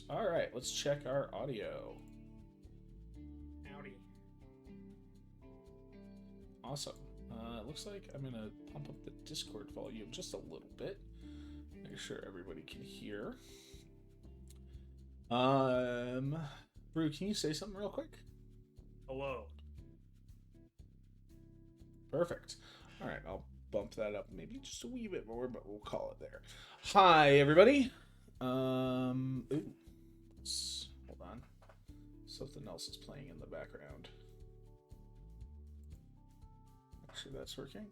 All right, let's check our audio. Howdy. Awesome. It looks like I'm going to pump up the Discord volume just a little bit. Make sure everybody can hear. Brew, can you say something real quick? Hello. Perfect. All right, I'll bump that up maybe just a wee bit more, but we'll call it there. Hi, everybody. Hold on. Something else is playing in the background. Actually, that's working.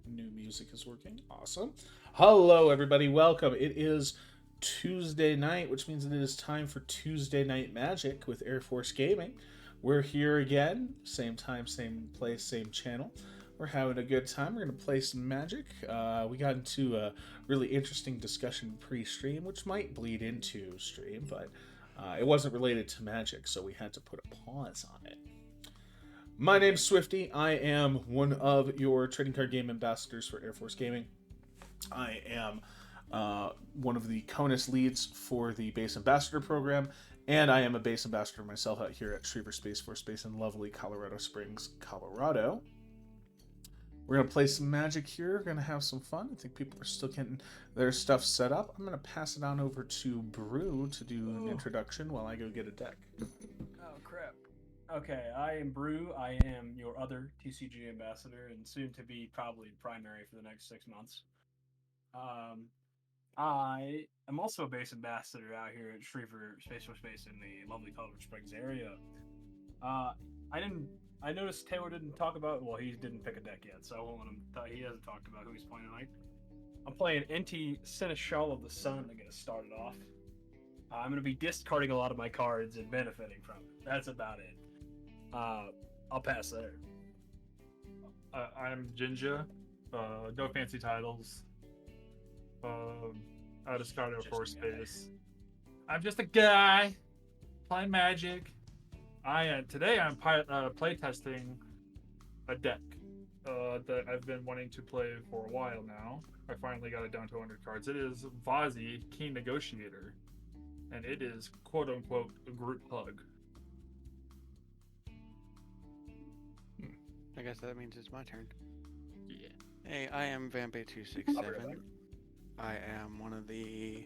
New music is working. Awesome. Hello, everybody. Welcome. It is Tuesday night, which means it is time for Tuesday Night Magic with Air Force Gaming. We're here again. Same time, same place, same channel. We're having a good time. We're going to play some Magic. We got into a really interesting discussion pre-stream, which might bleed into stream, but it wasn't related to Magic, so we had to put a pause on it. My name's Swifty. I am one of your trading card game ambassadors for Air Force Gaming. I am one of the CONUS leads for the base ambassador program, and I am a base ambassador myself out here at Schriever Space Force Base in lovely Colorado Springs, Colorado. We're going to play some Magic here. We're going to have some fun. I think people are still getting their stuff set up. I'm going to pass it on over to Brew to do an introduction while I go get a deck. Oh, crap. Okay, I am Brew. I am your other TCG ambassador and soon to be probably primary for the next 6 months. I am also a base ambassador out here at Schriever Space Force Base in the lovely Colorado Springs area. I noticed Taylor didn't talk about. Well, he didn't pick a deck yet, so I won't let him. He hasn't talked about who he's playing tonight. I'm playing NT Seneschal of the Sun to get us started off. I'm going to be discarding a lot of my cards and benefiting from it. That's about it. I'll pass there. I'm Jinja. No fancy titles. Out of Colorado Force Space. I'm just a guy playing Magic. Today I'm play testing a deck that I've been wanting to play for a while now. I finally got it down to 100 cards. It is Vazi, Keen Negotiator, and it is quote unquote a group hug. I guess that means it's my turn. Yeah. Hey, I am Vampe267. I am one of the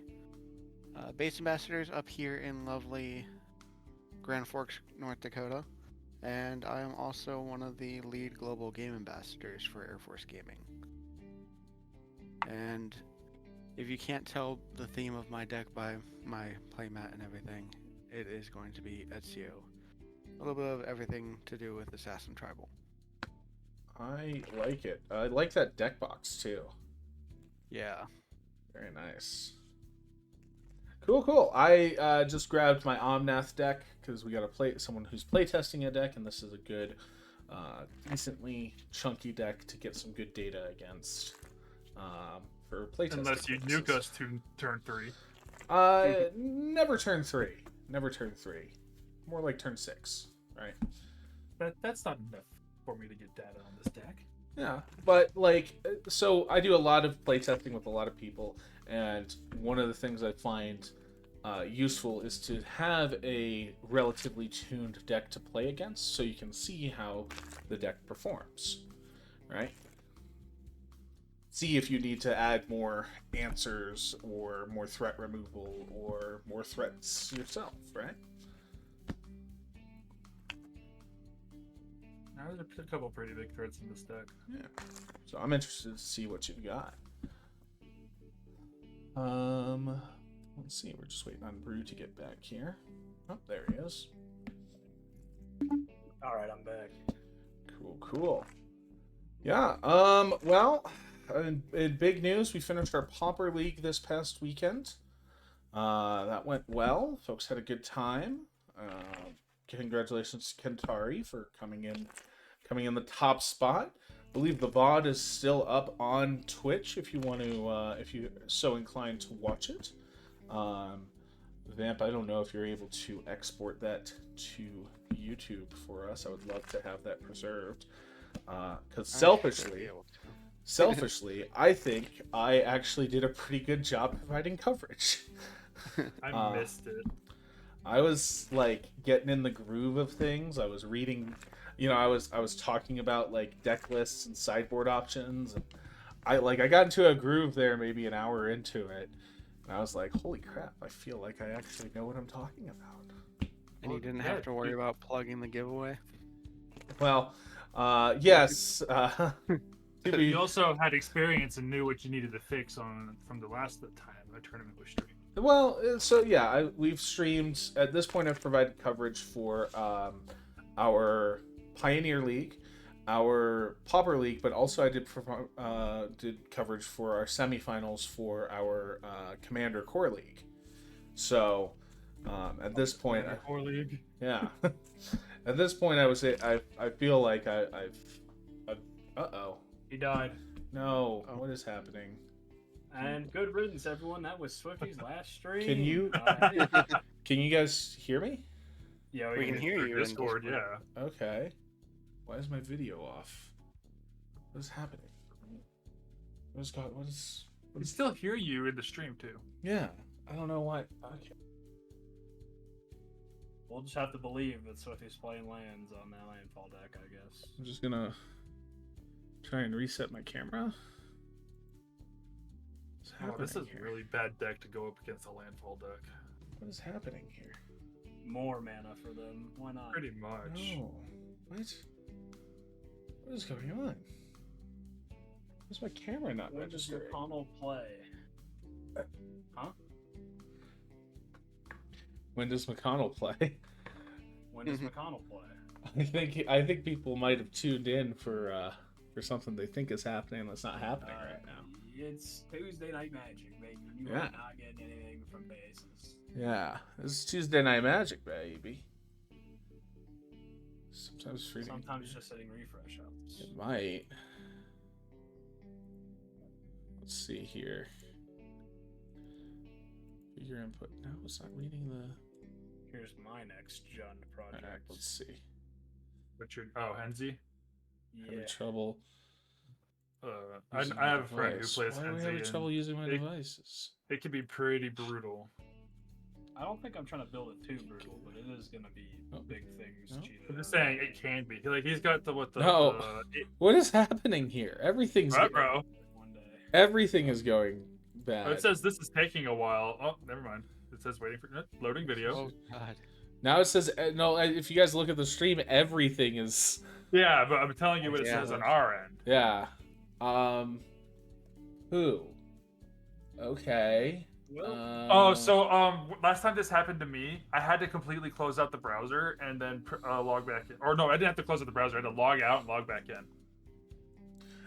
base ambassadors up here in lovely Grand Forks, North Dakota. And I am also one of the lead global game ambassadors for Air Force Gaming. And if you can't tell the theme of my deck by my playmat and everything, it is going to be Ezio. A little bit of everything to do with Assassin Tribal. I like it. I like that deck box, too. Yeah. Very nice. Cool. I just grabbed my Omnath deck because we got to play someone who's playtesting a deck, and this is a good, decently chunky deck to get some good data against for playtesting. Unless you nuke us to turn 3. Never turn 3. Never turn 3. More like turn 6, right? That's not enough for me to get data on this deck. Yeah, but so I do a lot of playtesting with a lot of people, and one of the things I find useful is to have a relatively tuned deck to play against, so you can see how the deck performs, right? See if you need to add more answers, or more threat removal, or more threats yourself, right? Now, there's a couple pretty big threats in this deck. Yeah. So I'm interested to see what you've got. Let's see. We're just waiting on Brew to get back here. Oh, there he is. All right, I'm back. Cool. Yeah. Well, in big news, we finished our Pauper League this past weekend. That went well. Folks had a good time. Congratulations to Kentari for coming in the top spot. I believe the VOD is still up on Twitch if you want to, if you're so inclined to watch it. Vamp, I don't know if you're able to export that to YouTube for us. I would love to have that preserved. Because selfishly, I think I actually did a pretty good job providing coverage. I missed it. I was like getting in the groove of things. I was reading, I was talking about like deck lists and sideboard options, and I got into a groove there maybe an hour into it, and I was like, holy crap! I feel like I actually know what I'm talking about. And you didn't Yeah, have to worry about plugging the giveaway. Well, yes. To be, You also had experience and knew what you needed to fix from the last time a tournament was streamed. well, so yeah, we've streamed. At this point, I've provided coverage for our Pioneer League, our Pauper League, but also I did coverage for our semifinals for our Commander Core League. So at this point, Core League. yeah, at this point, I would say I feel like I've uh-oh. He died. No, what is happening? And good riddance, everyone. That was Swifty's last stream. Can you can you guys hear me? Yeah, We can hear you in Discord, Discord. yeah. Okay. Why is my video off? What is happening? What is We can still hear you in the stream too. Yeah, I don't know why. Okay. We'll just have to believe that Swifty's playing lands on that landfall deck, I guess. I'm just gonna try and reset my camera. What's Oh, happening this is here? a really bad deck to go up against a landfall deck. What is happening here? More mana for them. Why not? Pretty much. No. What? What is going on? Why's my camera not What does registering? McConnell play? Huh? When does McConnell play? When does McConnell play? I think people might have tuned in for something they think is happening that's not happening right now. It's Tuesday Night Magic, baby. You Yeah. are not getting anything from bases. Yeah, this is Tuesday Night Magic, baby. Sometimes freedom. Sometimes just setting refresh ups. It might. Let's see here. Figure input. No, it's not reading the. Here's my next Jund project. Alright, let's see. Henzi? Yeah. Having trouble. I using have my a friend who device. plays Why am I Henzi. having trouble using my it- devices? It can be pretty brutal. I don't think I'm trying to build it too brutal, but it is gonna be Oh. big things No. cheated. I'm just out. saying it can be. Like he's got the No. What is happening here? Right, bro. One day. Everything is going Oh, bad. it says this is taking a while. Oh, never mind. It says waiting for loading video. Oh God. Now it says no. If you guys look at the stream, everything is Yeah, but I'm telling you what it Yeah. says on our end. yeah. Who? Okay. Oh, so last time this happened to me, I had to completely close out the browser and then log back in. Or no, I didn't have to close out the browser. I had to log out and log back in.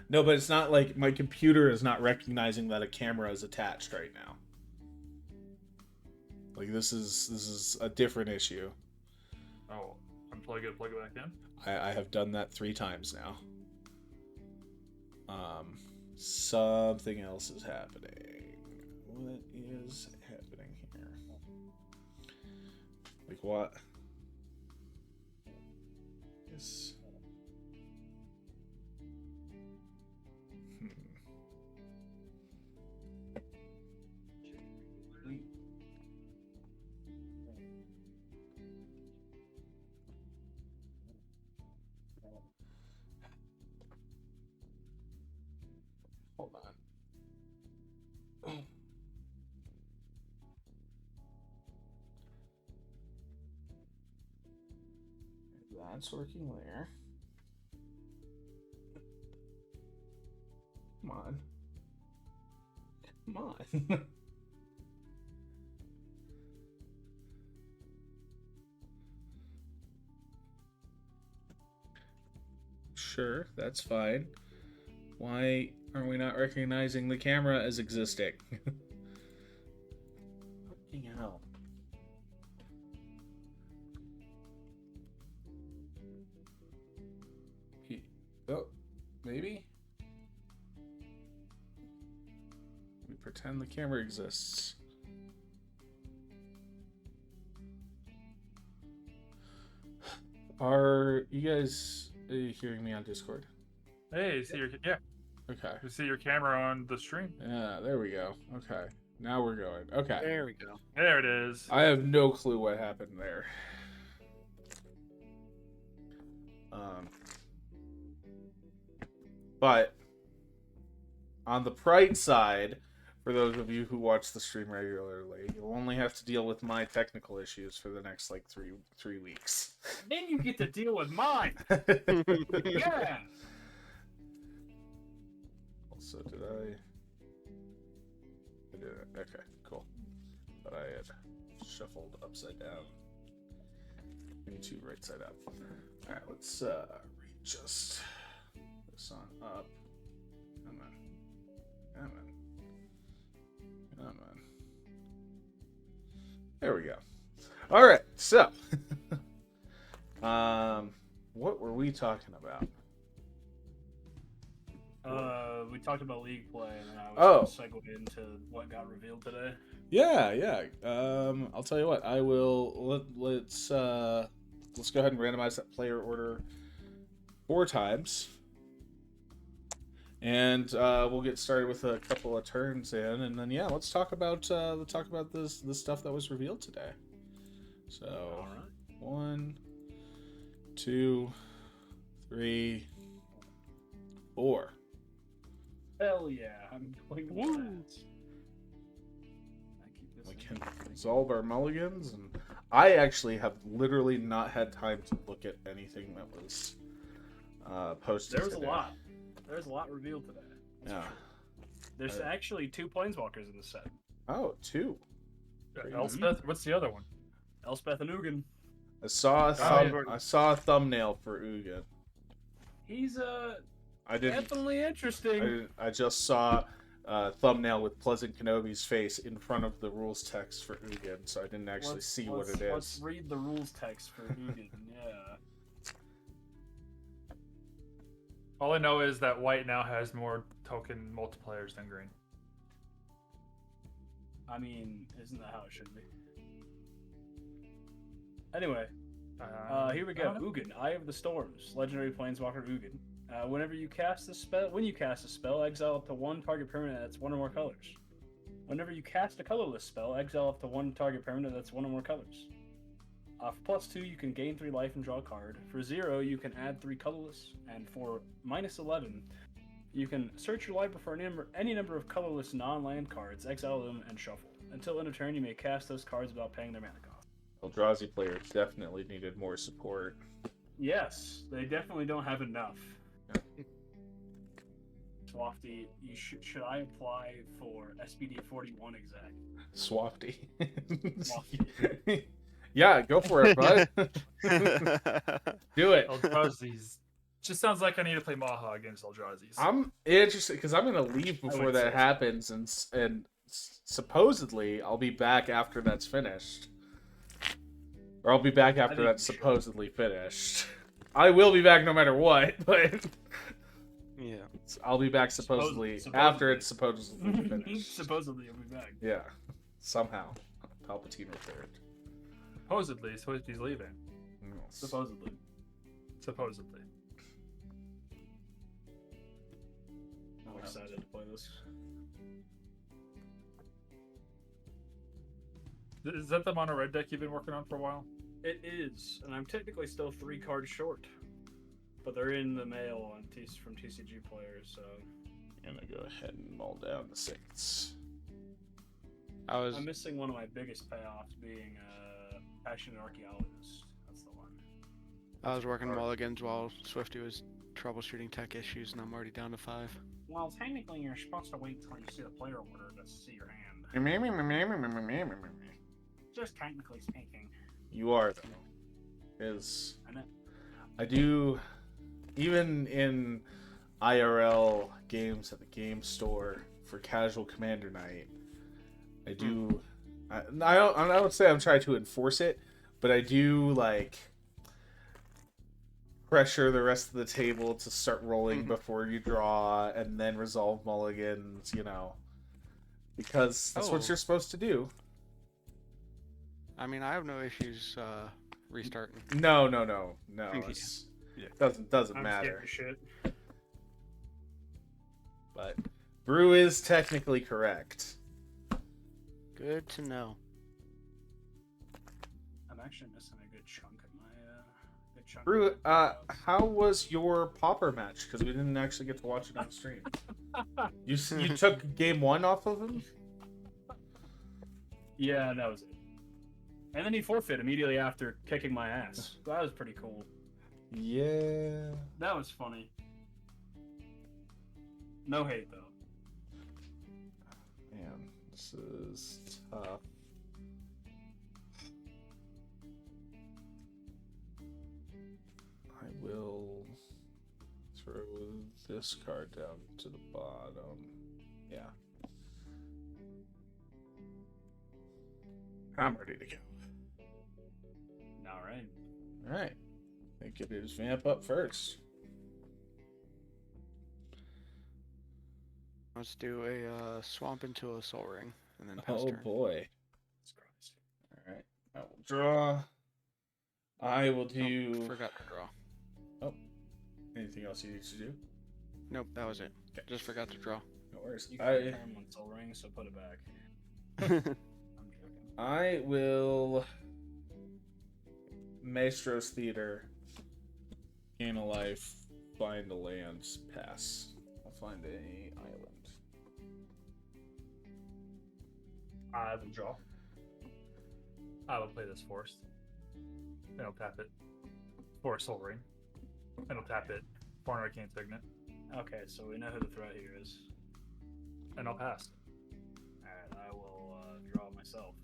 No, but it's not like my computer is not recognizing that a camera is attached right now. Like this is a different issue. Oh, plug it back in. I have done that 3 times now. Something else is happening. What is happening here? Like what? Yes. Hold on. That's working there. Come on. Come on. Sure, that's fine. Why are we not recognizing the camera as existing? Fucking hell. Oh, maybe? We pretend the camera exists. Are you guys hearing me on Discord? Hey, see your Okay. you see your camera on the stream. Yeah, there we go. Okay. Now we're going. Okay. There we go. There it is. I have no clue what happened there. But on the bright side, for those of you who watch the stream regularly, you'll only have to deal with my technical issues for the next like three weeks. Then you get to deal with mine. Yeah. Also, did I did it. Okay, cool. But I had shuffled upside down. Into right side up. Alright, let's readjust this on up. Come on. Come on. Come on. There we go. Alright, so what were we talking about? We talked about league play, and then I Oh. was going to segue into what got revealed today. Yeah. I'll tell you what. I will let's go ahead and randomize that player order 4 times, and we'll get started with a couple of turns in, and then let's talk about this stuff that was revealed today. So, All right. 1, 2, 3, 4. Hell yeah, I'm going with Woo. that. I keep this We in. can resolve our mulligans, and I actually have literally not had time to look at anything that was posted. There was a today. lot. There's a lot revealed today. That's Yeah. for sure. There's actually 2 planeswalkers in the set. Oh, 2. Elspeth. What's the other one? Elspeth and Ugin. I saw a yeah. I saw a thumbnail for Ugin. He's I didn't. definitely interesting. I just saw a thumbnail with Pleasant Kenobi's face in front of the rules text for Ugin, so I didn't actually see what it Let's is. read the rules text for Ugin. Yeah. All I know is that white now has more token multipliers than green. I mean, isn't that how it should be? Anyway, here we go. Ugin, Eye of the Storms, legendary planeswalker Ugin. When you cast a spell, exile up to 1 target permanent that's 1 or more colors. Whenever you cast a colorless spell, exile up to 1 target permanent that's 1 or more colors. For +2, you can gain 3 life and draw a card. For 0, you can add 3 colorless. And for -11, you can search your library for any number of colorless non-land cards, exile them, and shuffle. Until end of turn, you may cast those cards without paying their mana cost. Eldrazi players definitely needed more support. Yes, they definitely don't have enough. Swafty, should I apply for SPD 41 exact? Swafty. Swafty. Yeah, go for it, bud. Do it. Eldrazi's. Just sounds like I need to play Maha against Eldrazi's. I'm interested because I'm gonna leave before would that say so. happens, and supposedly I'll be back after that's finished, or I'll be back after think that's you should. supposedly finished. I will be back no matter what, but Yeah. I'll be back supposedly Supposedly. after it's supposedly finished. Supposedly, you'll be back. Yeah, somehow Palpatine returned. Supposedly, he's leaving. Supposedly. Supposedly. I'm excited to play this. Is that the mono red deck you've been working on for a while? It is, and I'm technically still 3 cards short. But they're in the mail from TCG players, so... I'm gonna go ahead and mull down the 6. I'm missing one of my biggest payoffs being Passionate Archaeologist. That's the one. I was working mulligans while Swifty was troubleshooting tech issues, and I'm already down to 5. Well, technically, you're supposed to wait till you see the player order to see your hand. Just technically speaking. You are though. I know. I do, even in IRL games at the game store for casual Commander Night, I do. I don't say I'm trying to enforce it, but I do like pressure the rest of the table to start rolling before you draw, and then resolve mulligans. Because that's what Oh. you're supposed to do. I mean, I have no issues restarting. No. It's, Yeah. doesn't I'm matter. scared of shit. But Brew is technically correct. Good to know. I'm actually missing a good chunk of my good chunk. Brew, how was your Pauper match? Because we didn't actually get to watch it on stream. You took game 1 off of him? Yeah, that was it. And then he forfeit immediately after kicking my ass. That was pretty cool. Yeah. That was funny. No hate though. Man, this is tough. I will throw this card down to the bottom. Yeah. I'm ready to go. All right. Alright. I think it is Vamp up first. Let's do a swamp into a soul ring, and then pass Oh turn. boy. Jesus Christ. Alright. I will draw. I will do. Nope, forgot to draw. Oh. Anything else you need to do? Nope, that was it. Okay. Just forgot to draw. No worries. You can't turn one soul ring, so put it back. I'm joking. I will Maestro's Theater, gain a life, find a land, pass. I'll find a island. I will draw. I will play this forest. Then I'll tap it for a soul ring. Then I'll tap it for an arcane signet. Okay, so we know who the threat here is. And I'll pass. Alright, I will draw myself.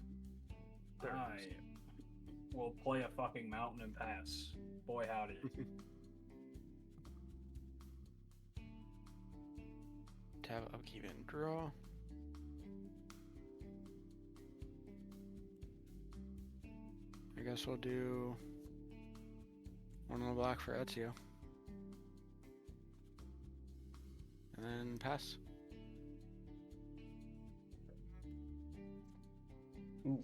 There it I will play a fucking mountain and pass. Boy howdy. Tap upkeep and draw. I guess we'll do one on the black for Ezio. And then pass. Oof.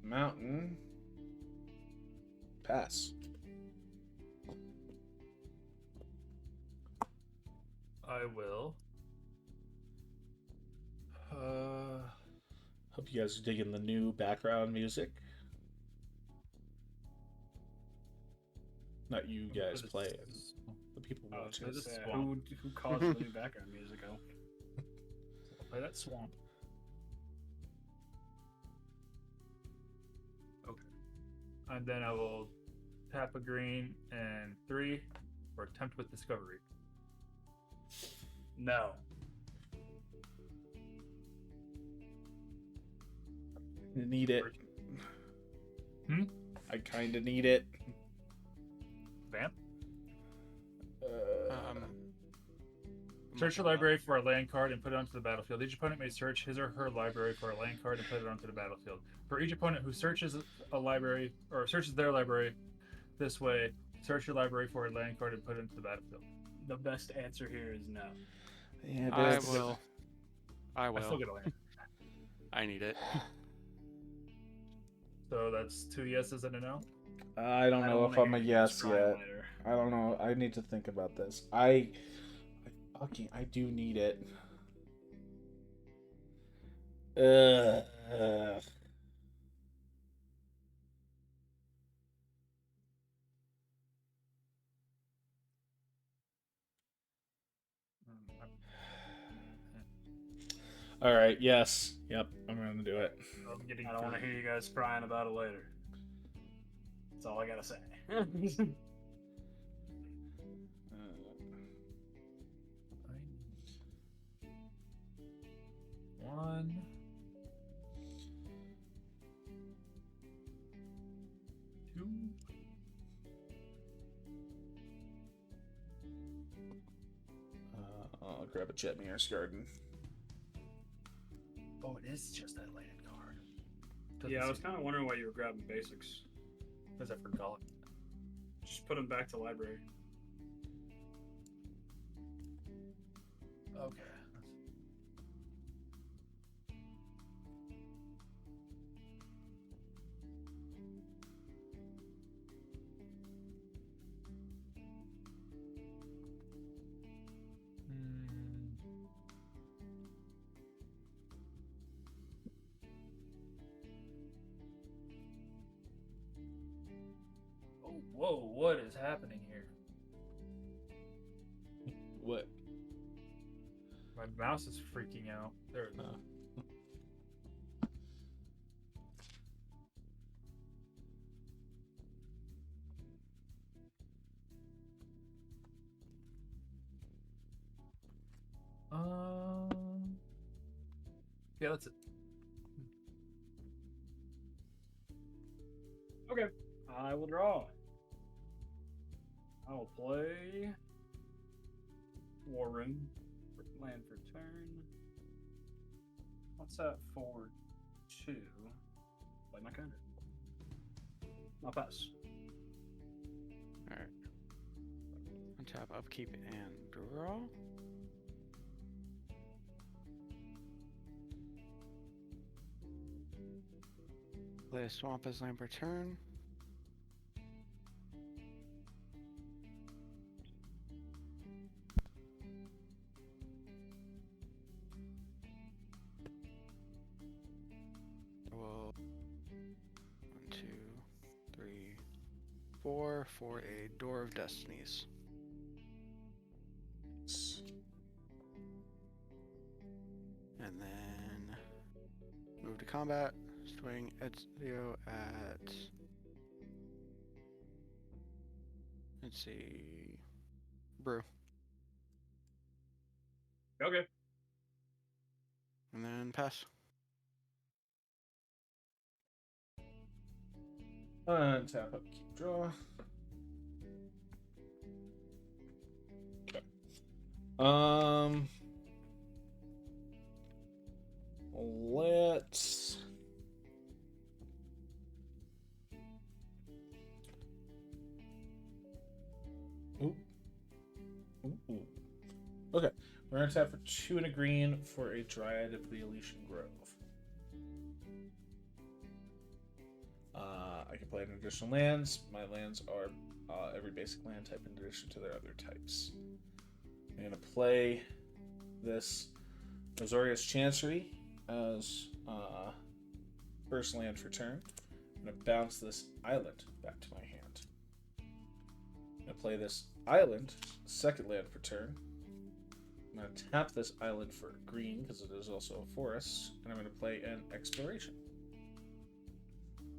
Mountain. Pass. I will. Hope you guys are digging the new background music. Not you guys play it. The people Oh, watching. so this this, is who caused the new background music? Oh. I'll play that swamp. Okay. And then I will tap a green and 3 for attempt with discovery. No. I need it. Hmm? I kind of need it. Vamp. Search Search your library for a land card and put it onto the battlefield. Each opponent may search his or her library for a land card and put it onto the battlefield. For each opponent who searches a library or searches their library this way, search your library for a land card and put it into the battlefield. The best answer here is no. Yeah, I but will. I I still will. get a land. I need it. So that's 2 yeses and a no. I don't know if wanna I'm a hear you yes crying yet. later. I don't know. I need to think about this. I do need it. Ugh. All right. Yes. Yep. I'm gonna do it. I'm getting I don't want to hear you guys crying about it later. That's all I gotta say. One. Two. I'll grab a Jetmir's Garden. Oh, it is just that land card. Yeah, I was kind of wondering why you were grabbing basics. Because I forgot. Just put them back to library. Okay. Whoa, what is happening here? What? My mouse is freaking out. There it goes. Yeah, that's it. Okay. I will draw. I will play War Room. Land for turn. What's that for 2? Play my card. I'll pass. Alright. Untap, upkeep, and draw. Play a swamp as land per turn. Well, 1, 2, 3, 4 for a Door of Destinies. And then move to combat. Swing Ezio at. Let's see. Brew. Okay. And then pass. Untap, upkeep, draw. Okay. Let's. Ooh. Ooh. Okay, we're gonna tap for 2 and a green for a Dryad of the Elysian Grove. I can play an additional lands. My lands are every basic land type in addition to their other types. I'm gonna play this Azorius Chancery as first land for turn. I'm gonna bounce this island back to my hand. I'm gonna play this island, second land for turn. I'm going to tap this island for green because it is also a forest, and I'm going to play an exploration.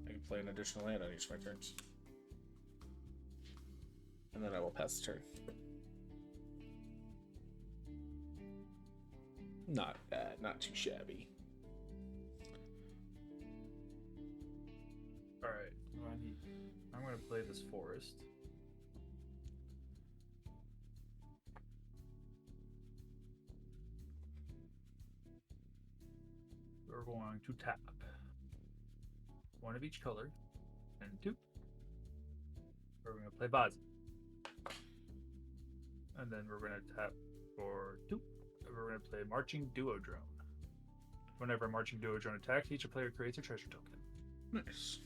I can play an additional land on each of my turns. And then I will pass the turn. Not bad, not too shabby. Alright, I'm going to play this forest. We're going to tap 1 of each color and 2. We're going to play Bazi. And then we're going to tap for 2. And we're going to play Marching Duodrone. Whenever a Marching Duodrone attacks, each player creates a treasure token. Nice.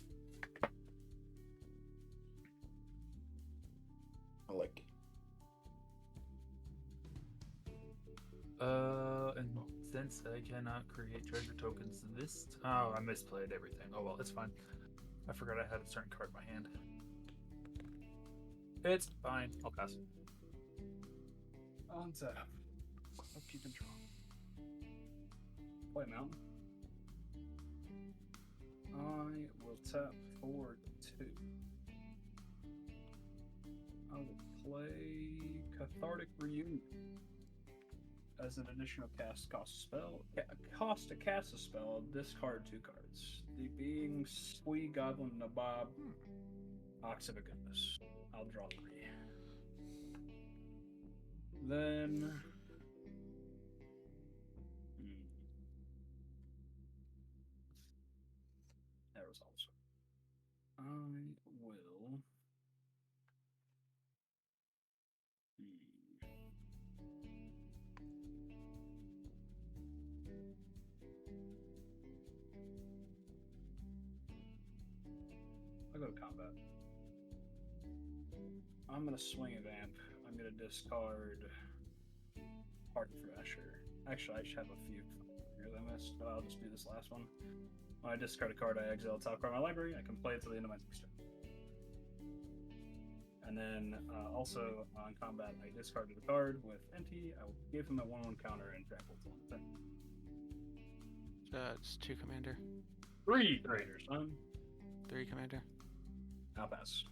I like it. And since I cannot create treasure tokens this I misplayed everything. Oh well, it's fine. I forgot I had a certain card in my hand. It's fine. I'll pass. Untap. Upkeep and draw. Play mountain. I will tap for 2. I will play Cathartic Reunion. As an additional cost spell, cost to cast a spell, discard 2 cards. The being Squee Goblin Nabob, Ox of Goodness. I'll draw 3. Then. That was also. I will. I'll go to combat. I'm gonna swing a vamp. I'm gonna discard Heart Thrasher. Actually, I should have a few here that I missed, but I'll just do this last one. When I discard a card, I exile the top card of my library. I can play it till the end of my next turn. And then also on combat, I discarded a card with Enti. I gave him a 1/1 counter and trampled on the thing. That's 2 commander. 3 traders, son. 3 commander. I'll pass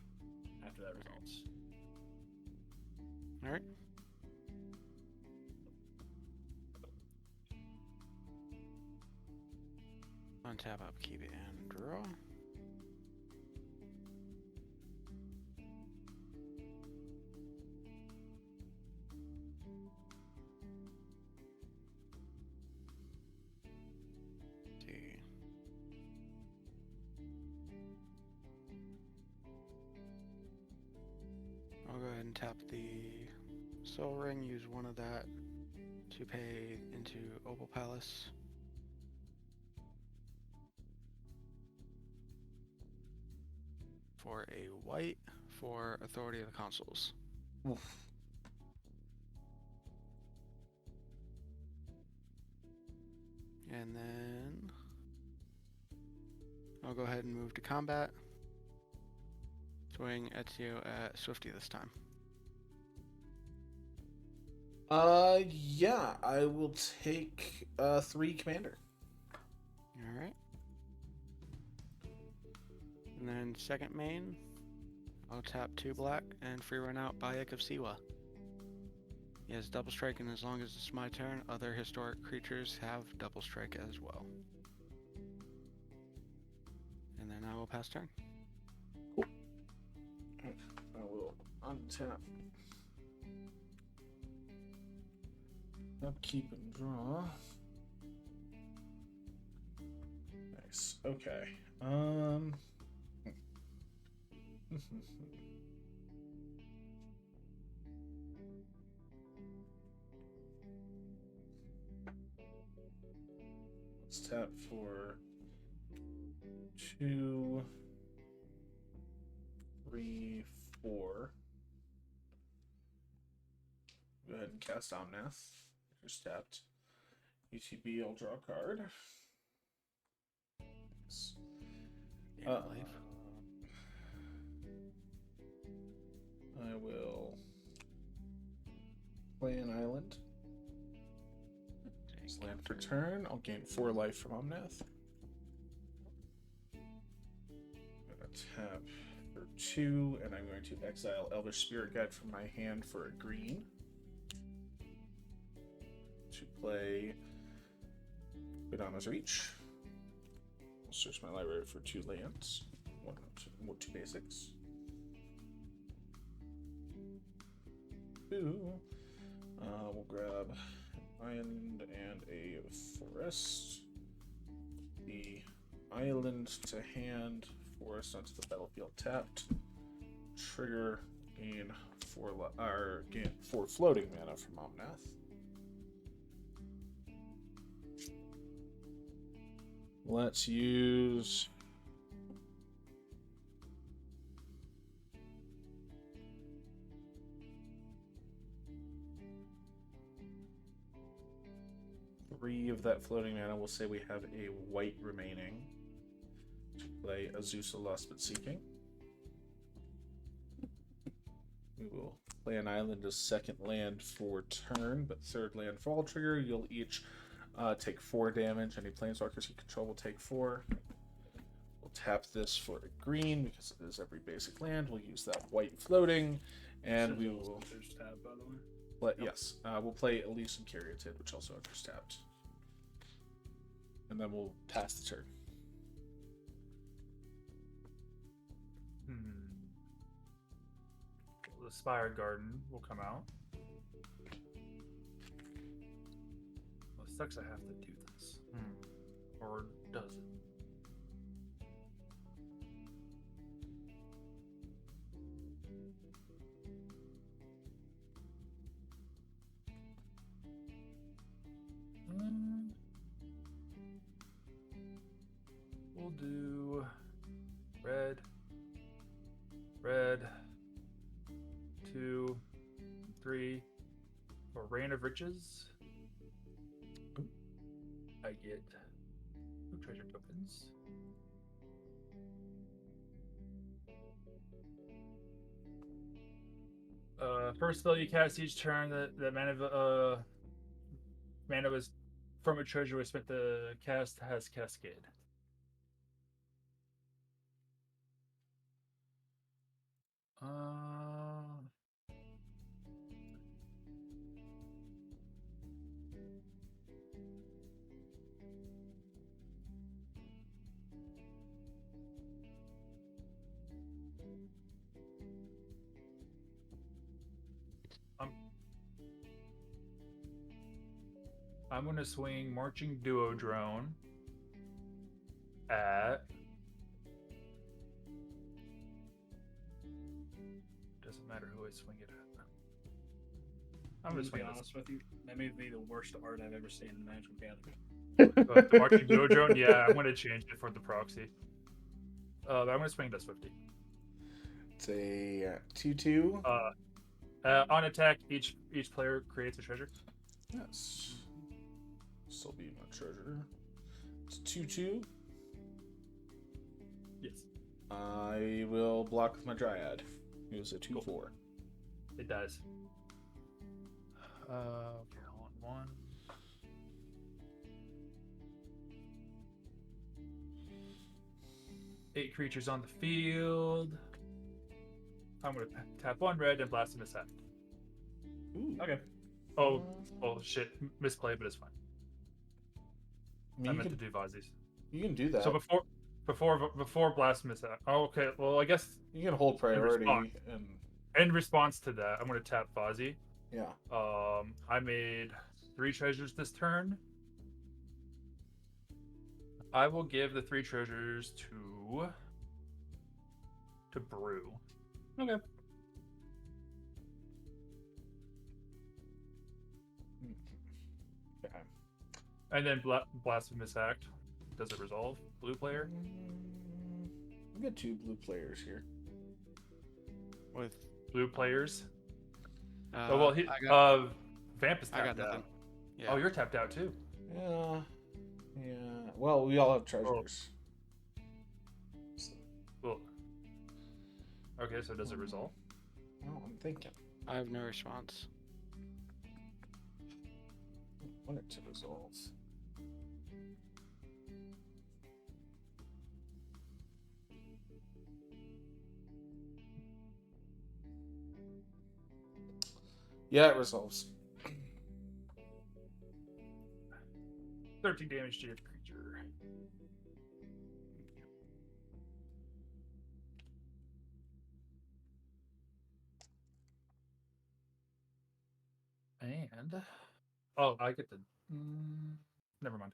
after that results. Alright. Untap, upkeep, and draw. See. I'll go ahead and tap the Soul Ring, use one of that to pay into Opal Palace. For a white for Authority of the Consuls. Oof. And then I'll go ahead and move to combat. Swing Ezio at Swifty this time. Yeah, I will take 3 commander. Alright. And then second main, I'll tap 2 black and free run out Bayek of Siwa. He has double strike, and as long as it's my turn, other historic creatures have double strike as well. And then I will pass turn. I will untap. Upkeep and draw. Nice. Okay. Let's tap for 2, 3, 4. Go ahead and cast Omnath. Just tapped. UTB, I'll draw a card. Yes. I will play an island. Land for turn. I'll gain 4 life from Omnath. I'm going to tap for 2, and I'm going to exile Elvish Spirit Guide from my hand for a green. To play Kodama's Reach. I'll search my library for 2 lands. 2 basics. We'll grab an island and a forest. The island to hand, forest onto the battlefield tapped. Trigger, gain 4 floating mana from Omnath. Let's use three of that floating mana. We'll say we have a white remaining to play Azusa Lost But Seeking. We will play an island as second land for turn, but third land fall trigger. You'll each take 4 damage. Any planeswalkers you control will take 4. We'll tap this for a green because it is every basic land. We'll use that white floating, and we will. There's tab, by the way. Yes, we'll play Elysium Caryatid, which also enters tapped, and then we'll pass the turn. The Spire Garden will come out. Well, it sucks I have to do this. Or does it? We'll do red, 2, 3 for Rain of Riches. I get 2 treasure tokens. First spell you cast each turn that mana was from a treasure was spent to cast has Cascade. I'm gonna swing Marching Duo Drone at. Doesn't matter who I swing it at. I'm gonna to be swing honest with you, that may be the worst art I've ever seen in the Magic Gathering. the Marching Duo Drone. Yeah, I'm gonna change it for the proxy. I'm gonna swing this 50. It's a 2/2. On attack, each player creates a treasure. Yes. Still be my treasure. It's 2/2. Yes. I will block with my Dryad. It was a 2/4. Cool. It does. Okay, hold on one. Eight creatures on the field. I'm gonna tap one red and blast him aside. Ooh. Okay. Oh shit! Misplay, but it's fine. I mean, I you meant can, to do Vazis. you can do that. So before blast him aside. Oh, okay. Well, I guess you can hold priority response. and in response to that, I'm gonna tap Vazi. yeah. I made 3 treasures this turn. I will give the 3 treasures to Brew. Okay. Okay. And then Blasphemous Act. Does it resolve? Blue player? We got 2 blue players here. With Blue players? I got Vamp is tapped nothing. out. Yeah. Oh, you're tapped out too. Yeah. Yeah. Well, we all have treasures. So, Well, okay, so does it resolve? oh, I'm thinking. I have no response. Want it to resolve. Yeah, it resolves. 13 damage to your creature. And I get the. Never mind.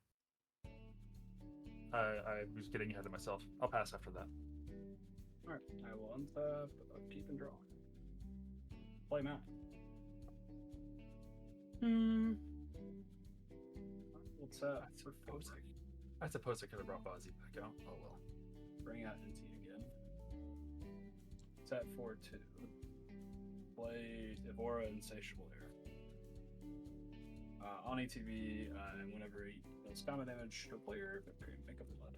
I was getting ahead of myself. I'll pass after that. Alright, I will untap, upkeep, and draw. Play Mount. What's up? I suppose I could have brought Bozzy back out. Oh well. Bring out NT again. It's at 4/2. Play Evora Insatiable Air. On ETB, and whenever he does combat damage to a player, make a blood.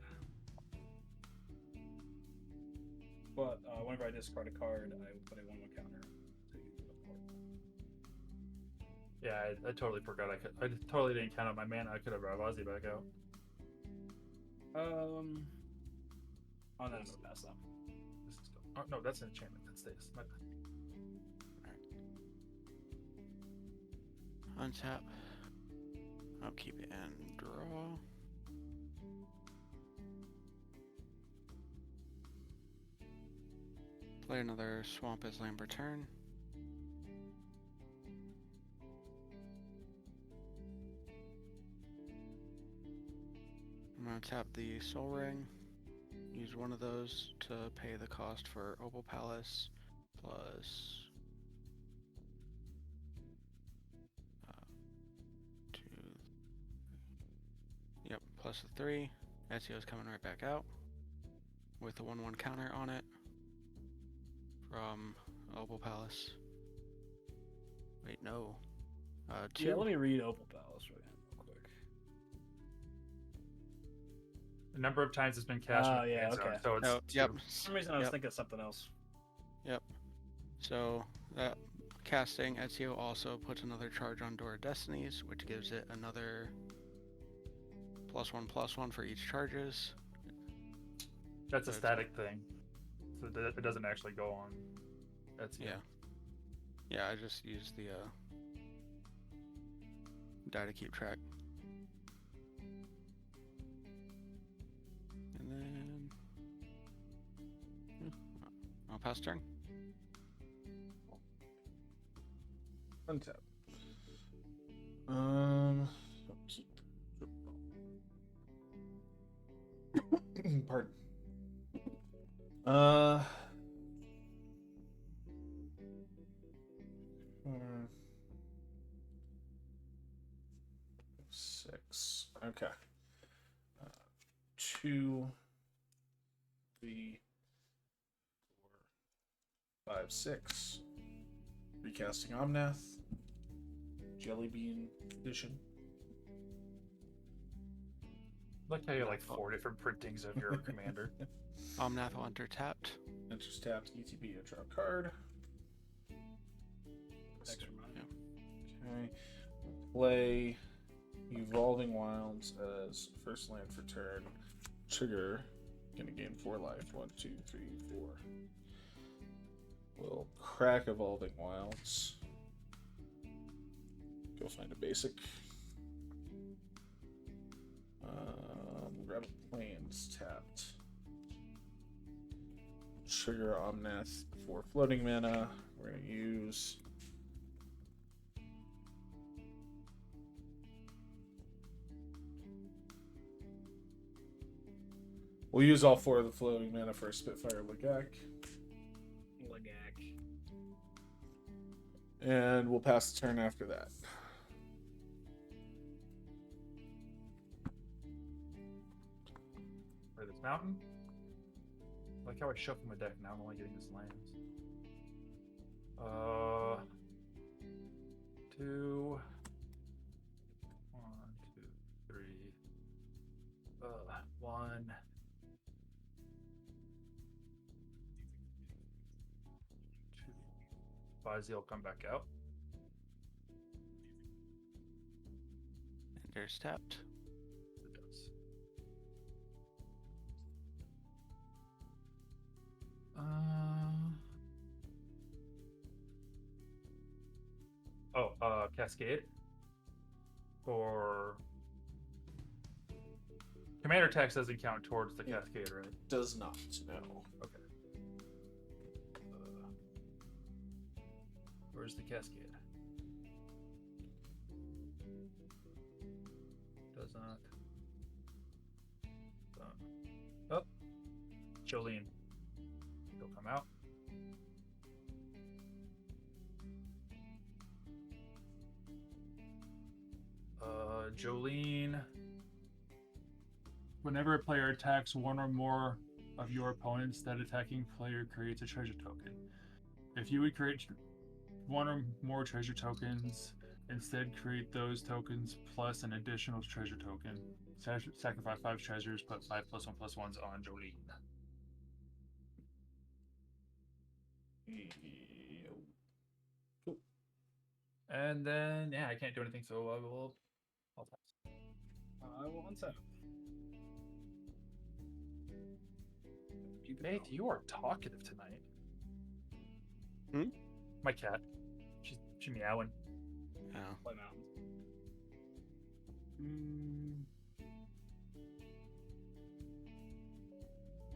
But whenever I discard a card, I will put a 1/1 counter to the board. Yeah, I totally forgot. I totally didn't count on my mana. I could have brought Bozzy back out. Oh, no, I'm gonna pass that. This is oh, no, that's an enchantment. That stays. My bad. Untap. I'll keep it and draw. Play another Swamp as Land Return. I'm going to tap the Soul Ring. Use one of those to pay the cost for Opal Palace plus 2. Yep, plus a 3. Ezio's coming right back out with a 1/1 counter on it from Opal Palace. Wait, no. 2. Yeah, let me read Opal Palace real quick. The number of times it's been cast. Oh, with yeah, hand zone, okay. So it's Oh, yep. For some reason, I was thinking of something else. Yep. So that casting Ezio also puts another charge on Door of Destinies, which gives it another +1/+1 for each charges. That's a That's- static thing. So it doesn't actually go on. That's Yeah. Yeah, I just use the die to keep track. And then I'll pass turn. Untap. Pardon. Hmm. 6. Okay. 2, 3, 4, 5, 6. Recasting Omnath. Jelly Bean Edition. I like how you have like 4 different printings of your commander. Omnath will enter tapped. Enters tapped, ETB, a draw card. Extra money. Okay. Play Evolving Wilds as first land for turn. Trigger. Gonna gain 4 life. 1, 2, 3, 4. We'll crack Evolving Wilds. Go find a basic. Grab a Plains tapped. Trigger Omnath for floating mana. We're gonna use we'll use all 4 of the floating mana for a Spitfire Legak. Legak. And we'll pass the turn after that. For this mountain. I like how I shuffle my deck now. I'm only getting this lands. 2. 1, 2, 3. 1. 2. Fuzzy will come back out. Enters tapped. It does. Cascade for commander text doesn't count towards the cascade, right? Does not, no. Okay. Where's the cascade? Does not. Oh, Jolene. He'll come out. Jolene. Whenever a player attacks one or more of your opponents, that attacking player creates a treasure token. If you would create one or more treasure tokens, instead create those tokens plus an additional treasure token. Sacrifice 5 treasures, put 5 +1/+1s on Jolene. Cool. And then, yeah, I can't do anything, so I'll pass. I will untap. Faith, you are talkative tonight. Hmm? My cat. She's meowing. Oh. Play mountains.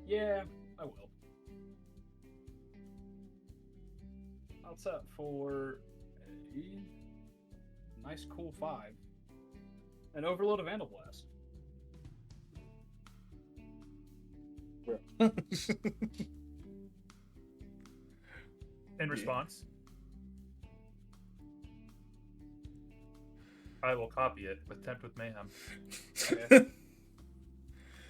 Yeah, I will. I'll set for a nice cool 5. An overload of Vandal Blast. In response, I will copy it with Tempt with Mayhem. Okay.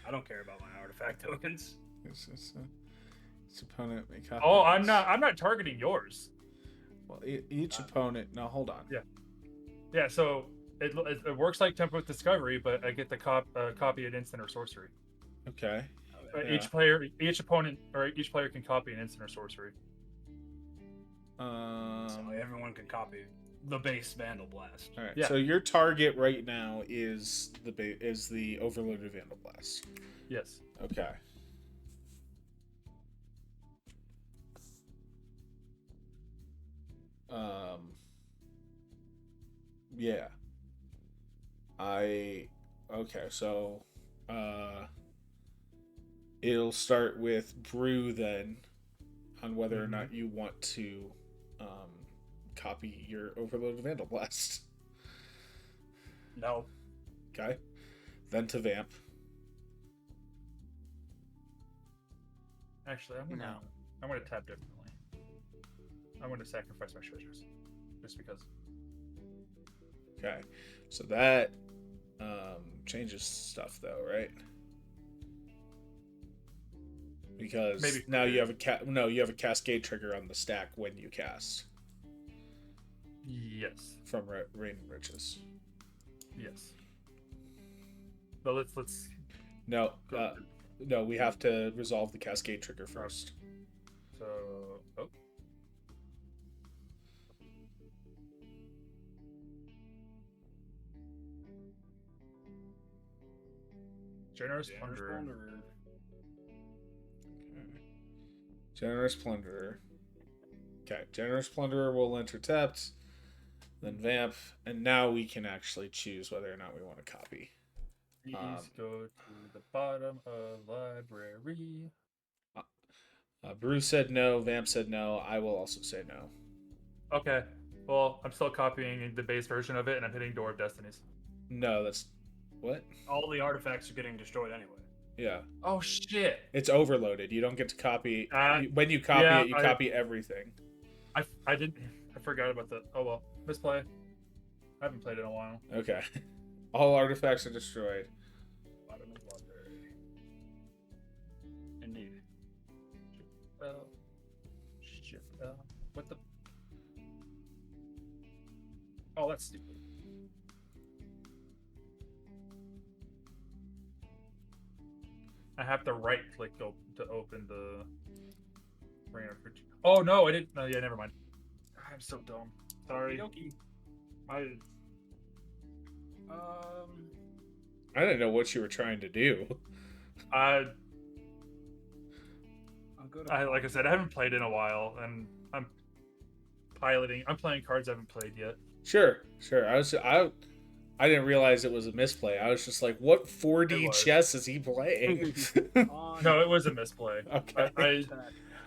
I don't care about my artifact tokens. Each opponent may copy. Oh, this. I'm not targeting yours. Well, each opponent. No, hold on. Yeah. Yeah, so it works like Tempt with Discovery, but I get to copy an instant or sorcery. Okay. Each opponent, or each player can copy an instant or sorcery. So everyone can copy the base Vandal Blast. All right. Yeah. So your target right now is the overloaded Vandal Blast. Yes. Okay. Yeah. Okay, so it'll start with Brew then on whether or not you want to copy your overloaded Vandal Blast. No. Okay. Then to Vamp. Actually, I'm gonna tap differently. I'm gonna sacrifice my treasures, just because. Okay. So that changes stuff though, right? Because Maybe now you have you have a cascade trigger on the stack when you cast Yes. from Rain and Riches. Yes. But let's No, go. no, we have to resolve the cascade trigger first. So Generous Plunderer. Generous Plunderer. Okay, Generous Plunderer will enter tapped, then Vamp, and now we can actually choose whether or not we want to copy. Please go to the bottom of library. Brew said no, Vamp said no, I will also say no. Okay. Well, I'm still copying the base version of it, and I'm hitting Door of Destinies. No, that's... What? All the artifacts are getting destroyed anyway. Yeah. Oh shit! It's overloaded. You don't get to copy... when you copy yeah, it, you copy everything. I didn't... I forgot about that. Oh well. Misplay. I haven't played it in a while. Okay. All artifacts are destroyed. Bottom of library. Indeed. Shit. What the... Oh, that's stupid. I have to right click to open the Rain of Fridge. Oh no, I didn't. No, yeah, never mind. I'm so dumb. Sorry. I I didn't know what you were trying to do. I'll go to like I said, I haven't played in a while, and I'm piloting. I'm playing cards I haven't played yet. Sure. I didn't realize it was a misplay. I was just like, what 4D chess is he playing? No, it was a misplay. Okay.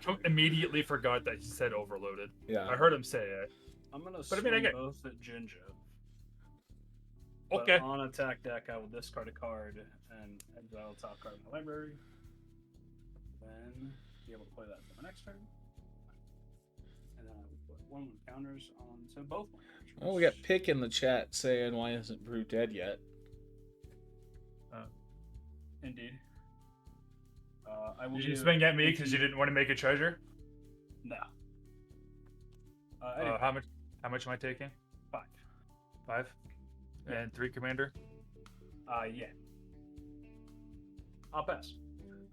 I immediately forgot that he said overloaded. Yeah. I heard him say it. I'm gonna But I swing mean, both at Jinja. Okay. But on attack deck, I will discard a card and exile the top card of my library. Then be able to play that for my next turn. And then I will put one with counters onto both my creatures. Oh, we got Pick in the chat saying, why isn't Brew dead yet? Indeed. I will Did you give swing at me 18 because you didn't want to make a treasure? No. Anyway, How much am I taking? 5. 5? And 3 commander? Yeah. I'll pass.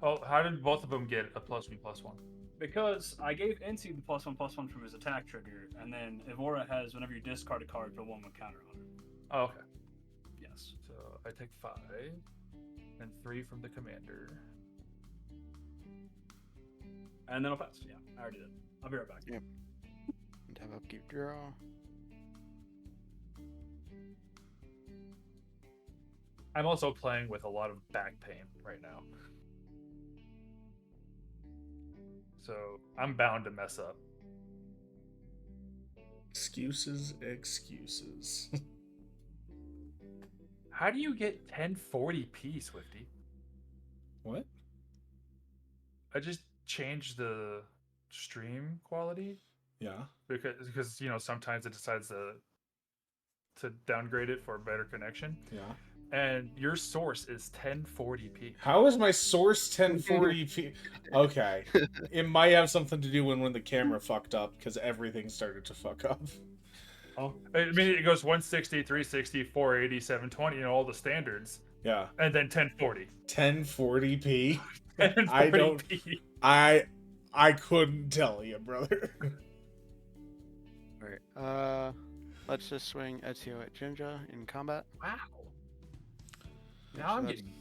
Oh, how did both of them get a +1/+1? Because I gave Inti the +1/+1 from his attack trigger, and then Evora has whenever you discard a card, put 1 with counter on it. Oh, okay. Yes. So I take 5 and 3 from the commander. And then I'll pass. Yeah, I already did. I'll be right back. Yep. And have upkeep draw. I'm also playing with a lot of back pain right now. So I'm bound to mess up. Excuses. How do you get 1040p, Swifty? What? I just changed the stream quality Yeah. because you know sometimes it decides to downgrade it for a better connection. Yeah. And your source is 1040p. How is my source 1040p? Okay. It might have something to do when the camera fucked up because everything started to fuck up. Oh, I mean, it goes 160, 360, 480, 720, you know, all the standards. Yeah. And then 1040. 1040p? 1040p. I couldn't tell you, brother. Alright. Let's just swing Ezio at Jinja in combat. Wow. Yeah, Now so I'm that's- getting.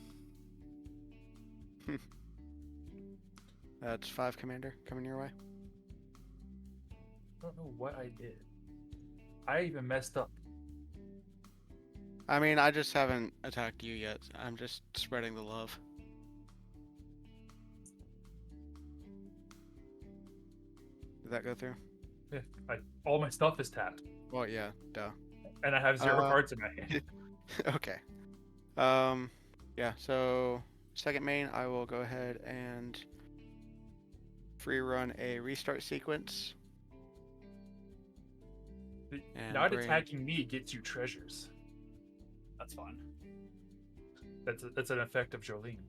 That's 5 commander coming your way. I don't know what I did. I even messed up. I mean, I just haven't attacked you yet. I'm just spreading the love. Did that go through? Yeah, all my stuff is tapped, Well, yeah, duh. and I have 0 Uh, cards in my hand. Okay. Yeah, so second main, I will go ahead and free run a restart sequence. And Not bring- attacking me gets you treasures. That's fine. That's an effect of Jolene.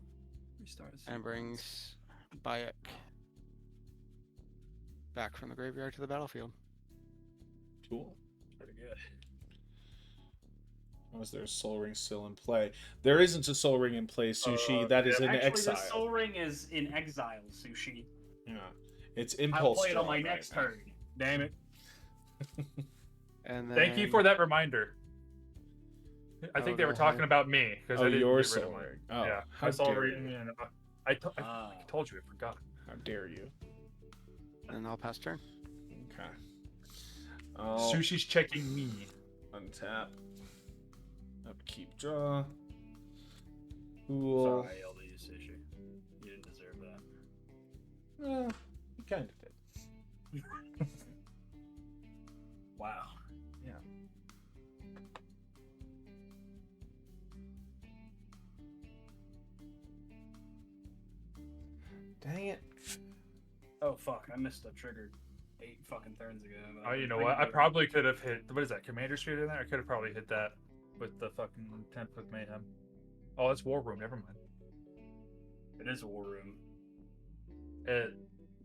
Restart. And brings Bayek back from the graveyard to the battlefield. Cool. Pretty good. Was there a Soul Ring still in play? There isn't a Soul Ring in play, Sushi. That is in Actually, exile. the Soul Ring is in exile, Sushi. Yeah. It's I'll impulse. play it on draw my right next now. turn. Damn it. And then, Thank you for that reminder. I think they go were talking ahead. about me because Oh, I didn't your get rid of Soul mine. Ring. Oh, Yeah, how I saw dare it, you. and I told you I forgot. How dare you? And I'll pass turn. Okay. I'll Sushi's checking me. untap. Upkeep draw. Cool. Sorry, I yelled at you, Sushi. You didn't deserve that. You kind of did. Wow. Yeah. Dang it. Oh fuck! I missed a trigger 8 fucking turns ago. but Oh, you know we what? can I do it. probably could have hit. What is that? Commander Street in there? I could have probably hit that with the fucking 10th with Mayhem. Oh, it's War Room. Never mind. It is a war room.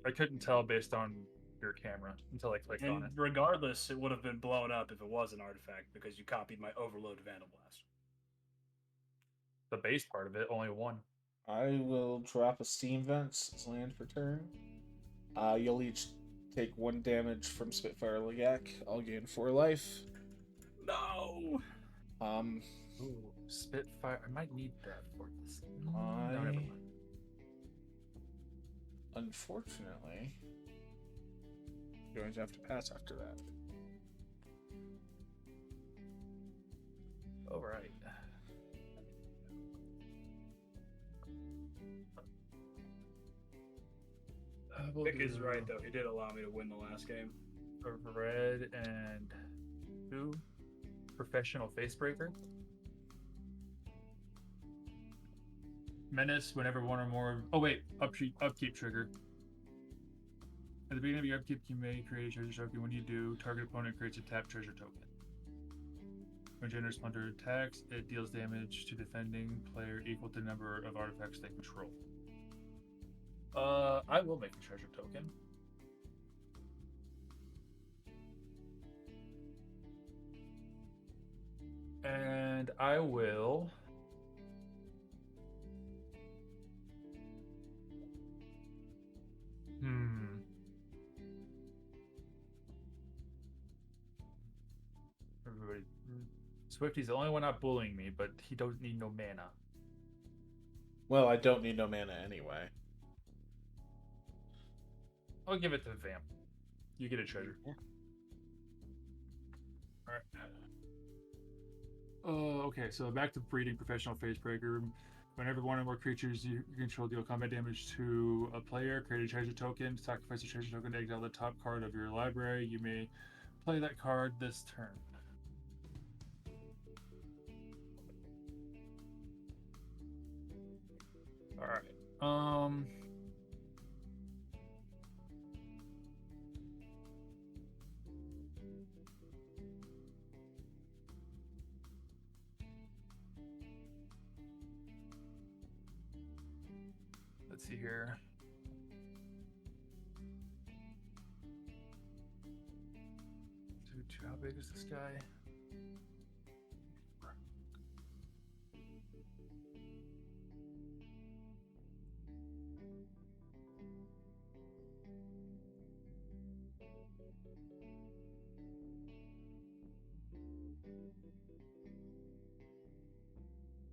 I couldn't tell based on your camera until I clicked on And it. regardless, it would have been blown up if it was an artifact because you copied my Overload Vandal Blast. The base part of it, only one. I will drop a Steam Vents as land for turn. You'll each take 1 damage from Spitfire Legak. I'll gain 4 life. No. Ooh, Spitfire. I might need that for this. I- No, never mind. Unfortunately, you're going to have to pass after that. All right. Vic is right though. He did allow me to win the last game. Red and two professional facebreaker. Menace whenever one or more. Oh wait, upkeep trigger. At the beginning of your upkeep, you may create a treasure token. When you do, target opponent creates a tap treasure token. When Gender Splinter attacks, it deals damage to defending player equal to the number of artifacts they control. I will make a treasure token. And I will. Everybody. Swifty's the only one not bullying me, but he don't need no mana. Well, I don't need no mana anyway. I'll give it to the vamp. You get a treasure. Yeah. Alright. Okay, so back to breeding professional facebreaker. Whenever one or more creatures you control deal combat damage to a player, create a treasure token. Sacrifice a treasure token to exile the top card of your library. You may play that card this turn. Alright. Let's see here. How big is this guy?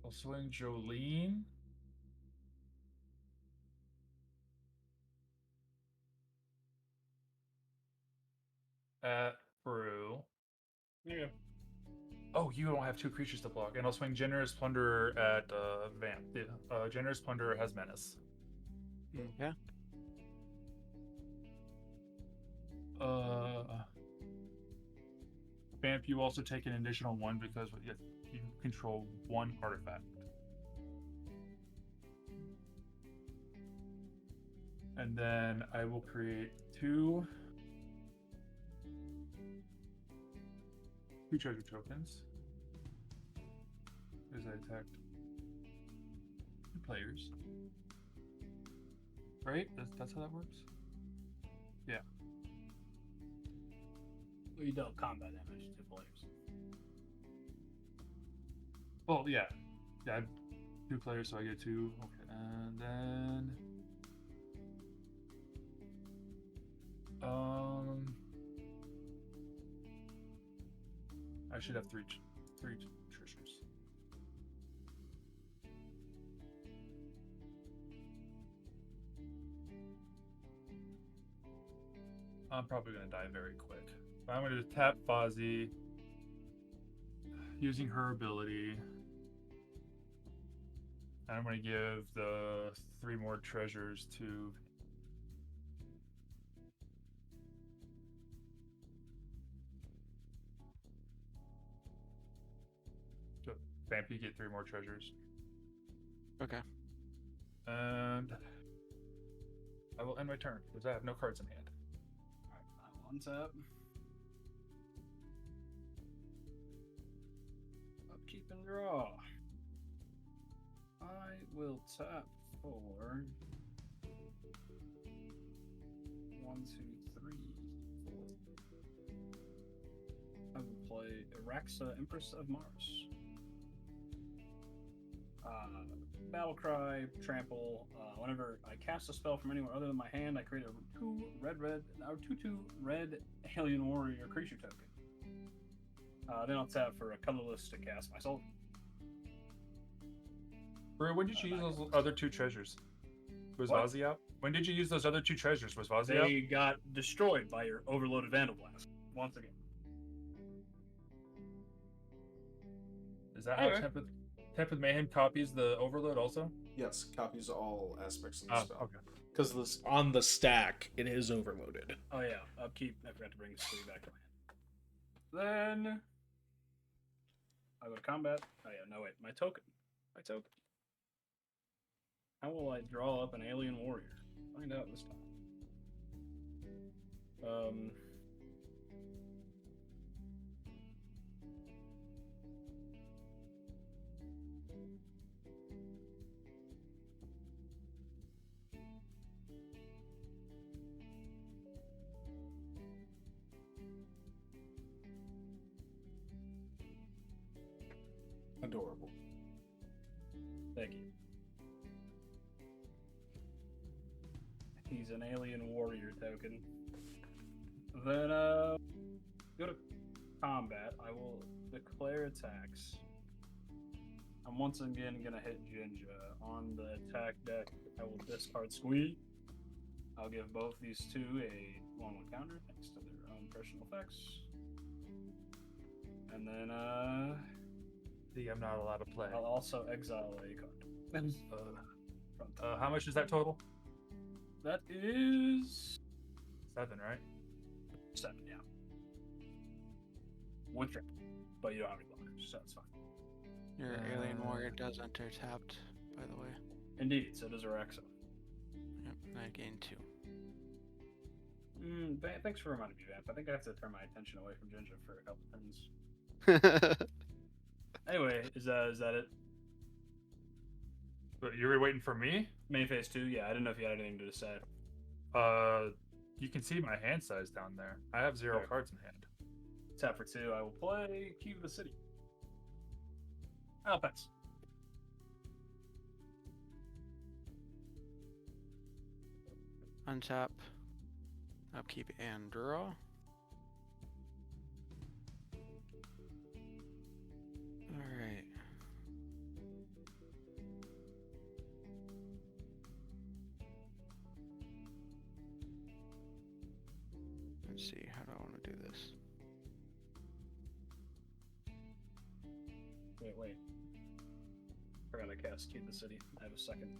I'll swing Jolene. At Brew. Yeah. Oh, you don't have 2 creatures to block. And I'll swing Generous Plunderer at Vamp. The Generous Plunderer has Menace. Okay. Vamp, you also take an additional 1 because you control 1 artifact. And then I will create 2 treasure tokens. As I attacked 2 players. Right? That's how that works? Yeah. Well, you dealt combat damage to players. Well, yeah. Yeah, I have 2 players, so I get 2. Okay, and then... I should have 3 treasures. I'm probably going to die very quick. I'm going to tap Fozzie using her ability. And I'm going to give the 3 more treasures to... Vamp, you get 3 more treasures. Okay. And I will end my turn because I have no cards in hand. Alright, I will untap. Upkeep and draw. I will tap for 1, 2, 3, 4. I will play Iraxa, Empress of Mars. Battlecry, Trample. Whenever I cast a spell from anywhere other than my hand, I create a 2 red alien warrior creature token. Then I'll tap for a colorless to cast my soul. Brew, when did you use those other 2 treasures? Was What? Vozzie out? When did you use those other 2 treasures? Was Vozzie out? They got destroyed by your overloaded Vandal Blast once again. Is that how Anyway. Tempest Mayhem copies the Overload also? Yes, copies all aspects of the Oh, spell. okay. Because this on the stack, it is overloaded. Oh yeah, upkeep. I forgot to bring this 3 back to my hand. Then I go to combat. Oh yeah, no wait, my token. How will I draw up an alien warrior? Find out this time. Adorable. Thank you. He's an alien warrior token. Then go to combat. I will declare attacks. I'm once again gonna hit Jinja. On the attack deck, I will discard Squee. I'll give both these 2 a 1/1 counter thanks to their own personal effects. And then See, I'm not allowed to play. I'll also exile a card. How much is that total? That is 7, right? 7, yeah. With trip. But you don't have any blockers, so it's fine. Your alien warrior does enter tapped, by the way. Indeed, so does Iraxa. Yep, and I gain 2. Thanks for reminding me, Vamp. I think I have to turn my attention away from Jinja for a couple turns. Anyway, is that it? But you were waiting for me? Main phase 2? Yeah, I didn't know if you had anything to say. You can see my hand size down there. I have 0 Okay. cards in hand. Tap for 2, I will play Key to the City. I'll pass. Untap. Upkeep and draw. Alright. Wait. Forgot I cast Key the City. I have a second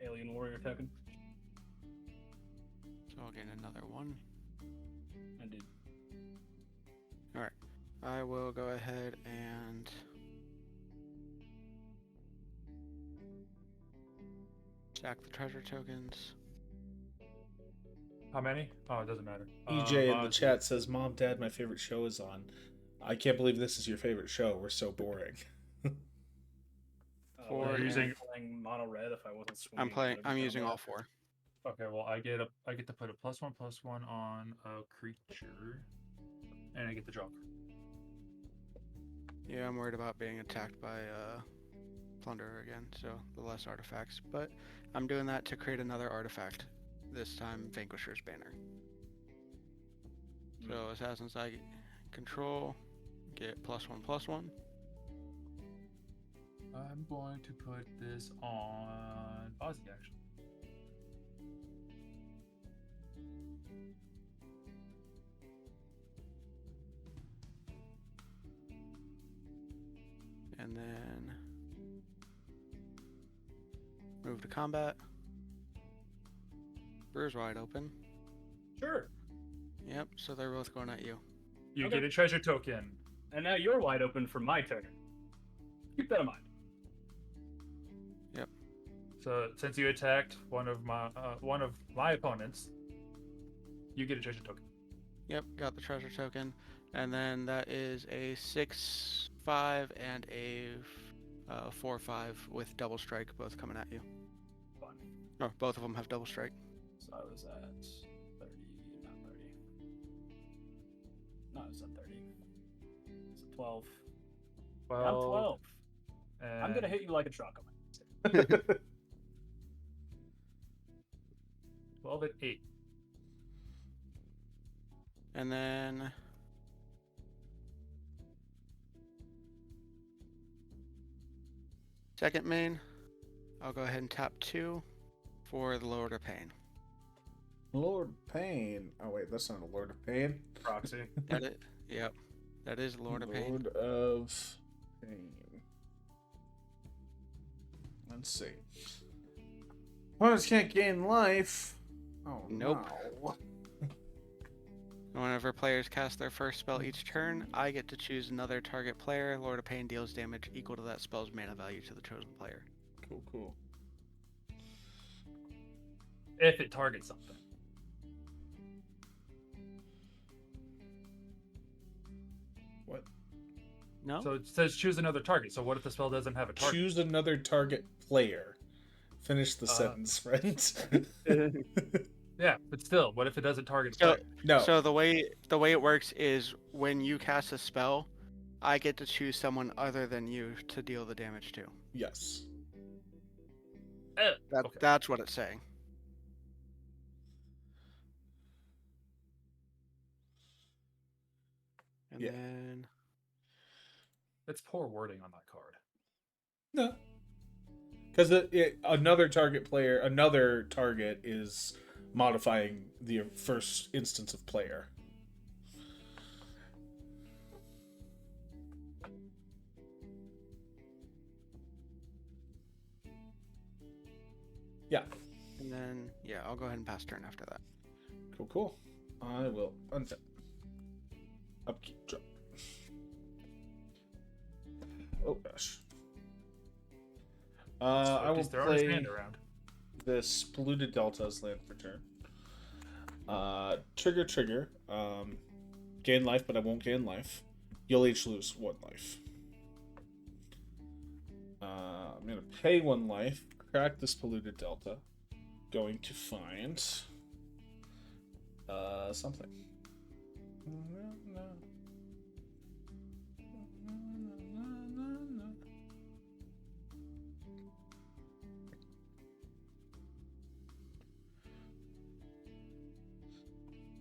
Alien Warrior token. So I'll get another one. I did. Alright. I will go ahead and stack the treasure tokens. How many? Oh, it doesn't matter. EJ in the honestly, chat says, "Mom, Dad, my favorite show is on." I can't believe this is your favorite show. We're so boring. Four I'm using- playing mono red if I wasn't swinging. I'm using all 4. Okay, well, I get to put a +1/+1 on a creature, and I get the draw card. Yeah, I'm worried about being attacked by Plunderer again, so the less artifacts. But I'm doing that to create another artifact. This time, Vanquisher's Banner. So Assassins I control get +1/+1. I'm going to put this on Ozzy, actually. And then move to combat. Brewer's wide open. Sure. Yep, so they're both going at you. You Okay. get a treasure token. And now you're wide open for my turn. Keep that in mind. So since you attacked one of my opponents, you get a treasure token. Yep, got the treasure token. And then that is a 6/5 and a 4/5 with double strike, both coming at you. Fun. Or both of them have double strike. So I was at 30, not 30. No, I was at 30. It's at 12. I'm 12. I'm gonna hit you like a truck. 12 at 8. And then second main, I'll go ahead and tap 2 for the Lord of Pain. Lord Pain. Oh wait, that's not a Lord of Pain. Proxy. That it? Yep. That is Lord of Pain. Lord of Pain. Let's see. Opponents can't gain life. Oh Nope. no. Whenever players cast their first spell each turn, I get to choose another target player. Lord of Pain deals damage equal to that spell's mana value to the chosen player. Cool. If it targets something. What? No? So it says choose another target. So what if the spell doesn't have a target? Choose another target player. Finish the sentence, friend. Yeah, but still, what if it doesn't target a So- player? No. So the way it works is when you cast a spell, I get to choose someone other than you to deal the damage to. Yes. Okay. That's what it's saying. And Yeah. then It's poor wording on that card. No. Because another target is modifying the first instance of player. Yeah. And then, yeah, I'll go ahead and pass turn after that. Cool. I will untap. Upkeep, drop. Oh gosh. I will He's throwing his play hand around. this Polluted Delta's land for turn. Trigger. Gain life, but I won't gain life. You'll each lose 1 life. I'm gonna pay 1 life. Crack this Polluted Delta. Going to find something.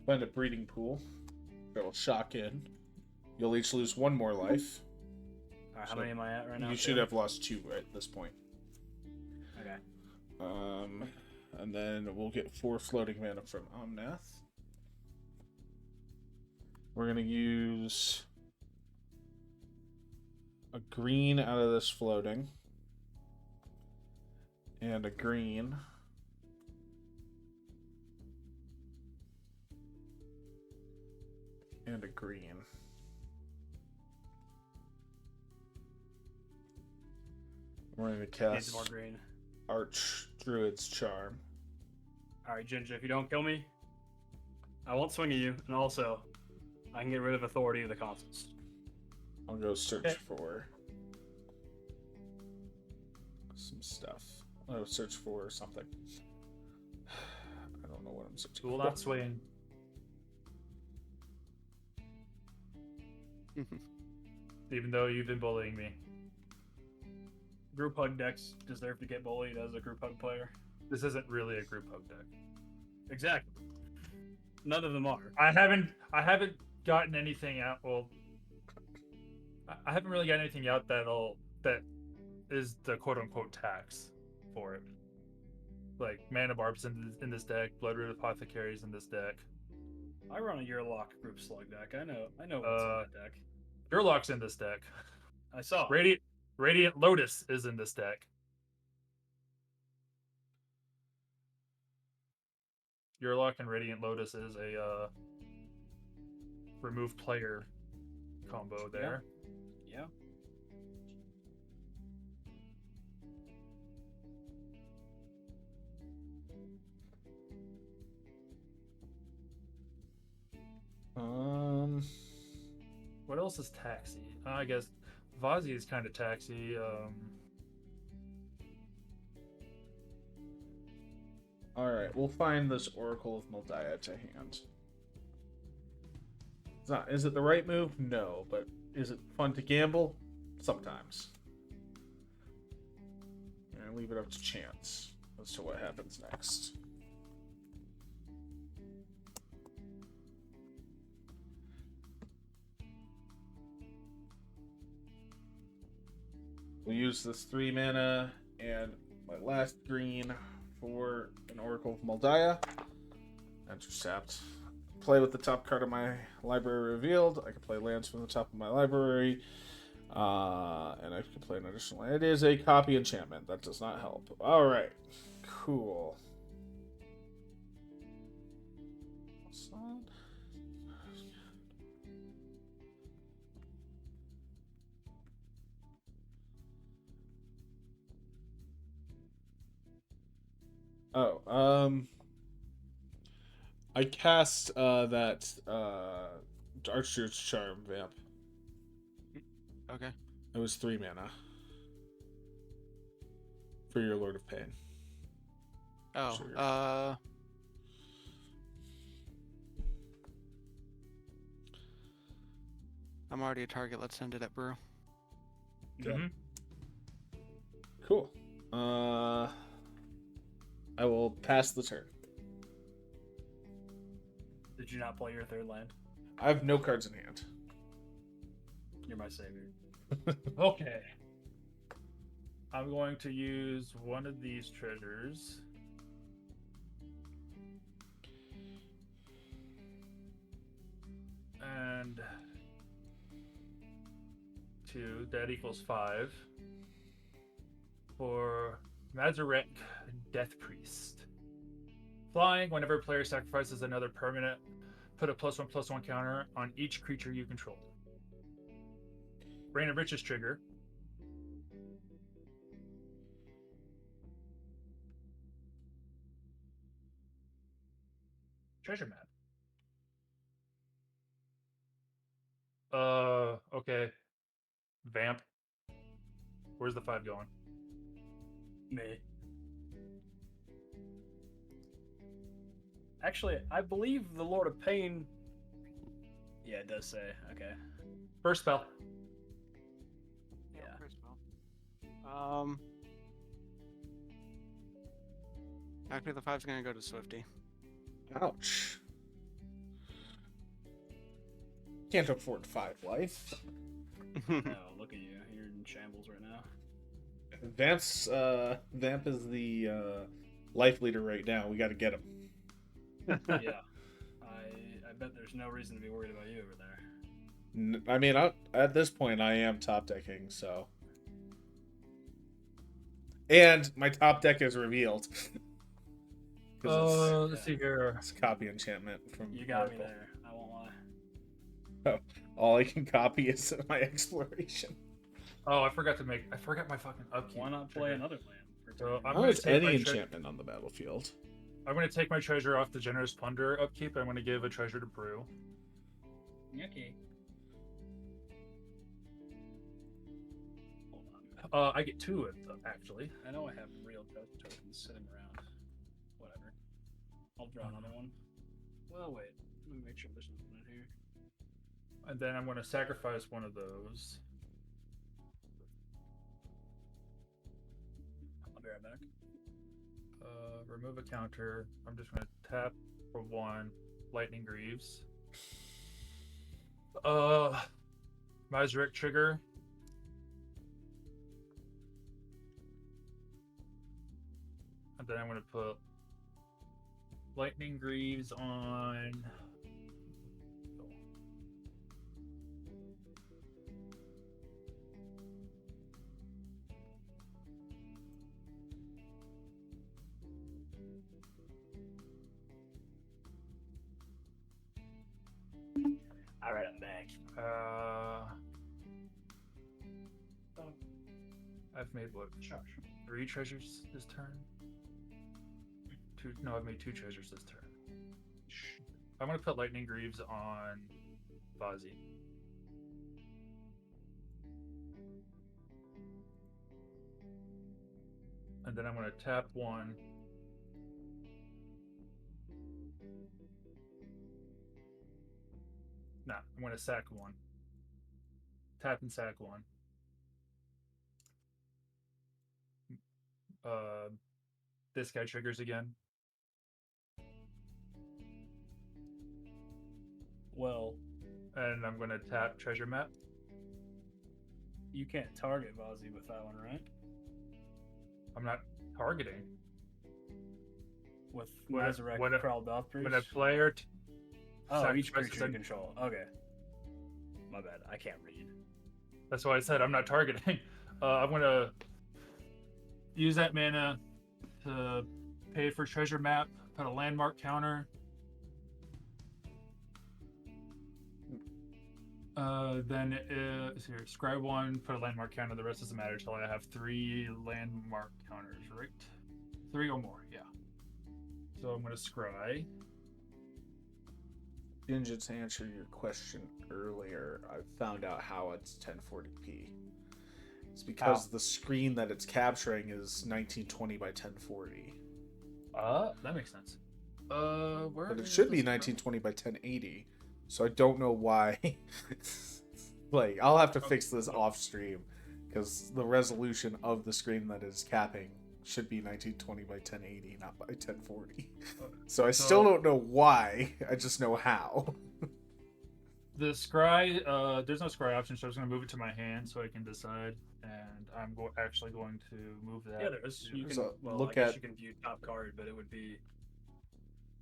Find a breeding pool that will shock in. You'll each lose 1 more life. Alright, how many am I at right now? You should have lost 2 at this point. Okay. And then we'll get 4 floating mana from Omnath. We're gonna use a green out of this floating. And a green. And a green. We're going to Need cast some more green. Arch Druid's Charm. Alright, Ginger, if you don't kill me, I won't swing at you, and also, I can get rid of Authority of the Consuls. I'll go search Okay. for some stuff. I'll search for something. I don't know what I'm searching Will for. not swing. Even though you've been bullying me. Group hug decks deserve to get bullied as a group hug player. This isn't really a group hug deck. Exactly. None of them are. I haven't gotten anything out. Well, I haven't really gotten anything out that is the quote unquote tax for it. Like Mana Barb's in this deck, Bloodroot Apothecary's in this deck. I run a Yearlock group slug deck. I know what's in that deck. Durlock's in this deck. I saw. Radiant Lotus is in this deck. Yearlock and Radiant Lotus is a remove player combo there. Yeah. What else is taxi? I guess Vazi is kind of taxi. Alright, we'll find this Oracle of Moldiah to hand. It's not, is it the right move? No, but is it fun to gamble? Sometimes. And leave it up to chance as to what happens next. We'll use this 3 mana and my last green for an Oracle of Moldiah. Intercept. Play with the top card of my library revealed. I can play lands from the top of my library. And I can play an additional land. It is a copy enchantment. That does not help. Alright. Cool. I cast that Archer's Charm Vamp. Okay. It was 3 mana. For your Lord of Pain. Oh, Sure. I'm already a target. Let's send it at Brew. Mm-hmm. Cool. I will pass the turn. Did you not play your third land? I have no cards in hand. You're my savior. Okay. I'm going to use one of these treasures. And 2, that equals 5. For Mazarek Death Priest. Flying, whenever a player sacrifices another permanent, put a +1/+1 counter on each creature you control. Rain of Riches trigger. Treasure map. Okay. Vamp. Where's the 5 going? Me. Actually, I believe the Lord of Pain. Yeah, it does say. Okay. First spell. Yeah. Actually, the 5's gonna go to Swifty. Ouch. Can't afford 5 life. No, look at you. You're in shambles right now. Vamp is the life leader right now. We got to get him. Yeah. I bet there's no reason to be worried about you over there. I mean, at this point, I am top decking, so. And my top deck is revealed. 'Cause Let's see here. it's copy enchantment from You got me Oracle. there. I won't lie. All I can copy is my exploration. Oh, I forgot my fucking upkeep. Why not play trigger. another land? For So, turn? I'm Oh, gonna it's take any my tre- enchantment on the battlefield. I'm going to take my treasure off the Generous Plunder upkeep. I'm going to give a treasure to Brew. Okay. Hold on. I get 2 of them, actually. I know I have real tokens sitting around. Whatever. I'll draw another one. Well, wait. Let me make sure there's nothing in here. And then I'm going to sacrifice one of those. I'll be right back. Remove a counter. I'm just going to tap for 1. Lightning Greaves. Mazurek trigger. And then I'm going to put Lightning Greaves on. All right, I'm back. I've made what? 3 treasures this turn? 2. No, I've made 2 treasures this turn. I'm gonna put Lightning Greaves on Vazi. And then I'm gonna tap 1. Nah, I'm gonna sack 1. Tap and sack 1. This guy triggers again. Well, And I'm gonna tap Treasure Map. you can't target Vazi with that one, right? I'm not targeting. With When a- Mazurek when a- Crawl Doth Priest? When a player Oh, each sacrifices creature you an- control. Okay. My bad. I can't read. That's why I said I'm not targeting. I'm gonna use that mana to pay for Treasure Map, put a landmark counter. Then here, scribe 1, put a landmark counter. The rest doesn't matter until I have 3 landmark counters, right? 3 or more, yeah. So I'm gonna scry. Ninja, to answer your question earlier, I found out how it's 1040p. It's because the screen that it's capturing is 1920 by 1040. That makes sense. Where But it is should be this- 1920 by 1080. So I don't know why. Like, I'll have to fix this off stream because the resolution of the screen that is capping should be 1920 by 1080, not by 1040. So I still don't know why. I just know how. The scry, there's no scry option, so I was going to move it to my hand so I can decide. And I'm actually going to move that. Yeah, there is. You can, So well, look I guess at- you can view top card, but it would be.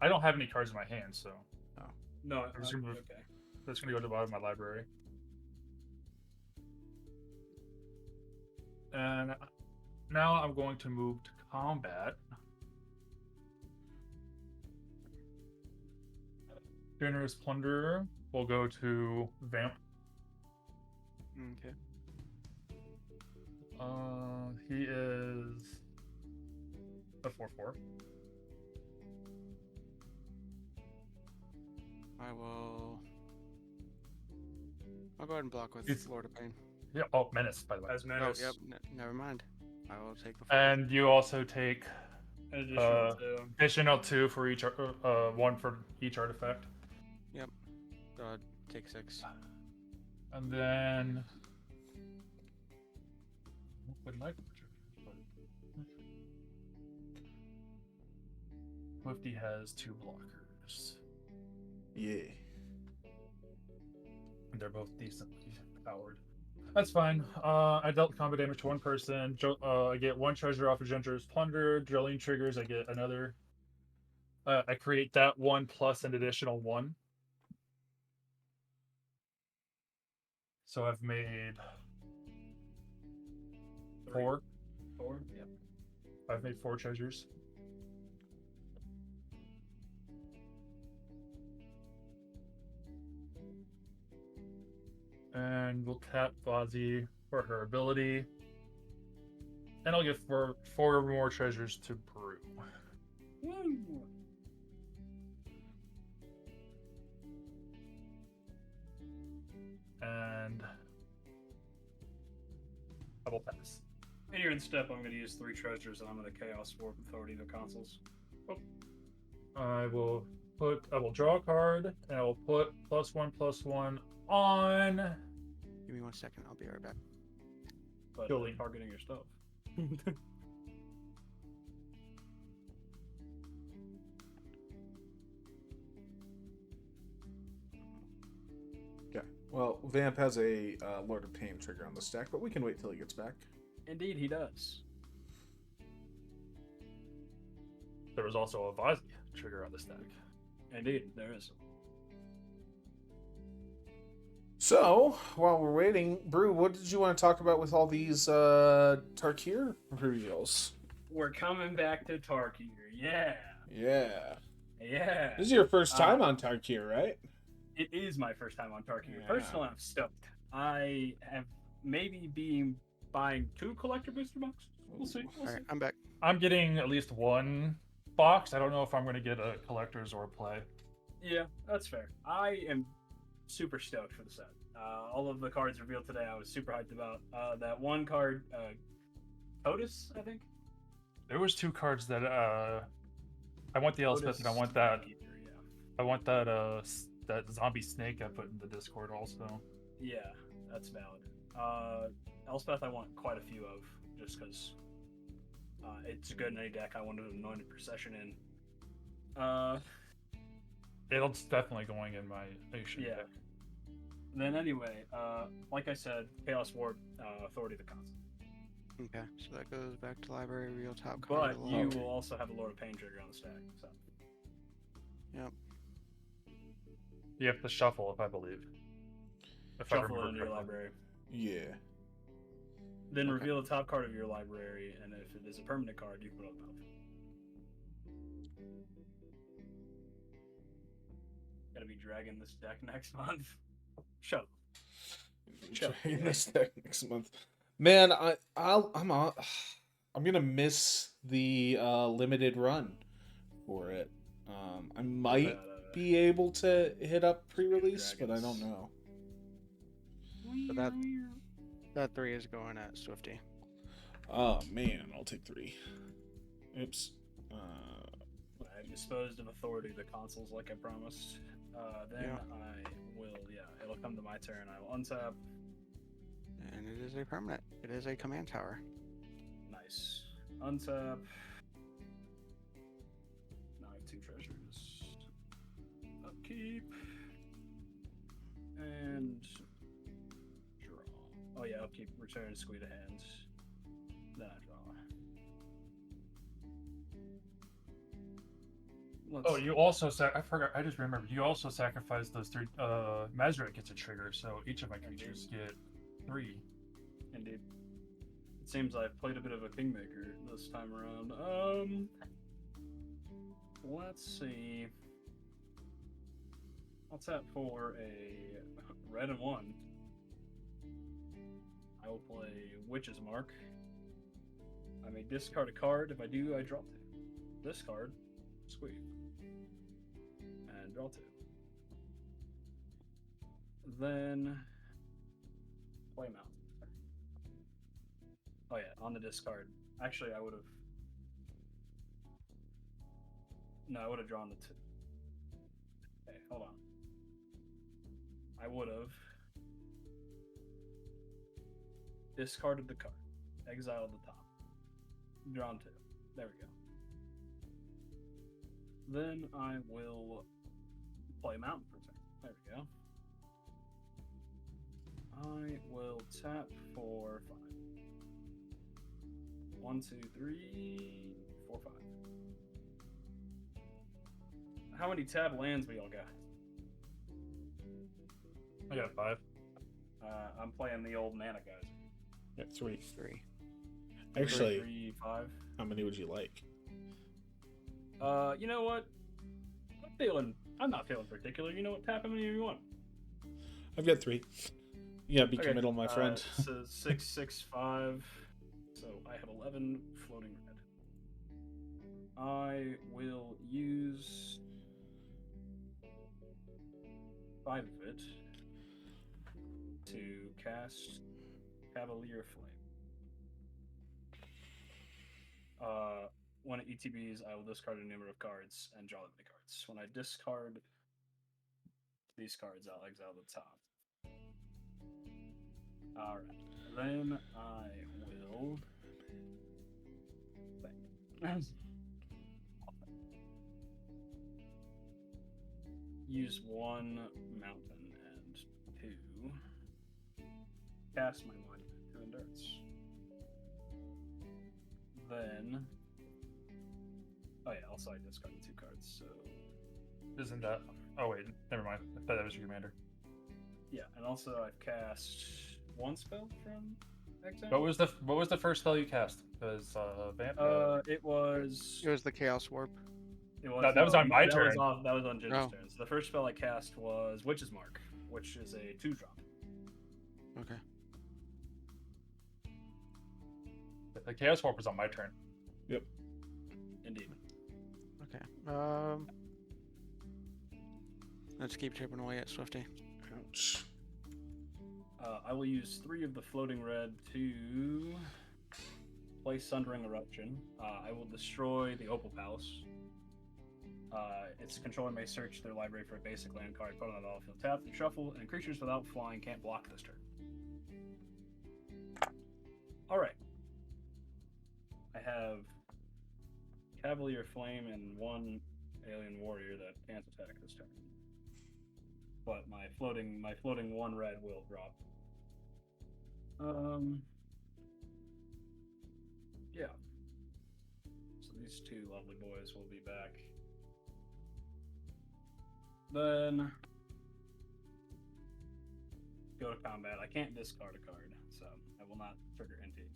I don't have any cards in my hand, so No, I'm just gonna move- okay. that's going to go to the bottom of my library. And now I'm going to move to combat. Generous Plunderer will go to Vamp. Okay. He is a 4/4. I'll go ahead and block with It's- Lord of Pain. Yeah. Oh, Menace, by the way. As Oh, menace. yep. Never mind. I will take the. And you also take In addition to. additional 2 for each, 1 for each artifact. Take 6. And then. Would like. Swifty has 2 blockers. Yeah. And they're both decently powered. That's fine. I dealt combat damage to 1 person. I get 1 treasure off of Generous Plunder. Drilling triggers, I get another. I create that 1 plus an additional 1. So I've made Three. 4. 4. Yep. I've made 4 treasures. And we'll tap Fozzie for her ability. And I'll give 4 more treasures to Brew. Woo. And I will pass. In your step, I'm going to use 3 treasures, and I'm going to Chaos Warp Authority the consoles. I will draw a card, and I will put +1/+1 on. Give me 1 second. I'll be right back. But Surely. targeting your stuff. Okay. Well, Vamp has a Lord of Pain trigger on the stack, but we can wait till he gets back. Indeed, he does. There was also a Fozzie trigger on the stack. Indeed, there is. So, while we're waiting, Brew, what did you want to talk about with all these Tarkir reveals? We're coming back to Tarkir. Yeah. Yeah. Yeah. This is your first time on Tarkir, right? It is my first time on Tarkir. Yeah. Personally, I'm stoked. I have maybe been buying 2 collector booster boxes. We'll see. All right, I'm back. I'm getting at least 1 box. I don't know if I'm going to get a collector's or a play. Yeah, that's fair. I am super stoked for the set. All of the cards revealed today, I was super hyped about. That one card, Totus, I think. There was 2 cards that I want the Elspeth, and I want that. Yeah. I want that that zombie snake I put in the Discord also. Yeah, that's valid. Elspeth, I want quite a few of, just because it's good in any deck. I wanted an Anointed Procession in. It's definitely going in my nation Yeah. deck. Then anyway, like I said, Chaos Ward Authority of the Console. Okay, so that goes back to library, real top But card. you alone. will also have a Lord of Pain trigger on the stack. So Yep. You have to shuffle, if I believe. If I shuffle it remember into your correctly. library. Yeah. Then Okay. reveal the top card of your library, and if it is a permanent card, you can put it on the battlefield. Gonna be dragging this deck next month. Shut up. Trying this deck next month. Man, I'm gonna miss the limited run for it. I might be able to hit up pre-release, but I don't know. But that 3 is going at Swifty. Oh man, I'll take 3. Oops. I disposed of Authority of the consoles like I promised. Then Yeah. I will, it'll come to my turn. I will untap. And it is a permanent. It is a command tower. Nice. Untap. Now I have 2 treasures. Upkeep. And draw. Oh yeah, upkeep, return, squeeze a hand. Then I draw. Oh, you also I forgot. I just remembered. You also sacrificed those 3. Mazrak gets a trigger, so each of my creatures get 3. Indeed. It seems I've played a bit of a Kingmaker this time around. Let's see. I'll tap for a red and 1. I will play Witch's Mark. I may discard a card. If I do, I draw 2. This card, squeeze. And draw 2. Then play Mount. Oh yeah, on the discard. Actually, I would have. No, I would have drawn the 2. Okay, hold on. I would have discarded the card, exiled the top, drawn 2. There we go. Then I will play Mountain for turn. There we go. I will tap for 5. 1, 2, 3, 4, 5. How many tab lands we all got? I got 5. I'm playing the old Nana guys. Yeah, 3. 3. Actually, 3, 5. how many would you like? You know what? I'm not feeling particular. You know what? Tap how many you want. I've got 3. Yeah, be Okay, committal, my friend. So 6, 6, 5. So I have 11 floating red. I will use 5 of it to cast Cavalier Flame. When it ETBs, I will discard a number of cards and draw the cards. When I discard these cards, I'll exile the top. Alright. Then I will use 1 mountain and 2 cast my monument to endurance. Then also I discarded 2 cards, so Isn't that? Oh wait, never mind. I thought that was your commander. yeah, and also I've cast 1 spell from exile. What was the first spell you cast? Because It was the Chaos Warp. It was, that was on my turn. That was on Jim's Oh. turn. So the first spell I cast was Witch's Mark, which is a 2-drop. Okay. The Chaos Warp was on my turn. Indeed. Okay. Let's keep chipping away at Swifty. Ouch. I will use 3 of the floating red to play Sundering Eruption. I will destroy the Opal Palace. Its controller may search their library for a basic land card, put it on the battlefield, tap, and shuffle, and creatures without flying can't block this turn. Alright. I have Cavalier Flame and 1 Alien Warrior that can't attack this turn. But my floating 1 red will drop. Yeah. So these 2 lovely boys will be back. Then go to combat. I can't discard a card, so I will not trigger NT.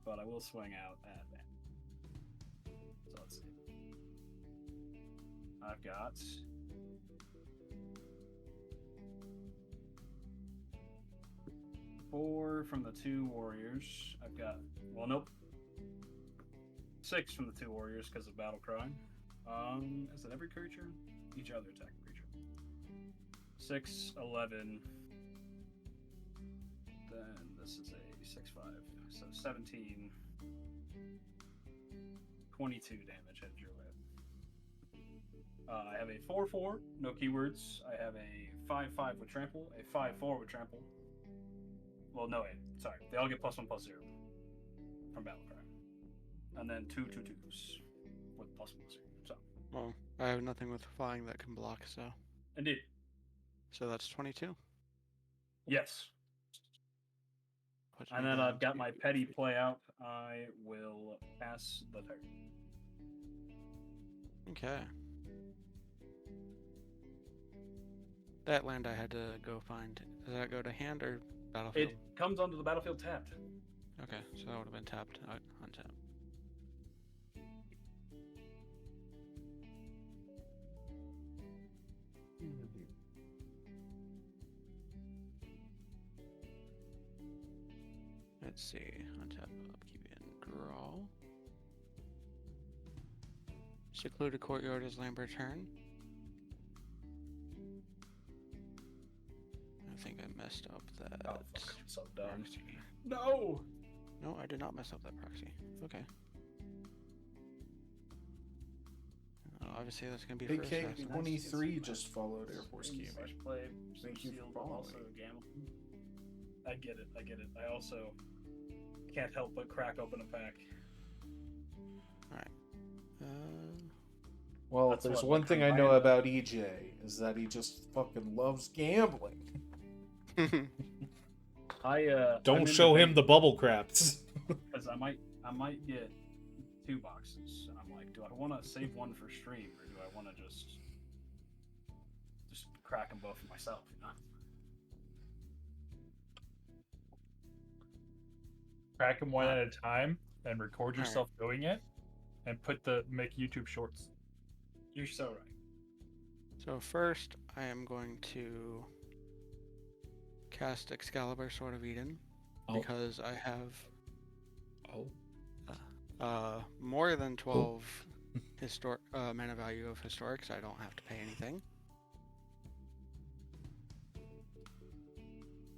But I will swing out at them. So let's see. I've got four from the 2 warriors. I've got, well, nope. 6 from the 2 warriors because of Battle Cry. Is it every creature? Each other attacking creature. 6, 11. Then this is a 6, 5. So 17. 22 damage at your way. I have a 4/4, no keywords. I have a 5/5 with trample, a 5/4 with trample. Well, no, wait, sorry. They all get +1/+0 from Battle Cry. And then 2 2/2s with +1/+0. So. Well, I have nothing with flying that can block, so. Indeed. So that's 22. Yes. Puts me And then down I've got to my petty play out. I will pass the turn. Okay. That land I had to go find. Does that go to hand or battlefield? It comes onto the battlefield tapped. Okay, so that would have been tapped, untapped. Let's see. Untap, upkeep, and draw. Secluded Courtyard is Lambert turn. I think I messed up that. Oh, fuck. I'm so dumb. proxy. No! No, I did not mess up that proxy. Okay. Obviously, that's gonna be first. That's nice. AK-23 just followed Air Force Gaming. Play, Thank you for sealed, following. also gambling. I get it. I also can't help but crack open a pack. Well, That's there's what one the thing I know combined- about EJ is that he just fucking loves gambling. Don't show him the bubble craps. because I might get 2 boxes, and I'm like, do I want to save one for stream, or do I want to just crack them both for myself? You know. crack them one at a time and record Alright. yourself doing it, and make YouTube shorts. You're so right. So first, I am going to cast Excalibur, Sword of Eden, Oh. because I have Oh. more than 12 mana value of historic, so I don't have to pay anything.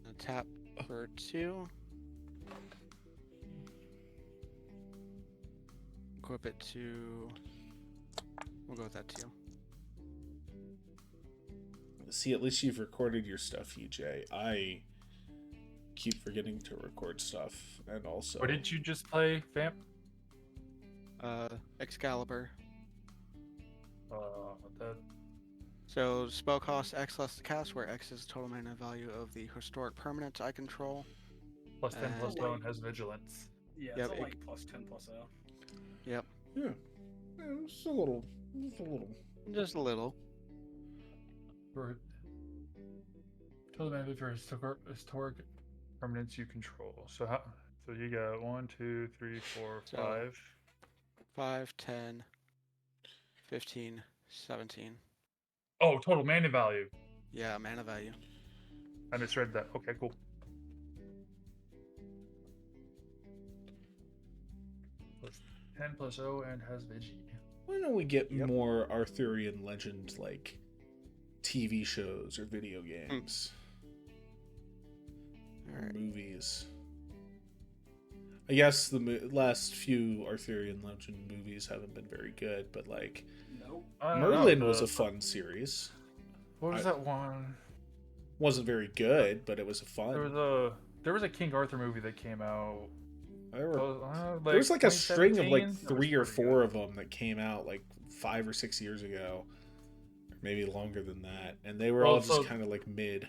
I'll tap for 2. Equip it to. We'll go with that 2. See, at least you've recorded your stuff, EJ. I keep forgetting to record stuff, and also. What did you just play, Vamp? Excalibur. That So spell cost X less to cast, where X is the total mana value of the historic permanents I control. plus 10 plus And- 1 has vigilance. Yeah, Yep, it's it- like plus 10 plus 0. Yep, Yeah, just a little. just a little. For total mana for historic permanents you control. So you got 1, 2, 3, 4, So- 5. 5, 10, 15, 17. Oh, total mana value. Yeah, mana value. I misread that. Okay, cool. Plus 10 plus 0 and has Vigi. Why don't we get Yep. more Arthurian legend like TV shows or video games or Alright. movies? I guess the last few Arthurian legend movies haven't been very good, but like Nope. I don't know, Merlin was the- a fun series. What was I- that one? Wasn't very good, but it was fun. There was a King Arthur movie that came out. There Like was like a string of like 2017. That was 3 or pretty 4 good. of them that came out like 5 or 6 years ago, or maybe longer than that, and they were Well, all just so- kind of like mid.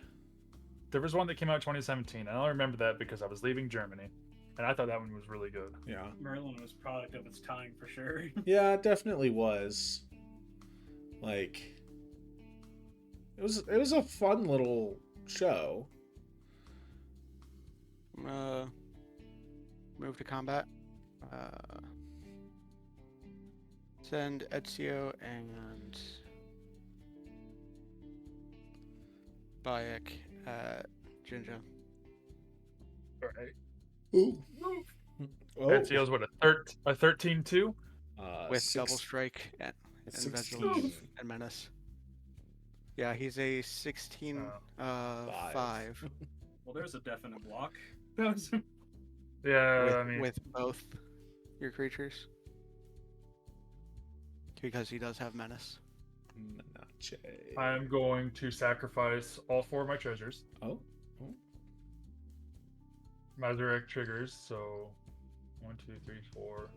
There was one that came out in 2017. I only remember that because I was leaving Germany, and I thought that one was really good. Yeah, Merlin was product of its time for sure. yeah, it definitely was. Like, it was a fun little show. Move to combat. Send Ezio and Bayek at Jinja. All right. Ooh. Oh. Ezio's what, a 13-2? With Six- double strike and 16. vigilance and menace. Yeah, he's a 16 Five. 5 Well, there's a definite block. That was- Yeah, with, I mean, with both your creatures. Because he does have menace. Menace. I'm going to sacrifice all 4 of my treasures. Oh. My direct triggers, so 1, 2, 3, 4,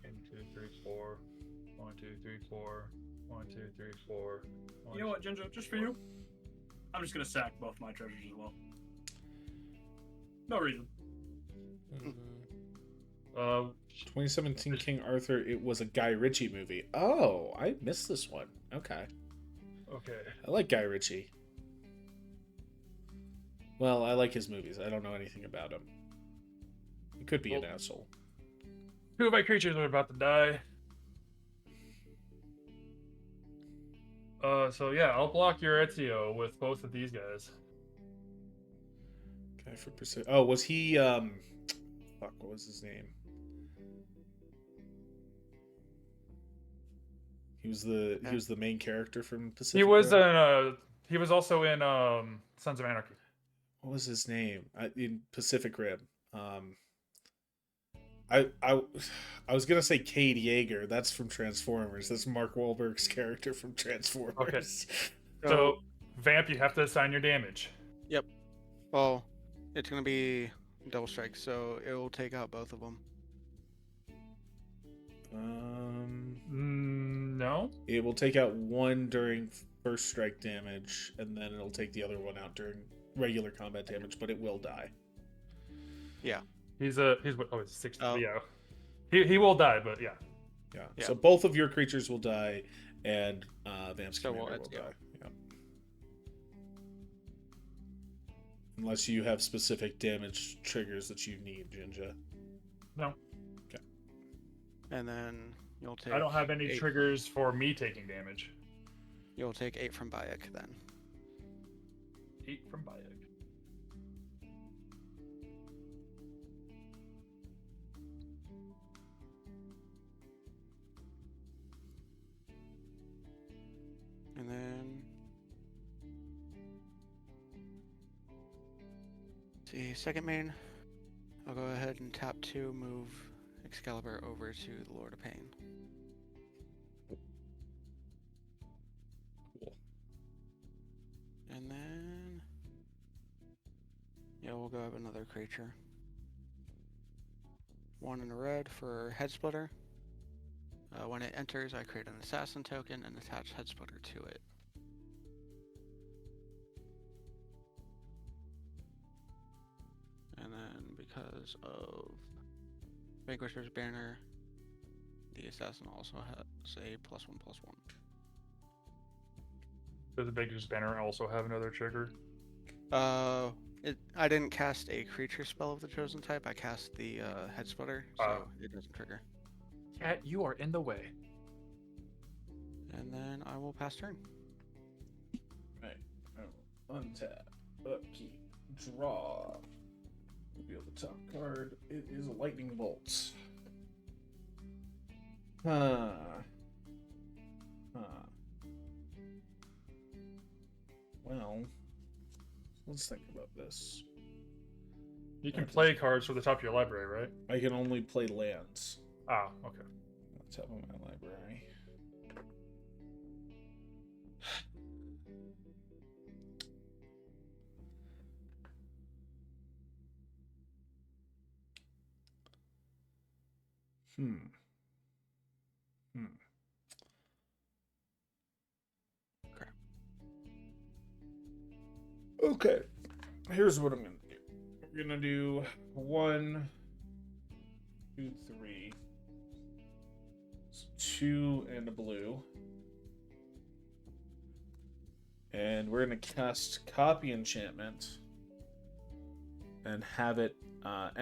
1, 2, 3, 4, 1, 2, 3, 4, 1, 2, 3, 4. You know what, Ginger? Just for you, I'm just gonna sack both my treasures as well. No reason. 2017 King Arthur. It was a Guy Ritchie movie. Oh, I missed this one. Okay, Okay. I like Guy Ritchie. Well, I like his movies. I don't know anything about him. He could be an Well- asshole. 2 of my creatures are about to die. So yeah, I'll block your Ezio with both of these guys. Guy for Pacific. Oh, was he? Fuck, what was his name? He was the main character from Pacific. He was Rim? he was also in Sons of Anarchy. What was his name in Pacific Rim? I was gonna say Cade Yeager. That's from Transformers. That's Mark Wahlberg's character from Transformers. Okay. So Vamp, you have to assign your damage. Well, it's going to be double strike, so it will take out both of them. No. It will take out one during first strike damage, and then it'll take the other one out during regular combat damage, but it will die. He's what? Oh, he's 60. Oh. Yeah. He will die, but yeah. Yeah. Yeah. So both of your creatures will die, and Vamp's So will commander will Ezio. die. Yeah. Unless you have specific damage triggers that you need, Jinja. No. And then you'll take. I don't have any 8. triggers for me taking damage. You'll take 8 from Bayek then. 8 from Bayek. And then. See, second main. I'll go ahead and tap 2, move Excalibur over to the Lord of Pain. Cool. And then. Yeah, we'll go have another creature. 1 in a red for Head Splitter. When it enters, I create an assassin token and attach Head Splitter to it. And then because of Vanquisher's Banner, the assassin also has a +1/+1. Does the Baker's Banner also have another trigger? I didn't cast a creature spell of the chosen type. I cast the Head Splitter, so it doesn't trigger. Cat, you are in the way. And then I will pass turn. Right. I will untap, upkeep, draw. Reveal the top card. It is a lightning bolt. Well, let's think about this. You can play cards from the top of your library, right? I can only play lands. Ah, okay. Let's have on my library. Crap. Okay. Here's what I'm gonna do. We're gonna do 1, 2, 3. 2 and a blue. And we're gonna cast Copy Enchantment and have it a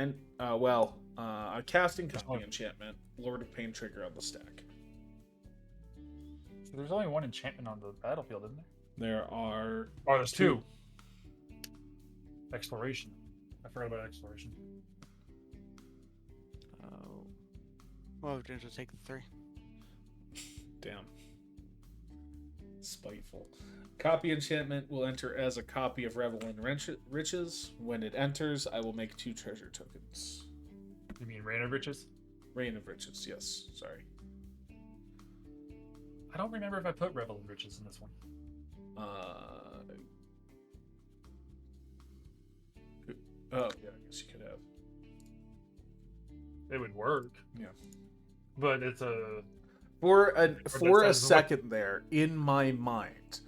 casting Copy Enchantment, Lord of Pain trigger on the stack. So there's only one enchantment on the battlefield, isn't there? There are Oh, there's 2. Exploration. I forgot about exploration. Well, Ginger take the 3. damn. Spiteful. Copy Enchantment will enter as a copy of Revel in Riches. When it enters, I will make 2 treasure tokens. You mean Rain of Riches? Reign of Riches, yes. Sorry. I don't remember if I put Revel in Riches in this one. Oh, yeah, I guess you could have. It would work. Yeah. But it's a... For a that's second there, in my mind,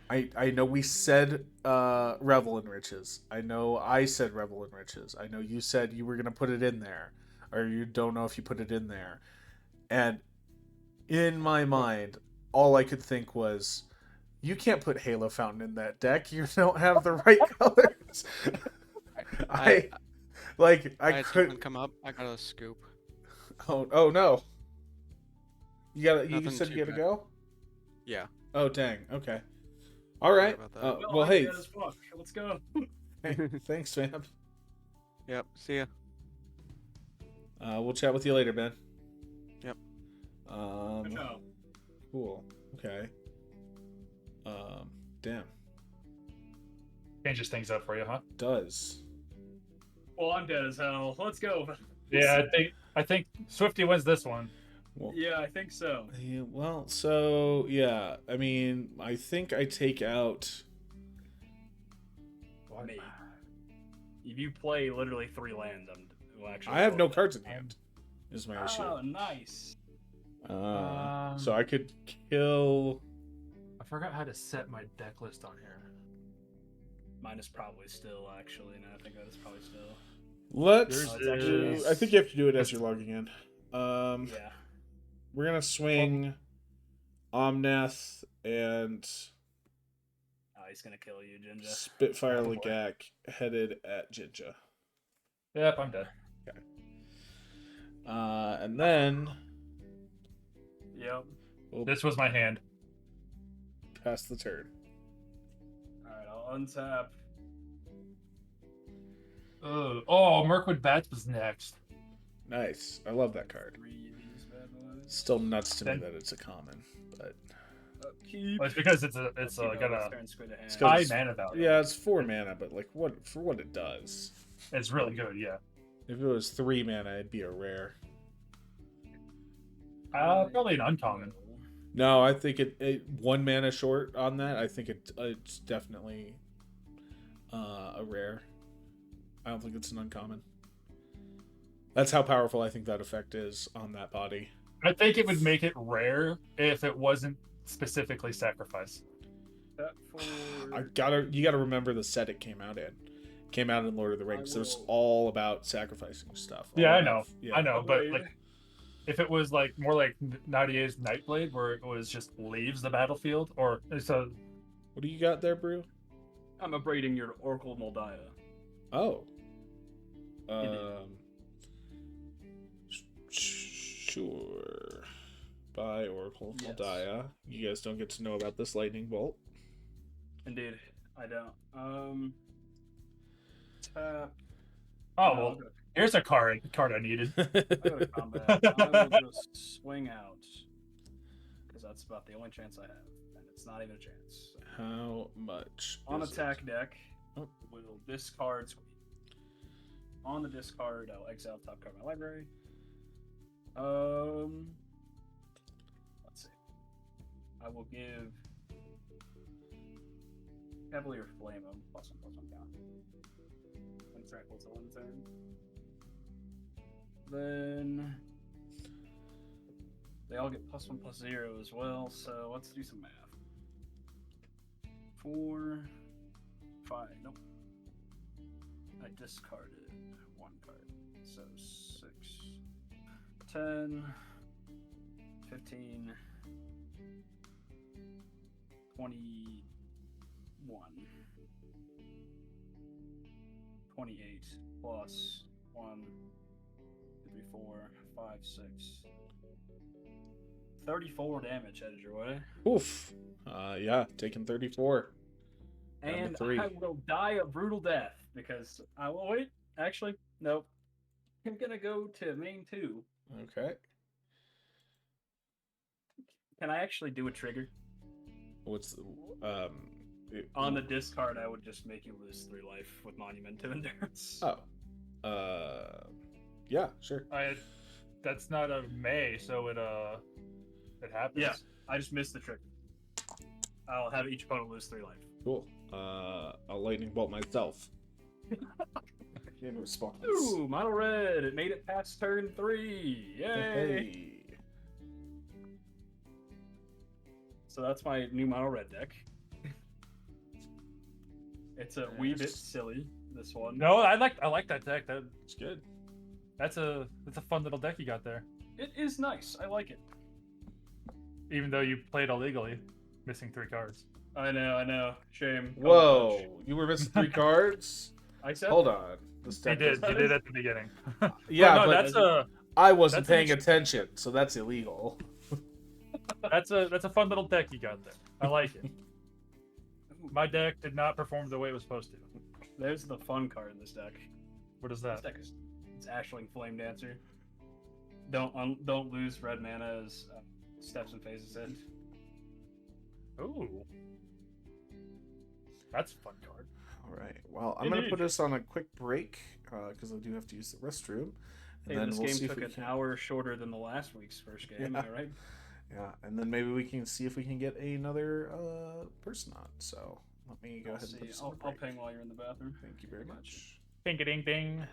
I know we said Revel in Riches. I know I said Revel in Riches. I know you said you were going to put it in there. Or you don't know if you put it in there. And in my mind, all I could think was, you can't put Halo Fountain in that deck. You don't have the right colors. I had could someone come up. I got a scoop. Oh no. You Nothing said too you gotta bad. go? Yeah. Oh dang. Okay. All right. Sorry about that. Well, hey, as fuck. Let's go. hey, thanks, man. Yep. See ya. We'll chat with you later, Ben. Yep. No. Cool. Okay. Damn. Changes things up for you, huh? Does. Well, I'm dead as hell. Let's go. Yeah, I think Swifty wins this one. Well, Yeah, I think so. yeah, well, so yeah. I mean, I think I take out. Me. If you play literally 3 lands, I have no cards in hand. Is my issue. Oh, nice. So I could kill. I forgot how to set my deck list on here. Mine is probably still, actually. No, I think that is probably still. Let's. Yours do- is- I think you have to do it as you're logging in. Yeah. We're gonna swing Omnath and Oh, he's gonna kill you, Jinja. Spitfire Oh, boy. Legak headed at Jinja. Yep, I'm dead. And then Yep. we'll This was my hand. pass the turn. All right, I'll untap. Oh, Mirkwood Bats was next. Nice. I love that card. 3 of these bad boys. Still nuts to me Then- that it's a common, but Upkeep. Well, it's because it's Upkeep, got I'll a turn squid to hand. It's 'cause high it's- mana value. yeah, it's 4 mana. But like, what for what it does? It's really good. Yeah. If it was 3 mana, it'd be a rare. Probably an uncommon. No, I think it 1 mana short on that. I think it's definitely a rare. I don't think it's an uncommon. That's how powerful I think that effect is on that body. I think it would make it rare if it wasn't specifically sacrifice. Tap for... You gotta remember the set it came out in. It came out in Lord of the Rings. So it's will- all about sacrificing stuff. Yeah, All I know. about- yeah. I know, but Blade. like, if it was like more like Nadia's Nightblade, where it was just leaves the battlefield, or so. What do you got there, Brew? I'm upgrading your Oracle Moldiah. Oh. Indeed. Sure. By Oracle Yes. Moldiah. You guys don't get to know about this lightning bolt. Indeed, I don't. Tap. Oh No, well, here's a card I needed. I'll go to combat. I will just swing out. Because that's about the only chance I have. And it's not even a chance. How much? On is attack deck, Oh. will discard Squeak. On the discard, I'll exile top card of my library. Let's see. I will give Cavalier Flame +1/+1 count. And Tranquil till end turn. Then they all get +1/+0 as well, so let's do some math. 4, 5, nope. I discarded 1 card. So 6, 10, 15, 21, 28 plus 1, 2, 3, 4, 5, 6. 34 damage headed your way. Oof. Yeah, taking 34. Down to And 3. I will die a brutal death because I will wait. Actually, nope. I'm gonna go to main 2. Okay. Can I actually do a trigger? What's On the discard, I would just make you lose 3 life with Monument to Endurance. Oh. Yeah, sure. That's not a May, so it happens. Yeah. I just missed the trigger. I'll have each opponent lose 3 life. Cool. I'll lightning bolt myself. In response. Ooh, mono red. It made it past turn 3. Yay! Hey. So that's my new mono red deck. It's a wee bit silly, this one. No, I like that deck. It's good. That's a fun little deck you got there. It is nice. I like it. Even though you played illegally, missing 3 cards. I know. Shame. Whoa, you were missing 3 cards? I said Hold on. This You deck did. doesn't- You did at the beginning. Yeah, no, but I wasn't that's an paying attention, so that's illegal. that's a fun little deck you got there. I like it. My deck did not perform the way it was supposed to. There's the fun card in this deck. What is This that? deck is it's Ashling Flame Dancer. Don't lose red mana as steps and phases end. Ooh, that's a fun card. All right. Well, I'm going to Indeed. put us on a quick break because I do have to use the restroom. Hey, this game took an hour shorter than the last week's first game. Am I right? Yeah, and then maybe we can see if we can get another person on. So let me go I'll ahead and see. put this on I'll a break. ping while you're in the bathroom. Thank you very much. Ding a ding ding.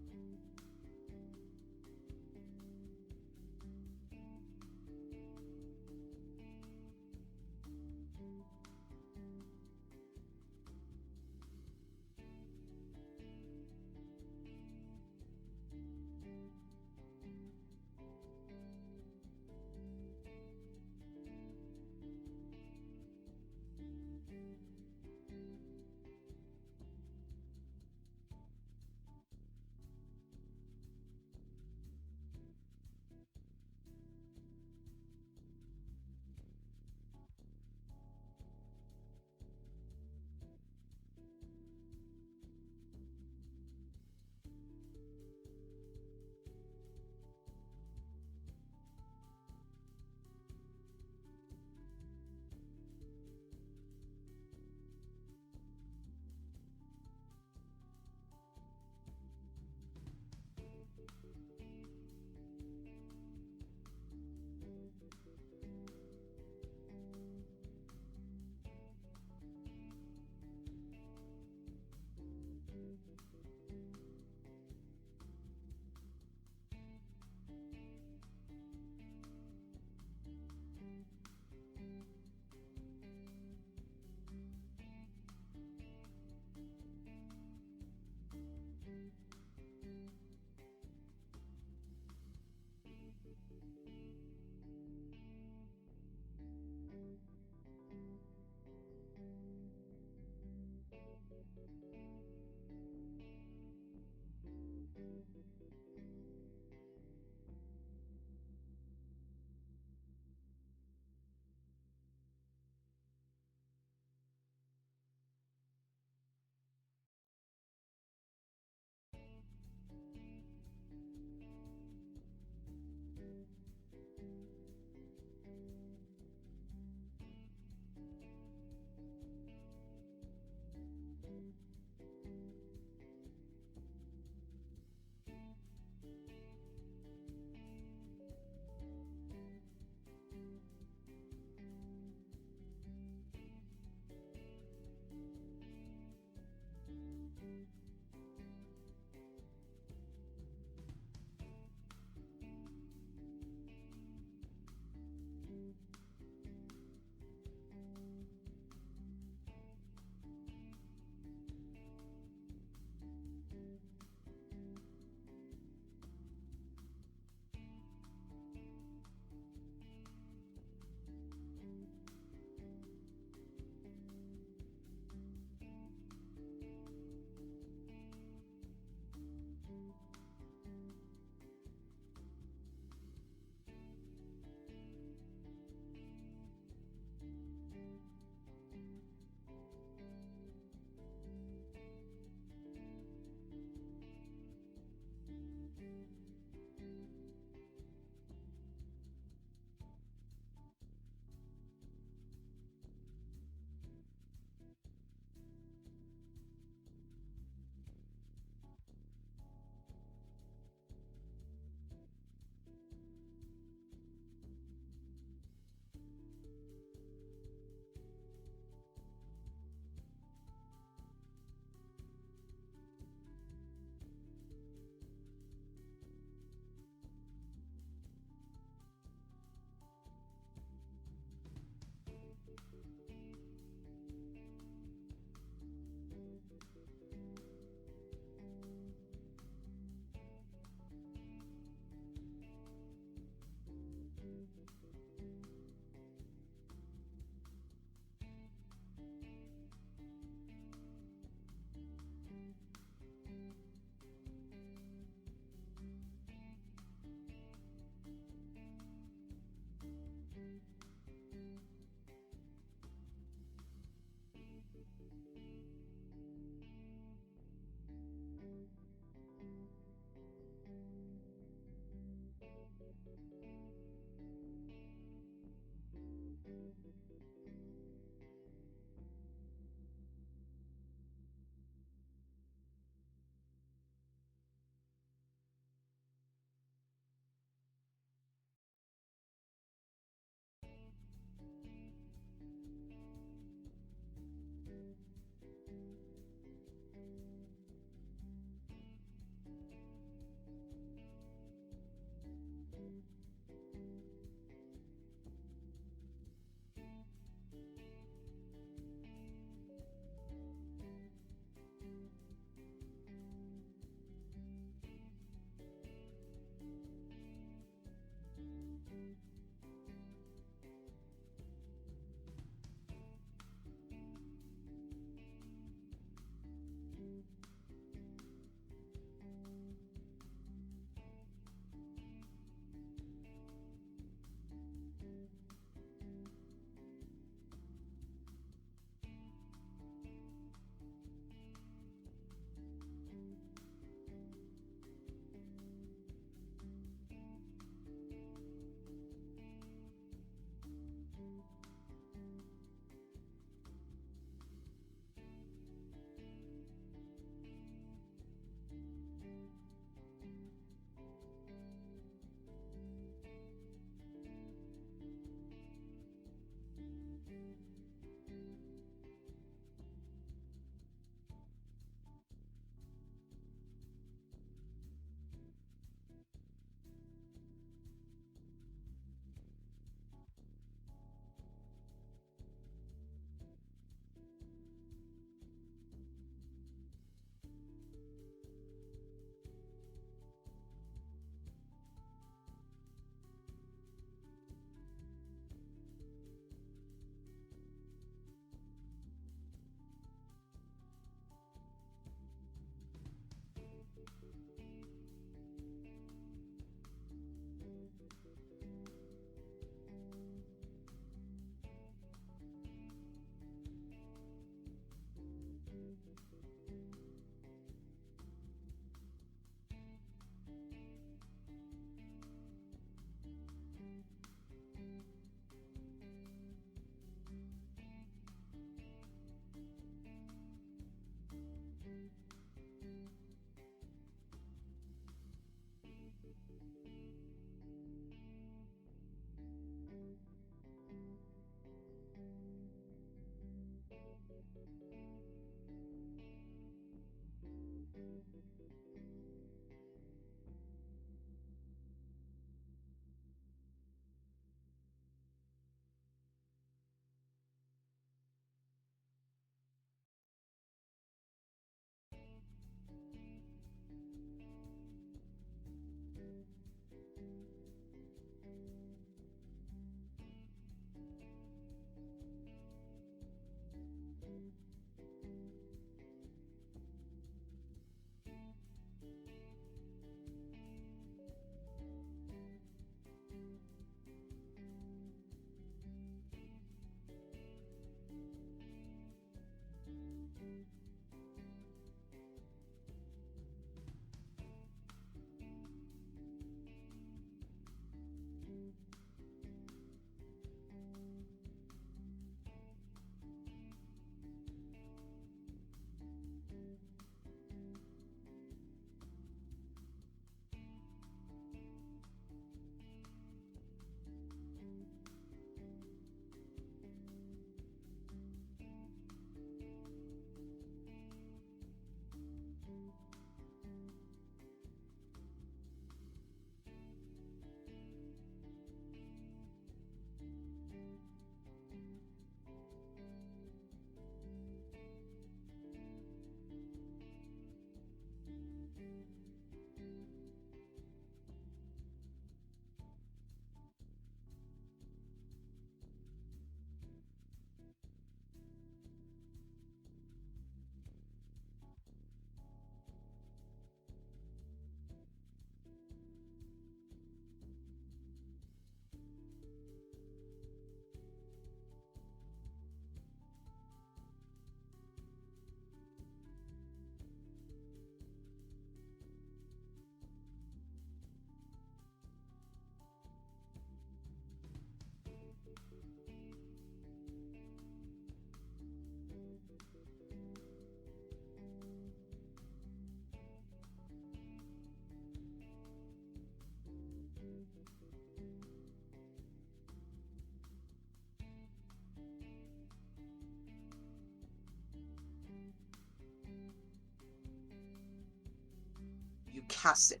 You cast it.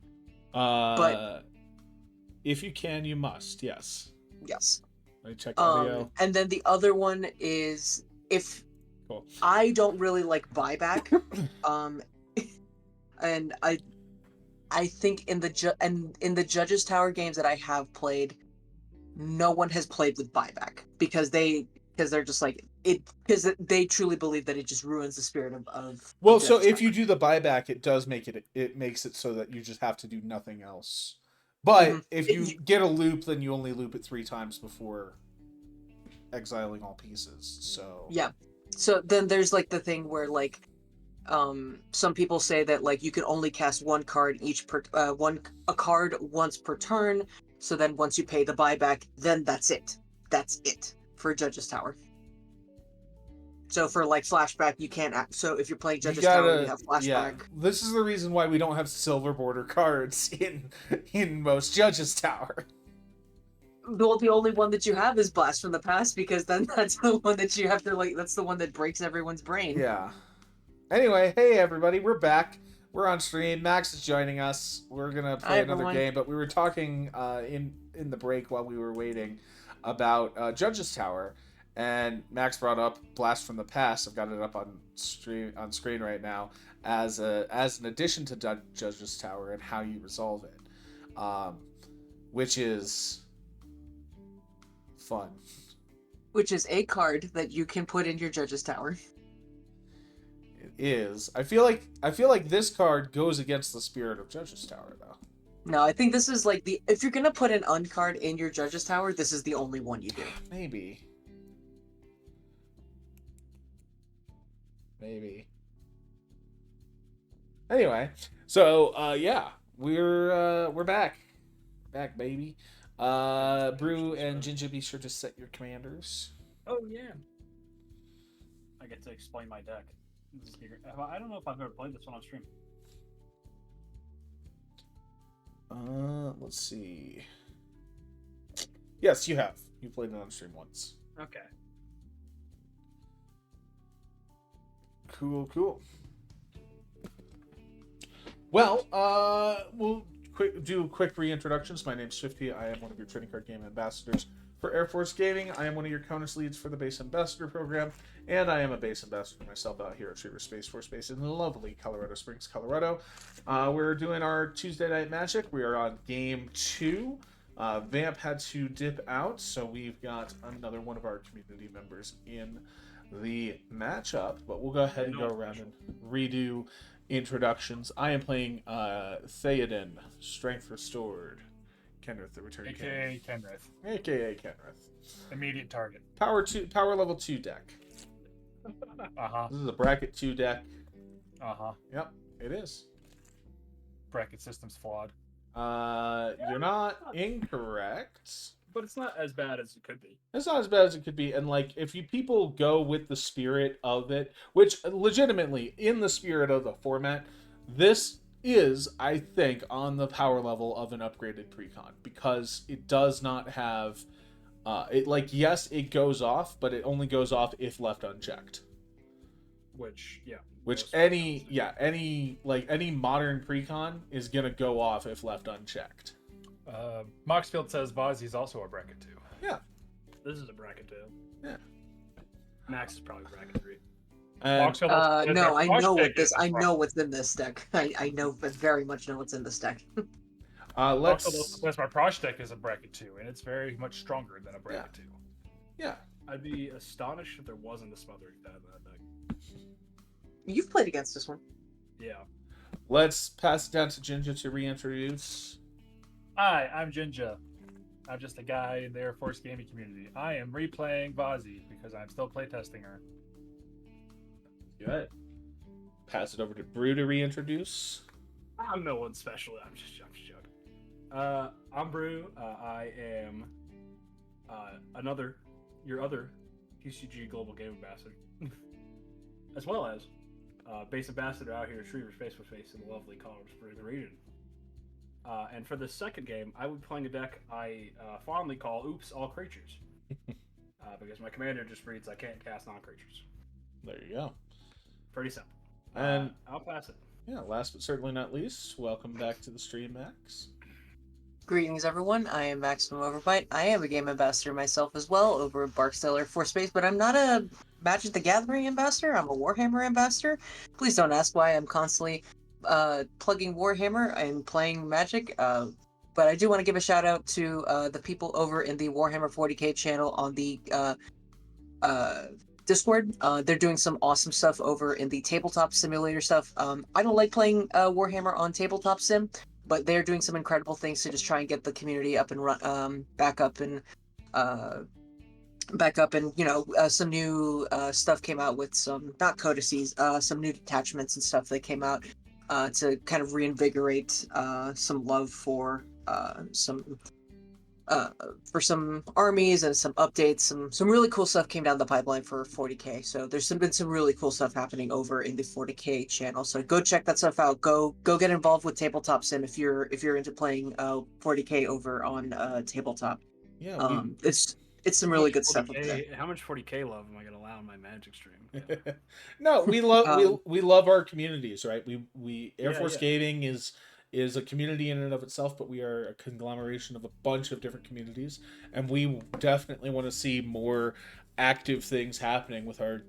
Uh, if you can, you must. Yes. Yes. Let me check audio. And then the other one is if Cool. I don't really like buyback, and I think in the Judges Tower games that I have played, no one has played with buyback because they're just like it because they truly believe that it just ruins the spirit of Well, of so Judges if Tower. you do the buyback, it does make it makes it so that you just have to do nothing else. But if you get a loop, then you only loop it 3 times before exiling all pieces. So Yeah. So then there's like the thing where like some people say that like you can only cast one card each per a card once per turn. So then once you pay the buyback, then that's it. That's it for Judges Tower. So for like flashback, you can't. So if you're playing you Judges Tower, you gotta, have yeah. flashback. This is the reason why we don't have silver border cards in most Judges Tower. Well, the only one that you have is Blast from the Past because then that's the one that you have to like. That's the one that breaks everyone's brain. Yeah. Anyway, hey everybody, we're back. We're on stream. Max is joining us. We're gonna play Hi, another everyone. game, but we were talking in the break while we were waiting about Judges Tower, and Max brought up Blast from the Past. I've got it up on screen right now as an addition to Judges Tower and how you resolve it, which is fun. Which is a card that you can put in your Judges Tower. It is. I feel like this card goes against the spirit of Judges Tower, though. No, I think this is like if you're gonna put an uncard in your Judges Tower, this is the only one you do. Maybe. Anyway, so yeah, we're back, baby. Brew and Ginger, be sure to set your commanders. Oh yeah. I get to explain my deck. I don't know if I've ever played this one on stream. Let's see. Yes, you have. You played it on stream once. Okay. Cool. Well, we'll do quick reintroductions. My name's Swifty. I am one of your trading card game ambassadors for Air Force Gaming. I am one of your CONUS leads for the base ambassador program, and I am a base ambassador myself out here at Shooter Space Force Base in lovely Colorado Springs, Colorado. We're doing our Tuesday Night Magic. We are on game 2. Vamp had to dip out, so we've got another one of our community members in the matchup. But we'll go ahead and go around and redo introductions. I am playing Theoden, Strength Restored, Kenrith the Returning King, AKA Kenrith. aka Kenrith. Immediate target. Power level 2 deck. Uh-huh. This is a bracket 2 deck. Uh-huh. Yep, it is. Bracket system's flawed. You're not incorrect. But it's not as bad as it could be. It's not as bad as it could be, and like if you people go with the spirit of it, which legitimately in the spirit of the format, this is, I think, on the power level of an upgraded precon, because it does not have it, like, yes, it goes off, but it only goes off if left unchecked. Which Any modern precon is gonna go off if left unchecked. Moxfield says Vozzy's also a bracket 2. Yeah. This is a bracket 2. Yeah. Max is probably bracket 3. And Moxfield No, I know what this. I know. know what's in this deck. I know, but very much know what's in this deck. let's That's my Prosh deck is a bracket 2, and it's very much stronger than a bracket 2. yeah. I'd be astonished if there wasn't a smothering that in that deck. You've played against this one. Yeah. Let's pass it down to Ginger to reintroduce. Hi, I'm Jinja. I'm just a guy in the Air Force gaming community. I am replaying Vozzy because I'm still playtesting her. Good. Pass it over to Brew to reintroduce. I'm no one special. I'm just joking. I'm Brew. I am your other TCG Global Game Ambassador, as well as base ambassador out here at Shooter Space Force Base in the lovely Colorado Springs region. And for the second game, I will be playing a deck I fondly call Oops, All Creatures. Because my commander just reads I can't cast non-creatures. There you go. Pretty simple. And I'll pass it. yeah, last but certainly not least, welcome back to the stream, Max. Greetings, everyone. I am Maximum Overbite. I am a game ambassador myself as well over at Barksdale Air Force Base, but I'm not a Magic the Gathering ambassador. I'm a Warhammer ambassador. Please don't ask why I'm constantly plugging Warhammer and playing Magic. But I do want to give a shout out to the people over in the Warhammer 40k channel on the Discord. They're doing some awesome stuff over in the tabletop simulator stuff. I don't like playing Warhammer on tabletop sim, but they're doing some incredible things to just try and get the community up and back up and some new stuff came out with some, not codices, some new detachments and stuff that came out to kind of reinvigorate some love for some armies and some updates. Some really cool stuff came down the pipeline for 40k. So there's been some really cool stuff happening over in the 40k channel. So go check that stuff out. Go get involved with Tabletop Sim if you're into playing 40k over on tabletop. Yeah, It's some really good stuff up there. How much 40k love am I going to allow in my Magic stream? no, we love we love our communities, right? We Air Force yeah. Gaming is a community in and of itself, but we are a conglomeration of a bunch of different communities, and we definitely want to see more active things happening with our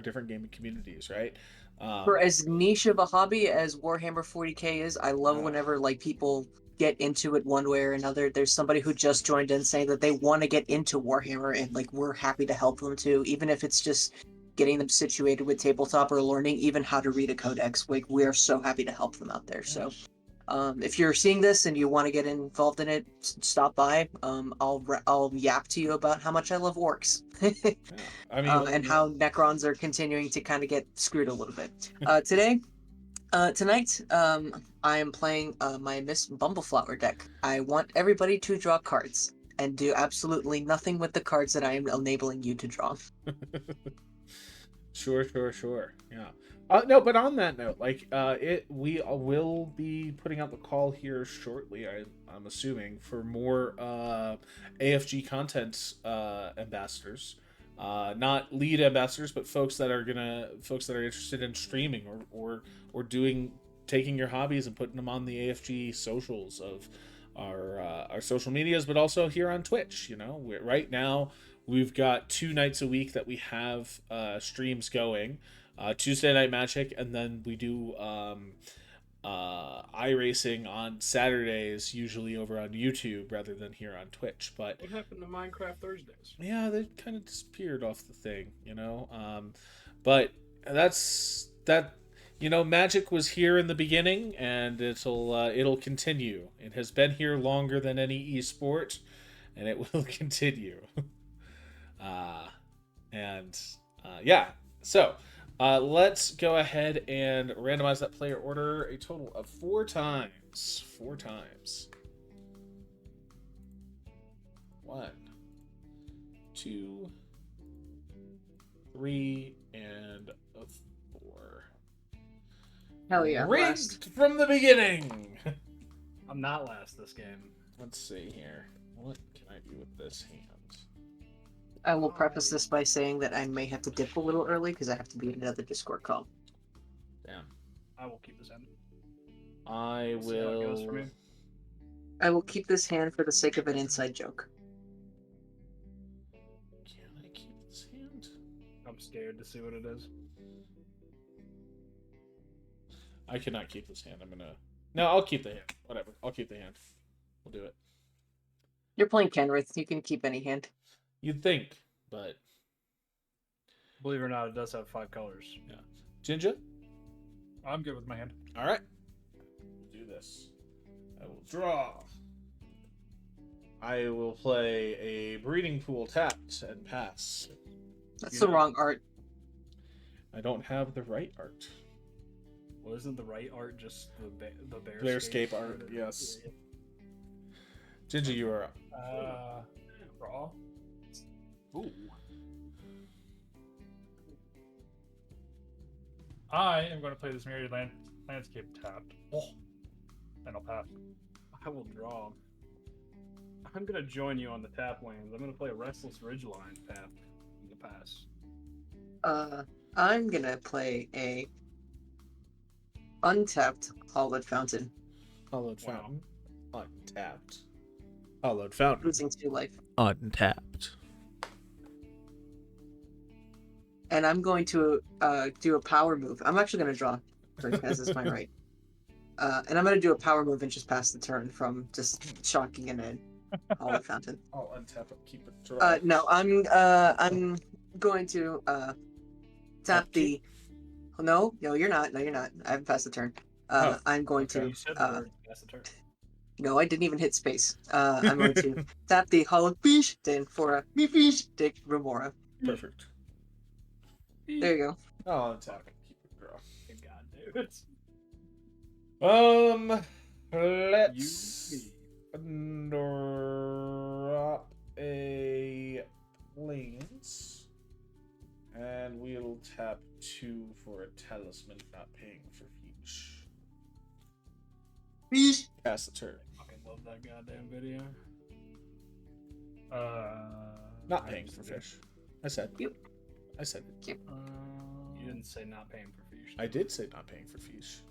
different gaming communities, right? For as niche of a hobby as Warhammer 40k is, I love whenever like people get into it one way or another. There's somebody who just joined in saying that they want to get into Warhammer, and like we're happy to help them too, even if it's just getting them situated with tabletop or learning even how to read a codex. Like we are so happy to help them out there. So if you're seeing this and you want to get involved in it, stop by. I'll yap to you about how much I love orcs. I mean, and how Necrons are continuing to kind of get screwed a little bit. Tonight, I am playing my Miss Bumbleflower deck. I want everybody to draw cards and do absolutely nothing with the cards that I am enabling you to draw. Sure. Yeah. No, but on that note, like, we will be putting out the call here shortly. I'm assuming for more AFG content ambassadors, not lead ambassadors, but folks that are interested in streaming or doing taking your hobbies and putting them on the AFG socials of our social medias, but also here on Twitch. Right now we've got 2 nights a week that we have streams going. Tuesday Night Magic, and then we do iRacing on Saturdays, usually over on YouTube rather than here on Twitch. But What happened to Minecraft Thursdays? yeah, they kind of disappeared off the thing, but that's that. Magic was here in the beginning, and it'll continue. It has been here longer than any esport, and it will continue. And yeah, so let's go ahead and randomize that player order a total of 4 times. 4 times. 1, 2, 3, and a 4. Hell yeah. Rigged Last. from the beginning. I'm not last this game. Let's see here. What can I do with this hand? I will preface this by saying that I may have to dip a little early because I have to be in another Discord call. Damn. I will keep this in. I See how it goes for will. me. I will keep this hand for the sake of an inside joke. Can I keep this hand? I'm scared to see what it is. I cannot keep this hand. No, I'll keep the hand. Whatever. I'll keep the hand. We'll do it. You're playing Kenrith. You can keep any hand. You'd think, but Believe it or not, it does have 5 colors. Jinja. I'm good with my hand. All right. We'll do this. I will draw. I will play a breeding pool tapped and pass. That's the wrong art. I don't have the right art. Well, isn't the right art just the Bearscape art, yes. Jinja, you are up. Raw. Ooh. I am going to play this Myriad Landscape tapped. Oh. And I'll pass. I will draw. I'm gonna join you on the tap lands. I'm gonna play a Restless Ridgeline tap in the pass. I'm gonna play a untapped Hollowed Fountain, Hollowed Fountain. Untapped. Hollowed Fountain. losing 2 life. Untapped. And I'm going to do a power move. I'm actually going to draw, as is my right. And I'm going to do a power move and just pass the turn from just shocking in a Hollowed Fountain. I'll untap it, keep it dry. No, I'm going to tap the. No, you're not. No, you're not. I haven't passed the turn. I'm going okay. You said the word pass the turn. No, I didn't even hit space. I'm going to tap the Hollow Fish, then for a me fish, take Remora. Perfect. There you go. I'll untap it, keep it dry. Good God, dude. Let's drop a planes, and we'll tap 2 for a talisman, not paying for each. Fish. Pass the turn. I fucking love that goddamn video. Not paying for fish. I said. Yep. I said it. You didn't say not paying for fish. I did say not paying for fish.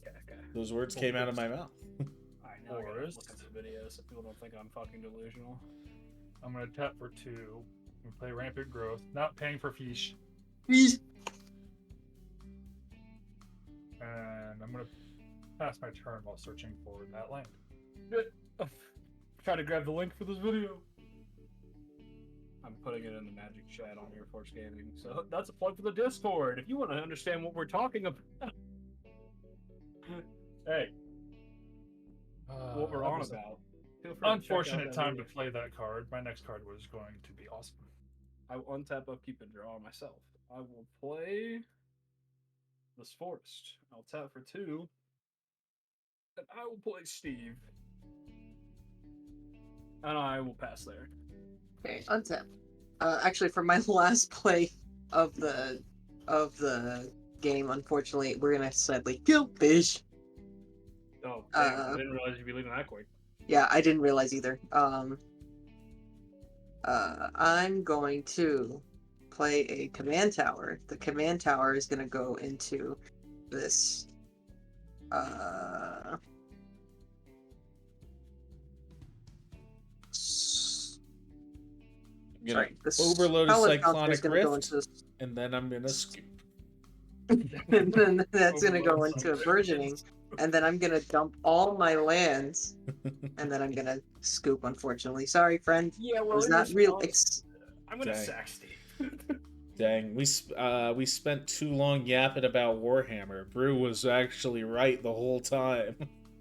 Okay. Those words came out of my mouth. Alright, now I gotta Forest. look at the video so people don't think I'm fucking delusional. I'm going to tap for 2. I'm going to play Rampant Growth. Not paying for fish. Fish. And I'm going to pass my turn while searching for that land. Try to grab the link for this video. I'm putting it in the Magic chat on Air Force Gaming. So that's a plug for the Discord. If you want to understand what we're talking about. Hey, what we're that on was an about. Feel free to check out Unfortunate that time video. to play that card. My next card was going to be awesome. I will untap, upkeep, and draw myself. I will play this Forest. I'll tap for 2. And I will play Steve. And I will pass there. Okay, untap. Actually, for my last play of the game, unfortunately, we're gonna sadly kill fish. Oh, damn, I didn't realize you'd be leaving that quick. Yeah, I didn't realize either. I'm going to play a command tower. The command tower is gonna go into this I'm gonna Sorry, this overload a pallet bouncer is cyclonic gonna go rift, into this, and then I'm gonna scoop. and then that's gonna go Overload into a some burgeoning, riches. and then I'm gonna dump all my lands, and then I'm gonna scoop. Unfortunately, sorry, friend. Yeah, It well, was in not real. response, I'm gonna Dang. sack Steve. Dang, we spent too long yapping about Warhammer. Brew was actually right the whole time.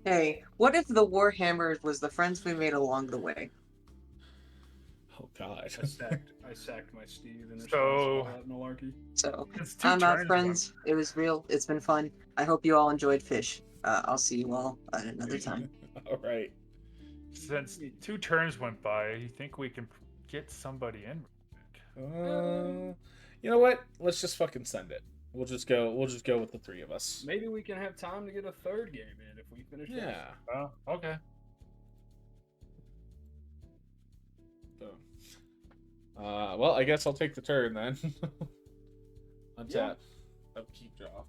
Hey, what if the Warhammer was the friends we made along the way? Oh God. I sacked my Steve in response to So- all that malarkey. So It's 2 I'm out, turns. friends. It was real. It's been fun. I hope you all enjoyed fish. I'll see you all at another time. All right. Since 2 turns went by, you think we can get somebody in? You know what? Let's just fucking send it. We'll just go with the 3 of us. Maybe we can have time to get a third game in if we finish. this. Yeah. Oh, okay. Boom. Well, I guess I'll take the turn then. Untap. Upkeep draw.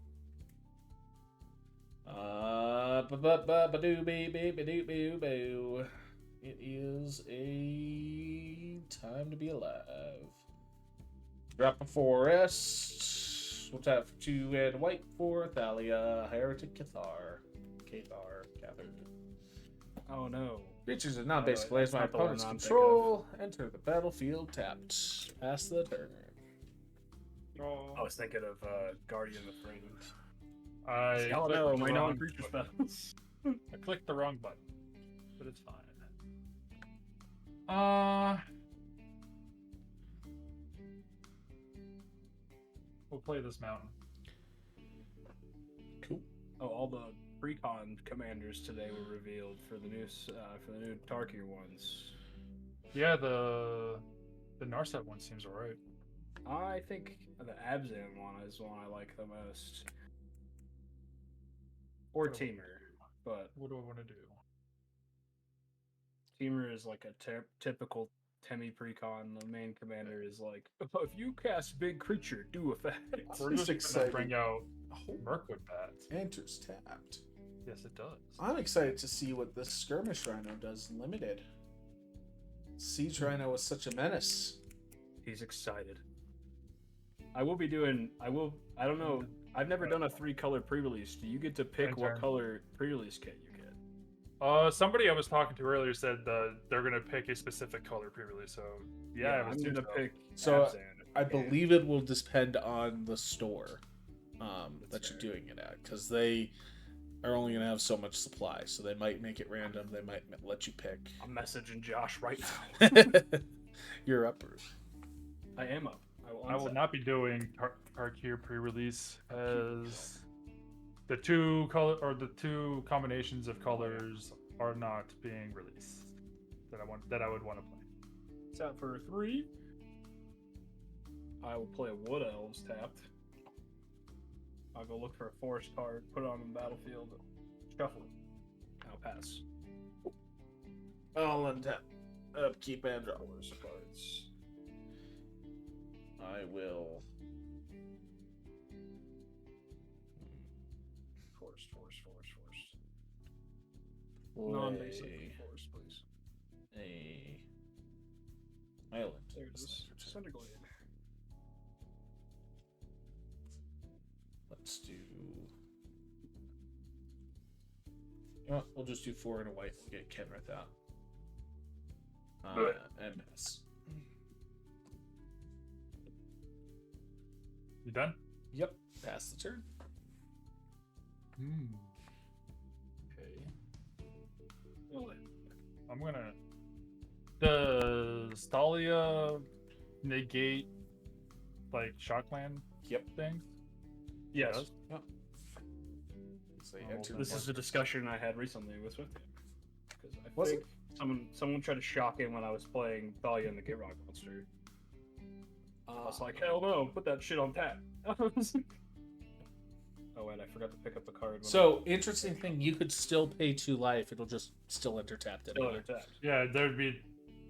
Ba-ba-ba-ba-doo-bee-bee-ba-doo-boo-boo. It is a time to be alive. Drop a forest. We'll tap for 2 and white for Thalia, Heretic Cathar. Cathar. Oh no. Creatures are not Oh, basically as that's my not the one opponent's I'm control. Enter the battlefield tapped. Pass the turn. I was thinking of Guardian of Frames. I Oh clicked no, the my wrong non-creature button. spells. I clicked the wrong button, but it's fine. We'll play this mountain. Cool. Oh, all the precon commanders today were revealed for the new Tarkir ones. Yeah, the Narset one seems alright. I think the Abzan one is one I like the most. Or Teamer, but What do I want to do? Teamer is like a typical Temi precon. The main commander is like, if you cast big creature, do effect. We're It's just exciting. gonna bring out Oh, Mirkwood bats. enters tapped. Yes, it does. I'm excited to see what this skirmish rhino does limited. Siege rhino is such a menace. He's excited. I don't know. I've never done a 3-color pre-release. Do you get to pick what Turn. color pre-release kit you get? Somebody I was talking to earlier said they're gonna pick a specific color pre-release. So yeah, I I'm was gonna pick. So, Abzan if I can. believe it will depend on the store that That's you're fair. doing it at, because they are only going to have so much supply. So they might make it random. They might let you pick. I'm messaging Josh right now. You're up, Bruce. I am up. I will not be doing Tarkir pre-release as the 2 combinations of colors are not being released that I would want to play. It's out for 3. I will play Wood Elves tapped. I'll go look for a forest card, put it on the battlefield, shuffle it. I'll pass. I'll untap. Upkeep and draw. Forest cards. I will. Forest. Non-basic Play forest, please. a island. There it is. Cinderglade. Let's do. You know what? We'll just do 4 and a white and get Kenrith out. Good. And pass. You done? Yep. Pass the turn. Okay. I'm gonna. Does Thalia negate like Shockland Yep. thing? Yes. Yep. So you Oh, enter This one. is a discussion I had recently with Swift. Because I Was think someone tried to shock him when I was playing Thalia and the Gitrock monster. I was like, hell no, put that shit on tap. Oh wait, I forgot to pick up the card. when So interesting thing, you could still pay 2 life. It'll just still enter tapped. Still Anyway. under tapped. Yeah, there'd be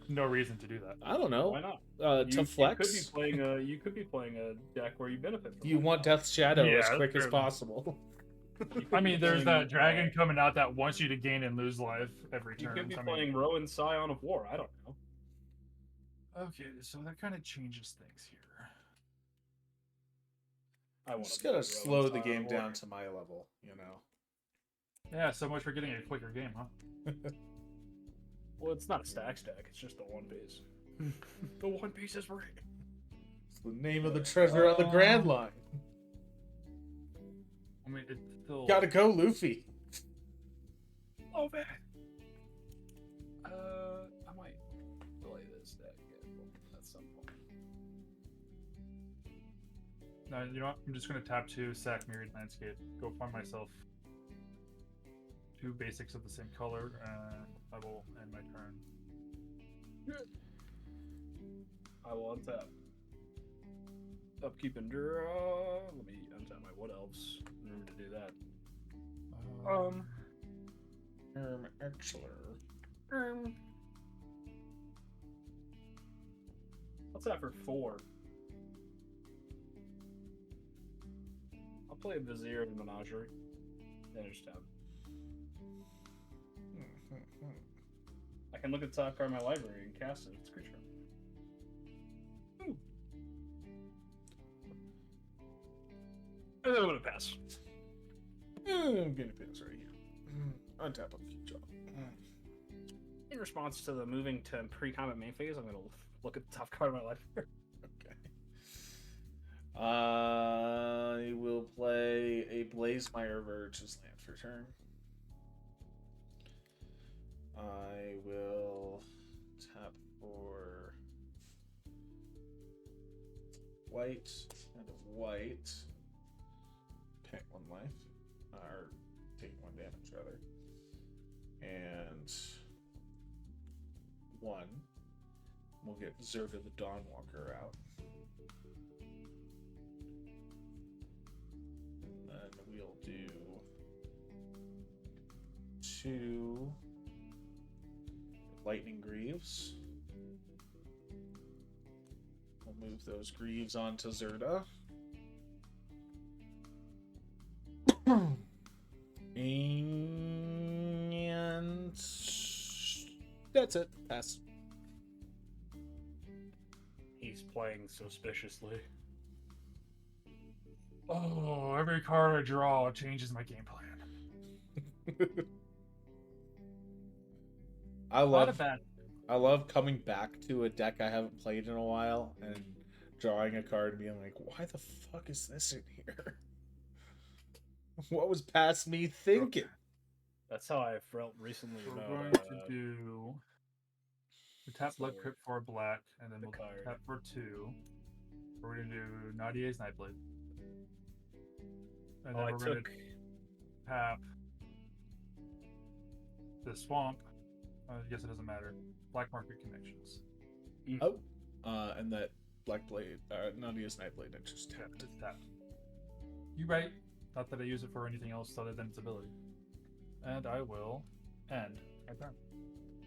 no reason to do that. I don't Why know. not? To flex. You could be playing a deck where you benefit from You it. want Death's Shadow Yeah, as quick as true. possible. I mean, there's Playing, that dragon coming out that wants you to gain and lose life every You turn. could be I mean, playing Rowan Scion of War. I don't know. okay, so that kind of changes things here. I I'm want just to gonna slow the game down to my level, you know. Yeah, so much for getting a quicker game, huh? Well, it's not a stack. It's just the One Piece. The One Piece is free. It's the name of the treasure on the Grand Line. I mean, it's still. Gotta go, Luffy. Oh man. I might play this deck at some point. No, you know what? I'm just gonna tap 2, sack Myriad Landscape, go find myself 2 basics of the same color, and I will end my turn. I will untap. Upkeep and draw. Let me untap my Wood Elves. Remember to do that. Excellent. What's that for 4? I'll play a Vizier of Menagerie. Then just tap. I can look at the top card of my library and cast it if it's creature. Ooh. And then I'm gonna pass. I'm gonna pass right here. Untap on keep job. In response to the moving to pre-combat main phase, I'm gonna look at the top card of my library. Okay. I will play a Blazemire Verge as land for turn. I will tap for white and a white. Pick 1 life. Or take 1 damage, rather. And 1. We'll get Zerga the Dawnwalker out. And then we'll do 2 Lightning Greaves. We'll move those Greaves onto Zerda. And that's it. Pass. He's playing suspiciously. Oh, every card I draw changes my game plan. I Not a love bad. I love coming back to a deck I haven't played in a while and drawing a card and being like, why the fuck is this in here? What was past me thinking? That's how I felt recently We're about going to do. We tap Blood so Crypt for black, and then the we'll card. tap for 2. We're gonna do Nadia's Nightblade. And then I we're gonna took tap the swamp. I guess it doesn't matter. Black Market Connections. Oh, and that Black Blade, Nadia's Nightblade, I just Yeah, tapped. just tap. You right. Not that I use it for anything else other than its ability. And I will end my turn.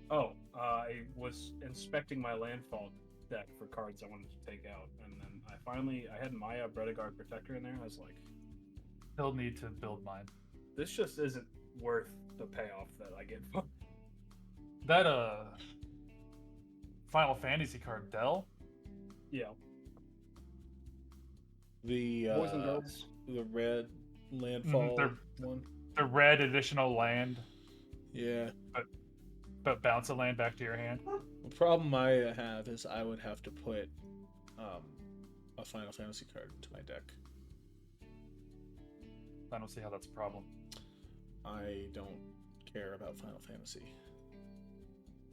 Oh, I was inspecting my landfall deck for cards I wanted to take out, and then I had Maya Bredegard Protector in there. I was like, Still need to build mine. this just isn't worth the payoff that I get. That Final Fantasy card, Dell. Yeah, The boys and girls. the red landfall one. The red additional land, Yeah. but bounce a land back to your hand. The problem I have is I would have to put a Final Fantasy card into my deck. I don't see how that's a problem. I don't care about Final Fantasy.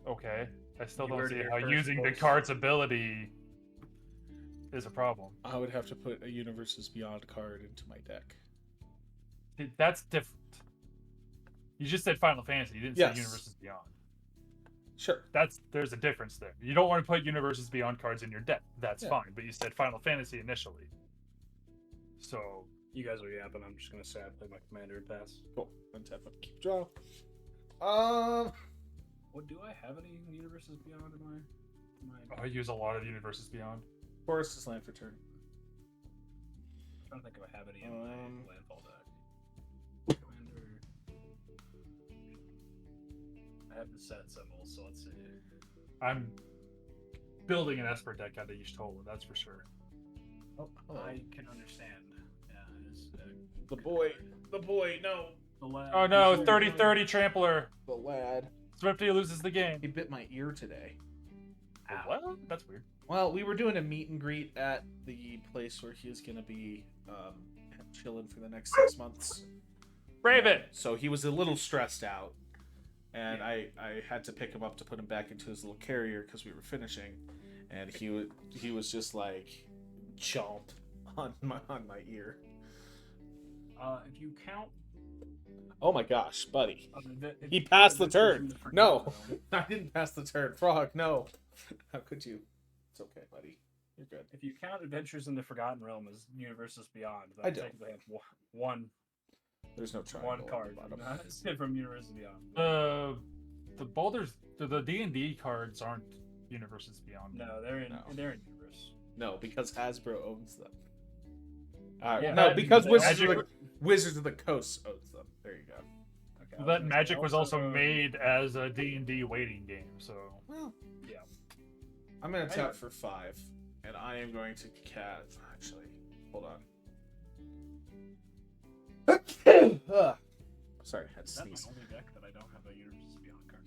Okay. I still You don't heard it see here how first, using the folks. card's ability is a problem. I would have to put a Universes Beyond card into my deck. That's different. You just said Final Fantasy. You didn't Yes. say Universes Beyond. Sure. There's a difference there. You don't want to put Universes Beyond cards in your deck. That's Yeah. fine. But you said Final Fantasy initially. So You guys are yapping. I'm just gonna say I play my commander and pass. Cool. Untap up, keep draw. What do I have any universes beyond in my? I use a lot of Universes Beyond. Forest is land for turn. I'm trying to think if I have any in my landfall deck. the set symbols. So let's see. I'm building an Esper deck out of Y'shtola, that's for sure. Oh, hello. I can understand. Yeah, it is, the boy, no, the lad. Oh no, He's 30-30 Trampler. the lad. Swifty loses the game. He bit my ear today. Ow. What? That's weird. Well, we were doing a meet and greet at the place where he is going to be chilling for the next 6 months. Brave it! So he was a little stressed out, and I had to pick him up to put him back into his little carrier because we were finishing, and he was just like chomp on my ear. If you count, Oh my gosh, buddy! if He you passed count the Adventures in turn. the Forgotten No, Realm- I didn't pass the turn. Frog, no. How could you? It's okay, buddy. You're good. If you count Adventures in the Forgotten Realm as Universes Beyond, then I don't. technically have one There's no triangle one on the card bottom. from Universes Beyond. The Boulders, the D&D cards aren't Universes Beyond. No, they're in No. Universe. No, because Hasbro owns them. All right. Yeah, No, that- because Magic- Wizards of the Coast owns them. There you go. Okay, I was But gonna Magic say was also made as a D&D waiting game, so... Well, Yeah. I'm gonna tap Anyway. for 5, and I am going to cast. Actually, hold on. Sorry, I had to Is that my sneeze. only deck that I don't have a Universes Beyond card?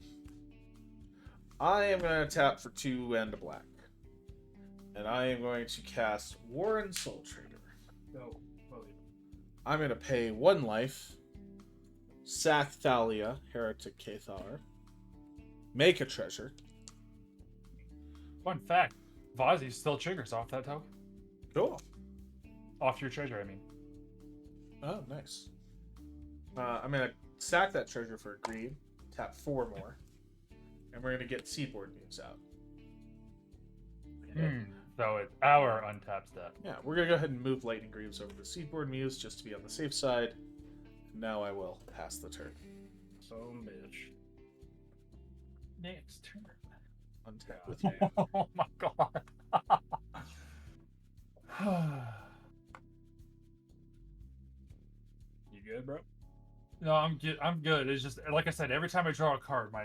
I am gonna tap for 2 and a black, and I am going to cast Warren Soul Trader. No. Well, I'm gonna pay 1 life, sack Thalia, Heretic Cathar, make a treasure. Fun fact, Vazi still triggers off that token. Cool. Off your treasure, I mean. Oh, nice. I'm gonna sack that treasure for a green, tap 4 more, and we're gonna get Seaboard Muse out. So it's our untapped step. Yeah, we're gonna go ahead and move Lightning Greaves over to Seaboard Muse just to be on the safe side. Now I will pass the turn. so bitch. Next turn. Untap with you. Oh my god. You good, bro? No, I'm good. I'm good. It's just like I said. Every time I draw a card, my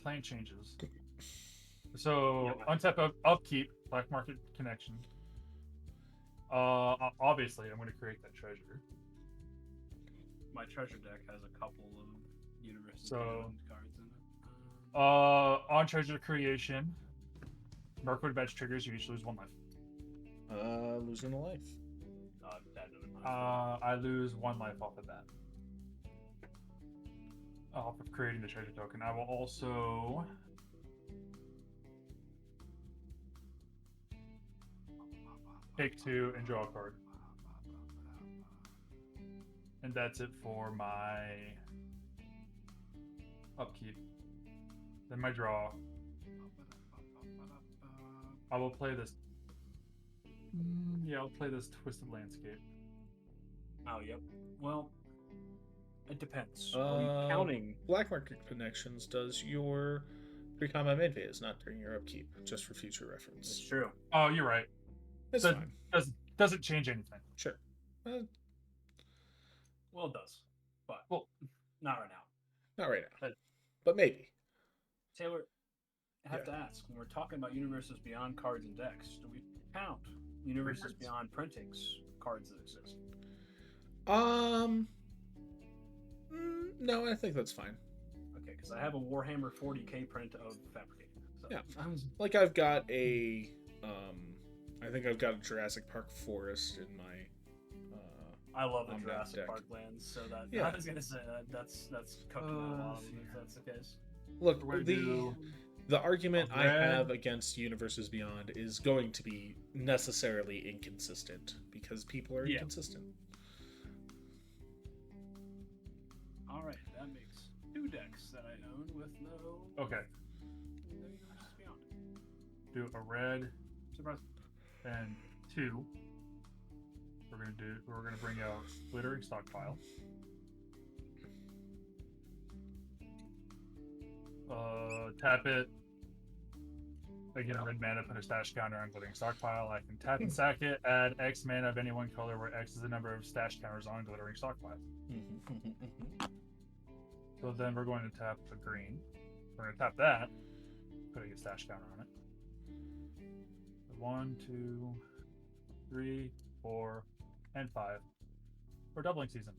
plan changes. So untap upkeep, black market connection. Obviously, I'm going to create that treasure. My treasure deck has a couple of Universes So- Beyond cards in it. On treasure creation, Mirkwood Badge triggers. You each lose 1 life. Losing a life. That doesn't matter. I lose 1 life off of that. Off of creating the treasure token. I will also take 2 and draw a card. And that's it for my upkeep. Then my draw. I will play this. Yeah, I'll play this Twisted Landscape. Oh, yep. Well, it depends. Are we counting? Black Market Connections does your pre-combat main phase, not during your upkeep, just for future It's reference. true. Oh, you're right. It's But- fine. Doesn't change anything. Sure. Well, it does, but Well- not right now. Not right now, But- but maybe. Taylor, I have Yeah. to ask: when we're talking about Universes Beyond cards and decks, do we count Universes Cards? Beyond printings cards that exist? No, I think that's fine. Okay, because I have a Warhammer 40k print of Fabricated. So. Yeah. Like I've got a, I think I've got a Jurassic Park Forest in my. I love the on that Jurassic deck. Park lands, so that Yeah. I was gonna say that's cooking that a lot if that's the case. Look, We're gonna do the argument I red. have against Universes Beyond is going to be necessarily inconsistent because people are Yeah. inconsistent. All right, that makes 2 decks that I own with no Okay. Universes Beyond. Do a red Surprise! and 2. We're gonna bring out Glittering Stockpile. Tap it. Again, red mana, put a stash counter on Glittering Stockpile. I can tap and sack it, add X mana of any one color where X is the number of stash counters on Glittering Stockpile. So then we're going to tap a green. We're gonna tap that. Putting a stash counter on it. 1, 2, 3, 4, and 5. We're doubling season.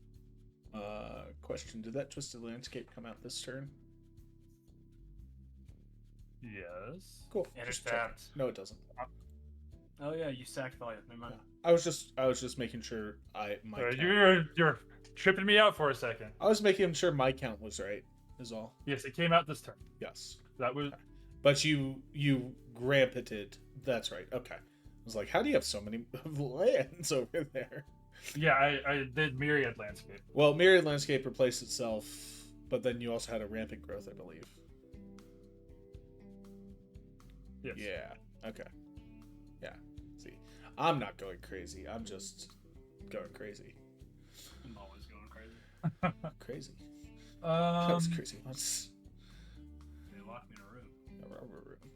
Question: did that Twisted Landscape come out this turn? Yes. Cool. And Just it's checking. tapped. No, it doesn't. Oh yeah, you sacked Valia. Never mind. I was just making sure my count. You're tripping me out for a second. I was making sure my count was right. Is all. Yes, it came out this turn. Yes. That was But you grampeted. That's right. Okay. I was like, how do you have so many lands over there? yeah. I did Myriad Landscape. Well, Myriad Landscape replaced itself, but then you also had a rampant growth, I believe. Yes. Yeah. Okay. Yeah. See, I'm not going crazy. I'm just going crazy. I'm always going crazy. Crazy. That was crazy once. They locked me in a room. A rubber room.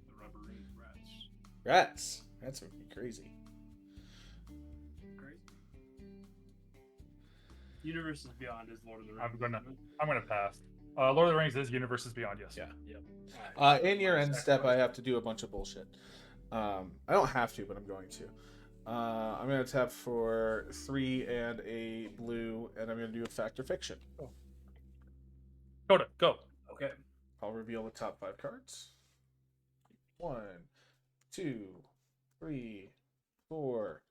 The rubber room rats. Rats. That's fucking crazy. Great. Universes Beyond is Lord of the Rings. I'm gonna pass. Lord of the Rings is Universes Beyond. Yes. Yeah. Yep. All right. In your end step, I have to do a bunch of bullshit. I don't have to, but I'm going to. I'm going to tap for 3 and a blue, and I'm going to do a fact or fiction. Go. Okay. I'll reveal the top 5 cards. 1, 2, 3, 4,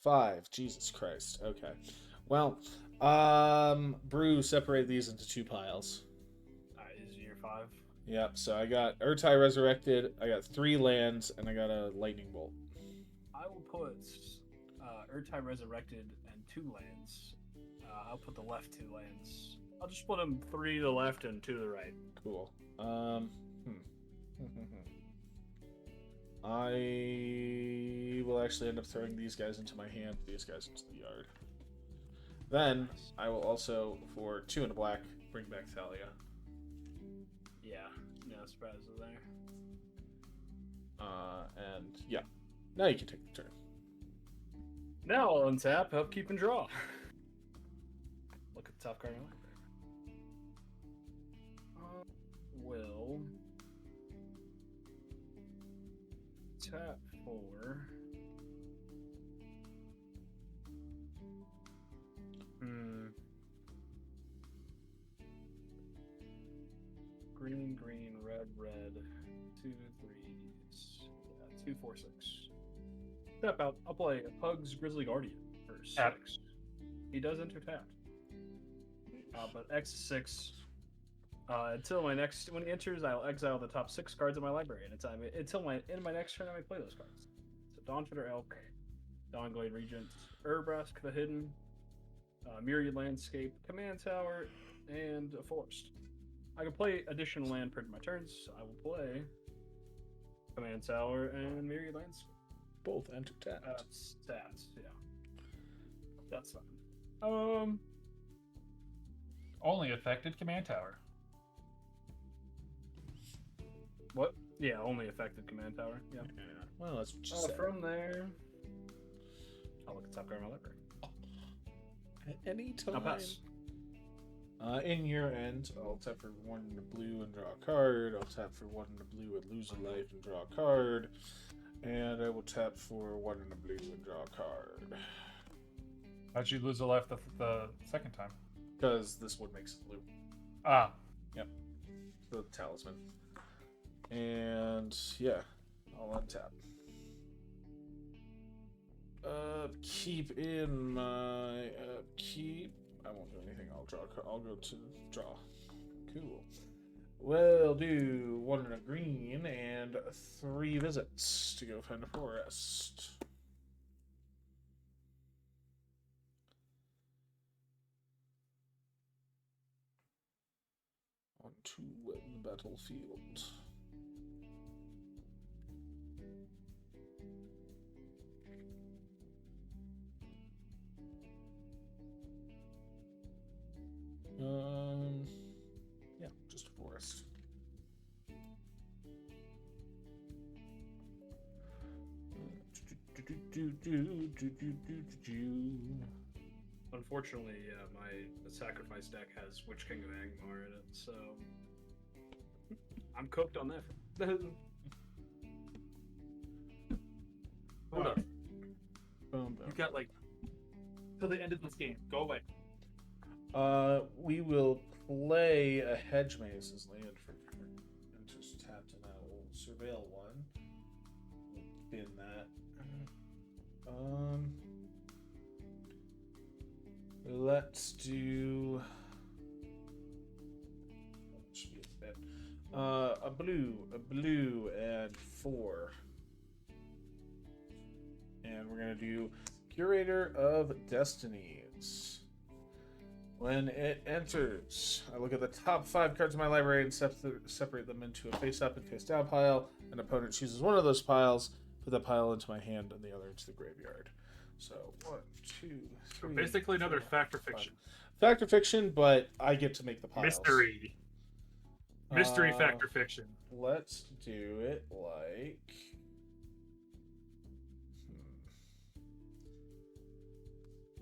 5. Jesus Christ. Okay. Well, Brew, separate these into 2 piles. Is year 5. Yep, so I got Urtai Resurrected, I got 3 lands, and I got a Lightning Bolt. I will put Urtai Resurrected and 2 lands. I'll put the left 2 lands. I'll just put them 3 to the left and 2 to the right. Cool. I will actually end up throwing these guys into my hand, these guys into the yard. Then I will also, for 2 and a black, bring back Thalia. Yeah, no surprises there. And yeah, now you can take the turn. Now I'll untap, upkeep, and draw. Look at the top card. Will tap for green, red, 2 3s. Yeah, 2 4 6. Tap out. I'll play Pug's Grizzly Guardian for 6. Tap. He does enter tapped. But X6. Until my next, when he enters, I'll exile the top 6 cards of my library. And until my next turn, I may play those cards. So Dawnfitter Elk, Dawnglade Regent, Urbrask the Hidden, Myriad Landscape, Command Tower, and a Forest. I can play additional land per my turns. So I will play Command Tower and Myriad Landscape. Both enter tapped. Stats, yeah. That's fine. Only affected Command Tower. What? Yeah, only affected Command Tower. Yeah. Well, that's what you said. From there, I'll look at top card of my library. At any time. I'll pass. In your end, I'll tap for 1 in the blue and draw a card. I'll tap for 1 in the blue and lose a life and draw a card. And I will tap for 1 in the blue and draw a card. How'd you lose a life the second time? Because this one makes it blue. Ah. Yep. The talisman. And yeah, I'll untap. Keep in my upkeep. I won't do anything. I'll draw. I'll go to draw. Cool. We'll do 1 in a green and 3 visits to go find a forest. On to the battlefield. Yeah, just a forest. Unfortunately, my sacrifice deck has Witch King of Angmar in it, so I'm cooked on that. Hold up. Boom, You boom. got like till the end of this game. Go away. We will play a hedge maze's land for enters tapped, and I will surveil one. We'll bin that. Let's do. Should be a bit. A blue, and 4. And we're gonna do Curator of Destinies. When it enters, I look at the top 5 cards of my library and separate them into a face-up and face-down pile. An opponent chooses one of those piles, put that pile into my hand, and the other into the graveyard. So 1, 2, 3. Basically, another 4, fact or 5. fiction. Fact or fiction, but I get to make the piles. Mystery. Mystery, fact or fiction. Let's do it like.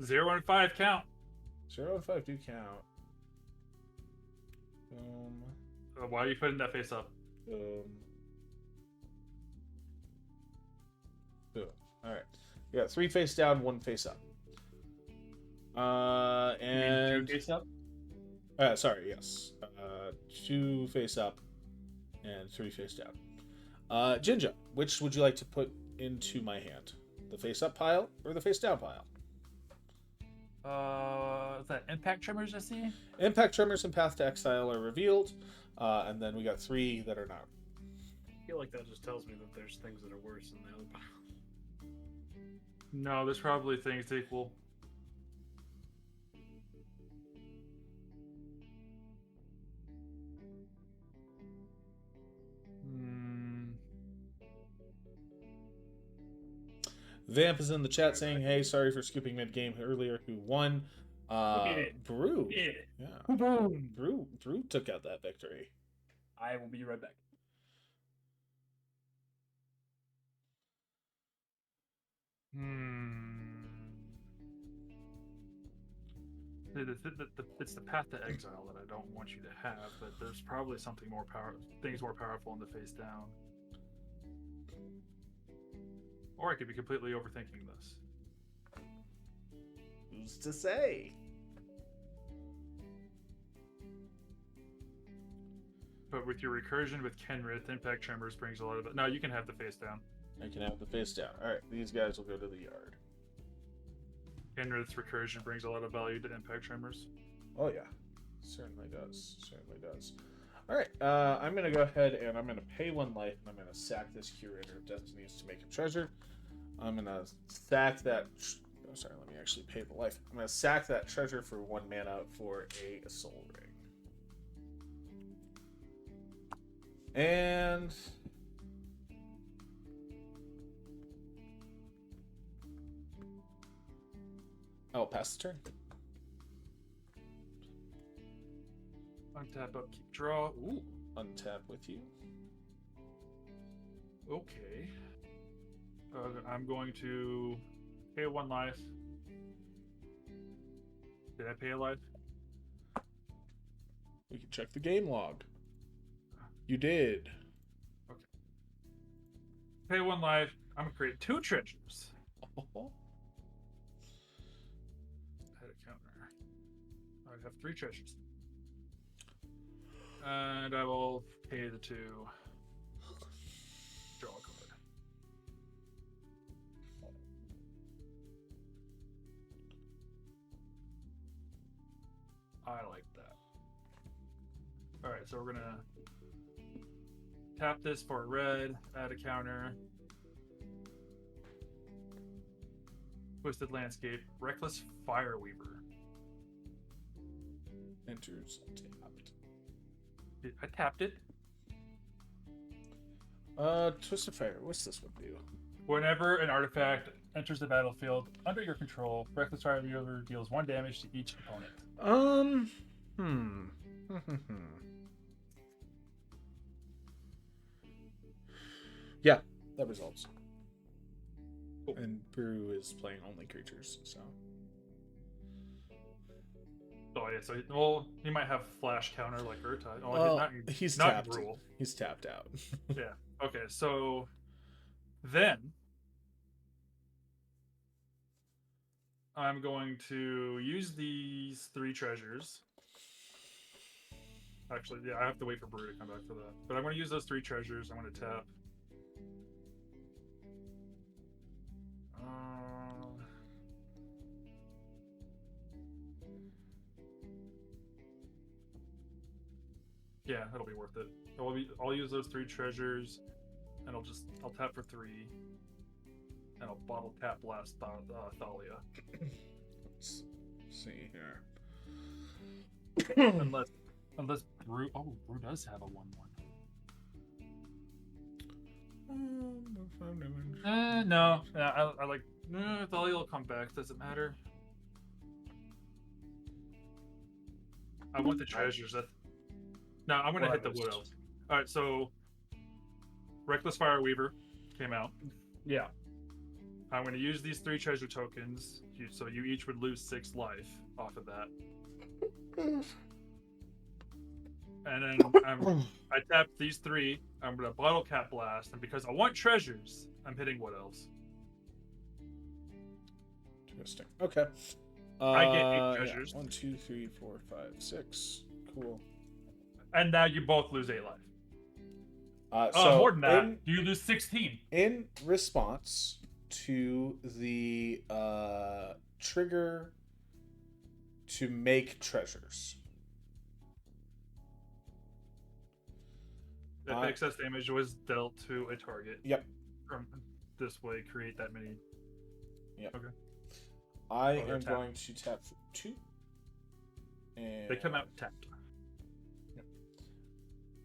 0 and 5 count. 0 and 5 do count. Why are you putting that face up? Boom. Alright. We got 3 face down, 1 face up. And. You mean 2 face up? Sorry, yes. 2 face up and 3 face down. Jinja, which would you like to put into my hand? The face up pile or the face down pile? Is that impact trimmers I see? Impact Tremors and Path to Exile are revealed, and then we got 3 that are not. I feel like that just tells me that there's things that are worse than the other pile. No, there's probably things equal. Vamp is in the chat saying, "Hey, sorry for scooping mid game earlier. Who won?" Brew. Yeah. Yeah. Boom. Brew took out that victory. I will be right back. It's the path to exile that I don't want you to have, but there's probably something more things more powerful in the face down. Or I could be completely overthinking this. Who's to say? But with your recursion with Kenrith, Impact Tremors brings a lot of it. No, you can have the face down. I can have the face down. All right, these guys will go to the yard. Kenrith's recursion brings a lot of value to Impact Tremors. Oh yeah, certainly does. Certainly does. All right, I'm gonna go ahead and I'm gonna pay 1 life, and I'm gonna sack this Curator of Destinies to make a treasure. I'm gonna sack that. Oh, sorry, let me actually pay the life. I'm gonna sack that treasure for 1 mana for a Soul Ring. And I'll pass the turn. Untap, upkeep, draw. Ooh, Untap with you. okay. I'm going to pay 1 life. Did I pay a life? We can check the game log. You did. Okay. Pay 1 life. I'm gonna create 2 treasures. Add a counter. I have 3 treasures. And I will pay the 2. Draw a card. I like that. Alright, so we're gonna tap this for red, add a counter. Twisted Landscape, Reckless Fireweaver. Enters tapped. I tapped it. Twisted Fire. What's this one do? Whenever an artifact enters the battlefield under your control, Reckless Fireweaver deals 1 damage to each opponent. Yeah, that results. Cool. And Brew is playing only creatures, so. So Oh yeah, so he might have flash counter like Urtai. Oh, Well, not he's not tapped. Gruul. He's tapped out. Yeah. Okay, so then I'm going to use these 3 treasures. Actually, yeah, I have to wait for Brew to come back for that. But I'm going to use those 3 treasures. I'm going to tap. Yeah, that'll be worth it. I'll use those 3 treasures, and I'll tap for 3, and I'll bottle tap blast Thalia. Let's see here. Unless Brew does have a 1/1. No. Yeah, I like. Thalia will come back. Doesn't matter. I want the treasures. No, I'm gonna hit the Wood Elves. All right, so Reckless Fire Weaver came out. Yeah. I'm gonna use these 3 treasure tokens, so you each would lose 6 life off of that. And then I tap these 3. I'm gonna Bottle Cap Blast, and because I want treasures, I'm hitting Wood Elves. Interesting. Okay. I get 8 treasures. Yeah. 1, 2, 3, 4, 5, 6. Cool. And now you both lose 8 life. So more than that, you lose 16. In response to the trigger to make treasures. If excess damage was dealt to a target. Yep. From this way, create that many. Yep. Okay. I am going to tap for 2. And they come out tapped. Yep.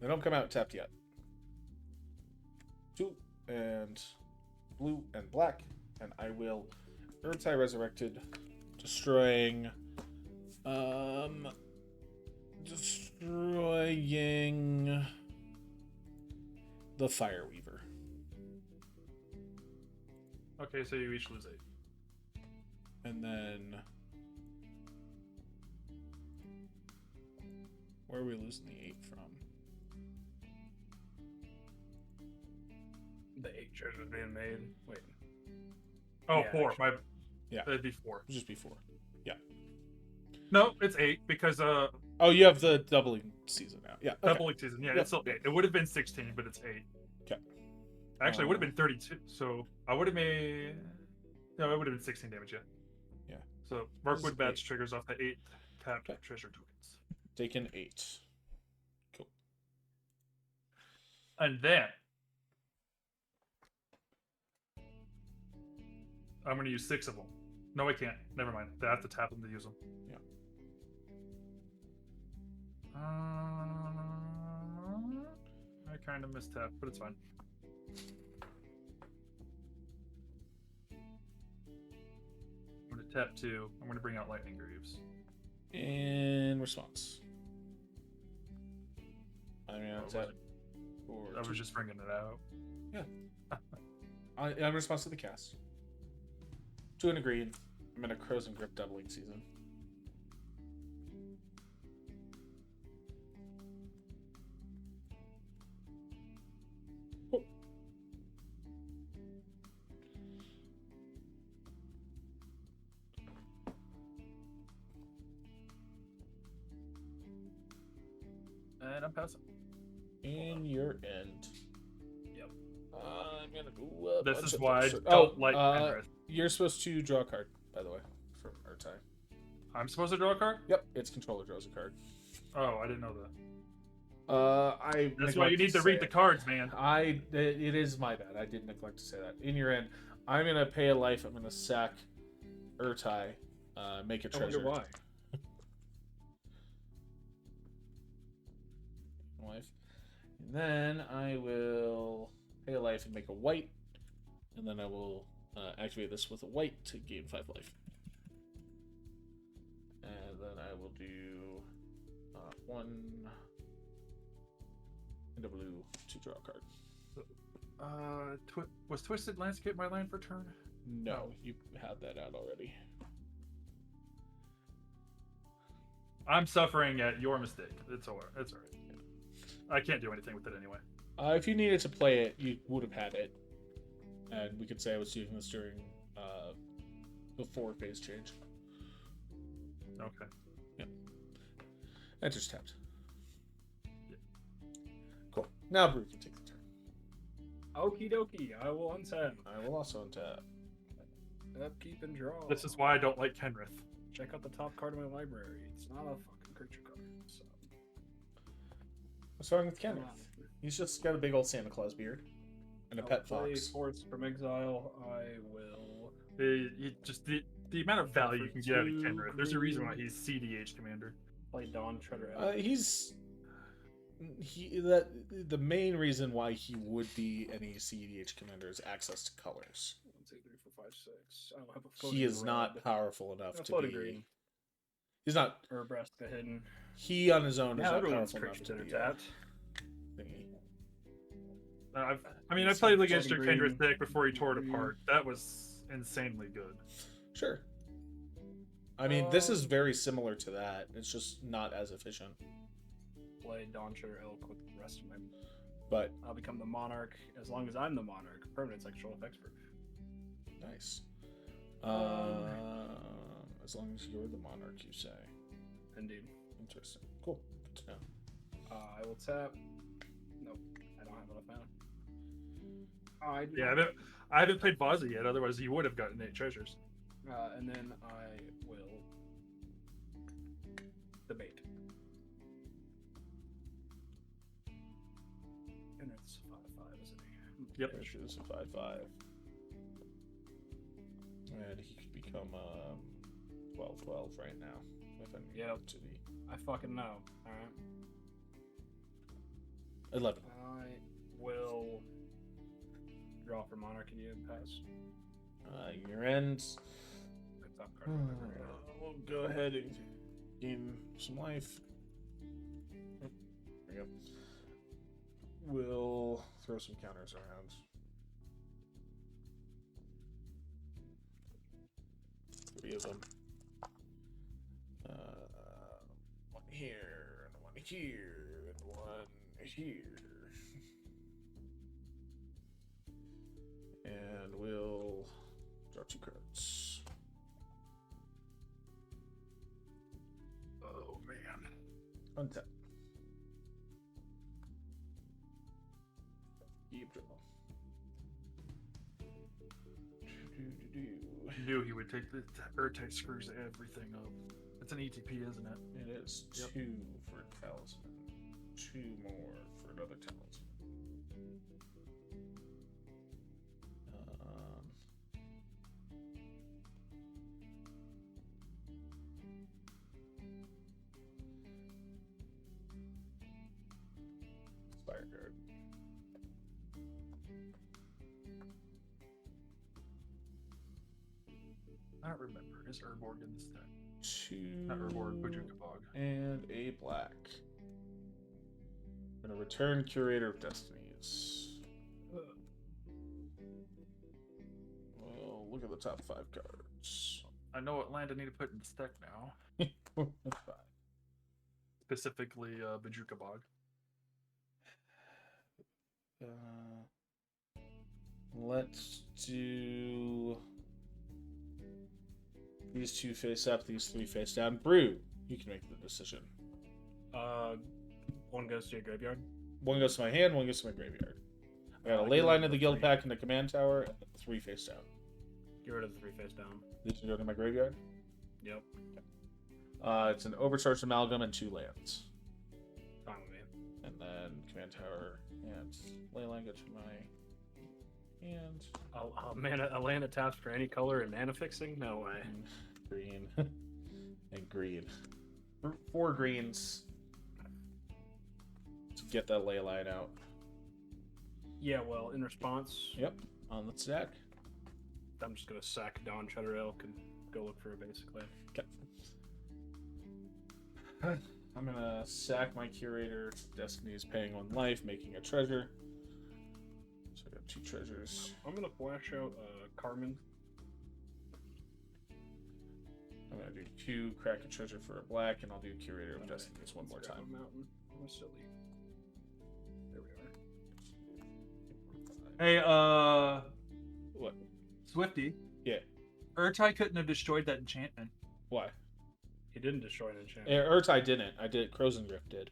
They don't come out tapped yet. 2 and blue and black, and I will Urtai Resurrected, destroying the Fire Weaver. Okay, so you each lose 8. And then where are we losing the 8 from? The 8 treasures being made. Wait. Oh, Yeah, 4. actually. Yeah. That'd be 4. Just before. Yeah. No, it's 8 because Oh, you have the doubling season now. Yeah. Okay. doubling season. Yeah, it's still 8. It would have been 16, but it's 8. Okay. Actually, it would have been 32. So I would have made. No, it would have been 16 damage. Yeah. Yeah. So Markwood Badge triggers off the 8 tapped treasure tokens. Taken 8. Cool. And then I'm going to use 6 of them. No, I can't. Never mind. I have to tap them to use them. Yeah. I kind of mistapped, but it's fine. I'm going to tap 2. I'm going to bring out Lightning Greaves. In response. I mean, that's it. I was just bringing it out. Yeah. In response to the cast. 2 and a green. I'm in a Crows and Grip doubling season. Cool. And I'm passing. In your end. Yep. I'm gonna go up. This is why I don't like Penrith. You're supposed to draw a card, by the way, from Urtai. I'm supposed to draw a card? Yep, its controller draws a card. Oh, I didn't know that. That's why you need to read the cards, man. It is my bad. I did neglect to say that. In your end, I'm gonna pay a life. I'm gonna sack Urtai, make a treasure. I wonder why. Life. And then I will pay a life and make a white, and then I will activate this with a white to gain 5 life. And then I will do 1 and a blue to draw a card. Was Twisted Landscape my land for turn? No, you had that out already. I'm suffering at your mistake. It's all right. It's all right. I can't do anything with it anyway. If you needed to play it, you would have had it, and we could say I was doing this during before phase change. Okay. Enter's tapped. Cool. Now Brew can take the turn. Okie dokie, I will untap. I will also untap. Upkeep and draw. This is why I don't like Kenrith. Check out the top card of my library. It's not a fucking creature card. So. What's wrong with Kenneth? He's just got a big old Santa Claus beard and a I'll pet play fox. Forts from Exile. I will. Just the amount of value you can get out of Two Kenrith. There's a reason why green. he's CDH commander. Play Dawn Treader. The main reason why he would be any CEDH commander is access to colors. 1, 2, 3, 4, 5, 6. I don't have a floating He is red. not powerful enough A to floating be. green. He's not. Or Brassica Hidden. He on his own is Yeah, not everyone's powerful enough creatures to that are be. tapped. Thingy. I It's played like against your floating Kenrith green. deck before he tore it Green. apart. That was insanely good. Sure. I mean, this is very similar to that. It's just not as efficient. Play Dawn Treader Elk with the rest of my. But I'll become the Monarch as long as I'm the Monarch. Permanent sexual effects proof. nice. As long as you're the monarch, you say. Indeed. Interesting. Cool. Good to know. I will tap. Nope. I don't have enough mana. I do Yeah, not. I haven't played Vaza yet. Otherwise, you would have gotten 8 treasures. And then I will debate. And it's 5/5, isn't he? Yep. There she is, a 5/5. And he could become 12/12 right now. If I need Yep. to be. I fucking know. Alright. 11. I will draw for Monarch and you pass. Your ends. The top card. of my library. We'll go ahead and gain some life. There we go. We'll throw some counters around. Three of them. One here, and one here, and one here. And we'll draw 2 cards. Oh man. Untap. Keep draw. Knew he would take the Urtite screws everything up. It's an ETP, isn't it? It is Yep. 2 for talisman. 2 more for another talisman. Spire guard. I don't remember. Is Urborg in this deck? 2 Not Urborg, Bojuka Bog. and a black. I'm gonna return Curator of Destinies. Well, look at the top 5 cards. I know what land I need to put in this deck now. That's fine. Specifically, Bojuka Bog. Let's do these 2 face up, these 3 face down. Brew, you can make the decision. One goes to your graveyard. One goes to my hand, one goes to my graveyard. I got a Get ley rid line of of the the guild 3. pack and the command tower, and 3 face down. Get rid of the 3 face down. These are going to my graveyard. Yep. It's an overcharged amalgam and 2 lands. Fine with me. And then command tower and ley line go to my hand. Oh man, a land that taps for any color and mana fixing? No way. And green. And green. 4 greens to get that ley line out. Yeah, well, in response, Yep, on the stack. I'm just gonna sack Dawn Treader Elk and go look for a basic land. Okay. I'm gonna sack my Curator. Destiny's paying 1 life, making a treasure. So I got 2 treasures. I'm gonna flash out Carmen. I'm gonna do 2, crack a treasure for a black, and I'll do Curator of Destinies one more Let's grab time. a mountain. I'm silly. There we are. Hey, What? Swifty. Yeah. Urtai couldn't have destroyed that enchantment. Why? He didn't destroy an enchantment. Urtai didn't. I did. Krozengrift did.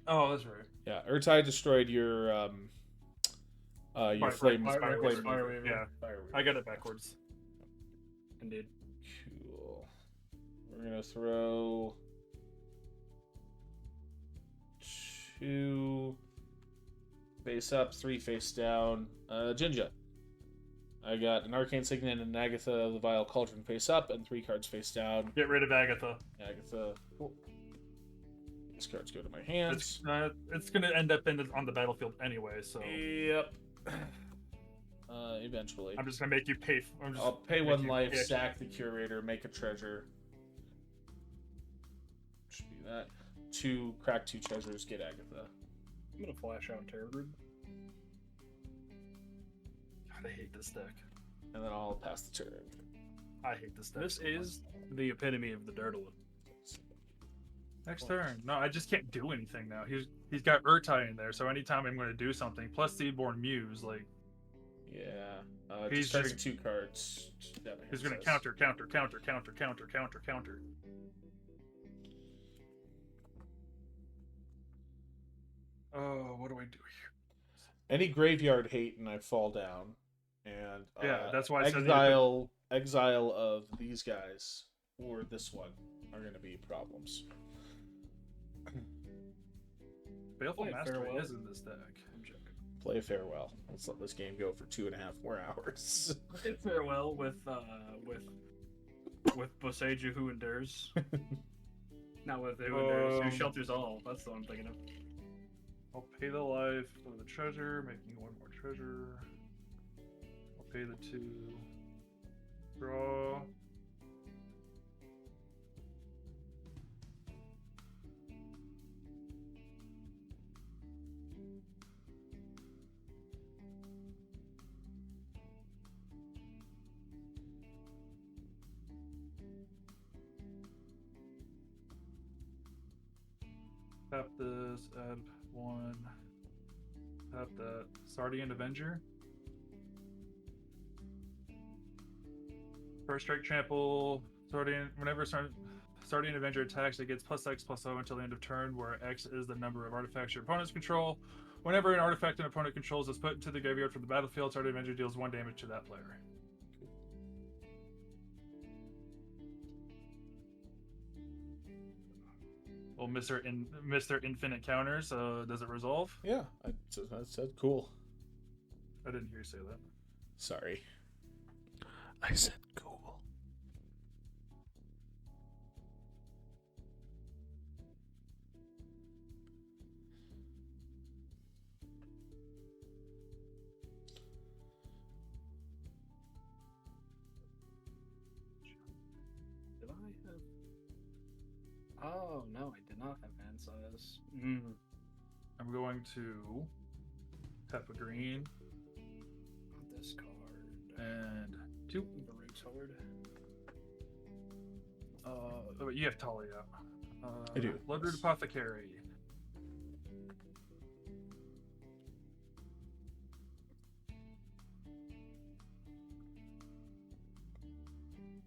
Oh, that's right. Yeah, Urtai destroyed your flame. Fireweaver. Yeah, Fireweaver. I got it backwards. Indeed. Cool. We're gonna throw 2 face up, 3 face down. Jinja. I got an Arcane Signet and an Agatha of the Vile Cauldron face up, and 3 cards face down. Get rid of Agatha. Agatha. Cool. These cards go to my hands. It's gonna end up on the battlefield anyway, so Yep. Eventually. I'm just gonna make you pay. I'll pay 1 life, sack the Curator, make a treasure. Should be that. 2, crack 2 treasures, get Agatha. I'm gonna flash out Terror Brood. God, I hate this deck. And then I'll pass the turn. I hate this deck. This so is the epitome of the Dirtlet. next turn. No, I just can't do anything now. He's got Urtai in there, so anytime I'm going to do something, plus Seedborn Muse, like Yeah. He's discarding just- 2 cards. he's going to counter. Oh, what do I do here? Any graveyard hate and I fall down. And Yeah, that's why I said exile of these guys or this one are going to be problems. Baleful Play Mastery Farewell. is in this deck. I'm joking. Play farewell. Let's let this game go for 2.5 more hours. Play Farewell with Boseiju Who Endures. Not with Who Endures. Who Shelters All. That's the one I'm thinking of. I'll pay the life for the treasure, making 1 more treasure. I'll pay the 2. Draw. Tap this, add 1. Tap that. Sardian Avenger. First strike trample. Whenever Sardian Avenger attacks, it gets +X/+0 until the end of turn, where X is the number of artifacts your opponents control. Whenever an artifact an opponent controls is put into the graveyard from the battlefield, Sardian Avenger deals 1 damage to that player. Well, Mr. Infinite Counters, does it resolve? Yeah, I said cool. I didn't hear you say that. Sorry. I said cool. Did I have? Oh no, I did not have hand size. I'm going to tap a green This card. and 2. The root card. Oh, wait, you have Talia. I do. Bloodroot Apothecary.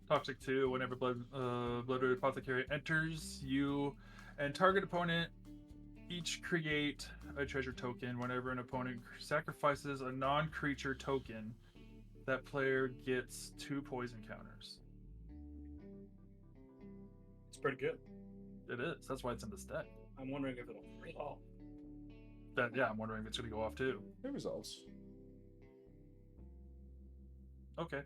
Toxic 2. Whenever Bloodroot Apothecary enters, you and target opponent each create a treasure token. Whenever an opponent sacrifices a non-creature token, that player gets 2 poison counters. It's pretty good. It is. That's why it's in this deck. I'm wondering if it'll resolve. Yeah, I'm wondering if it's going to go off too. It resolves. Okay.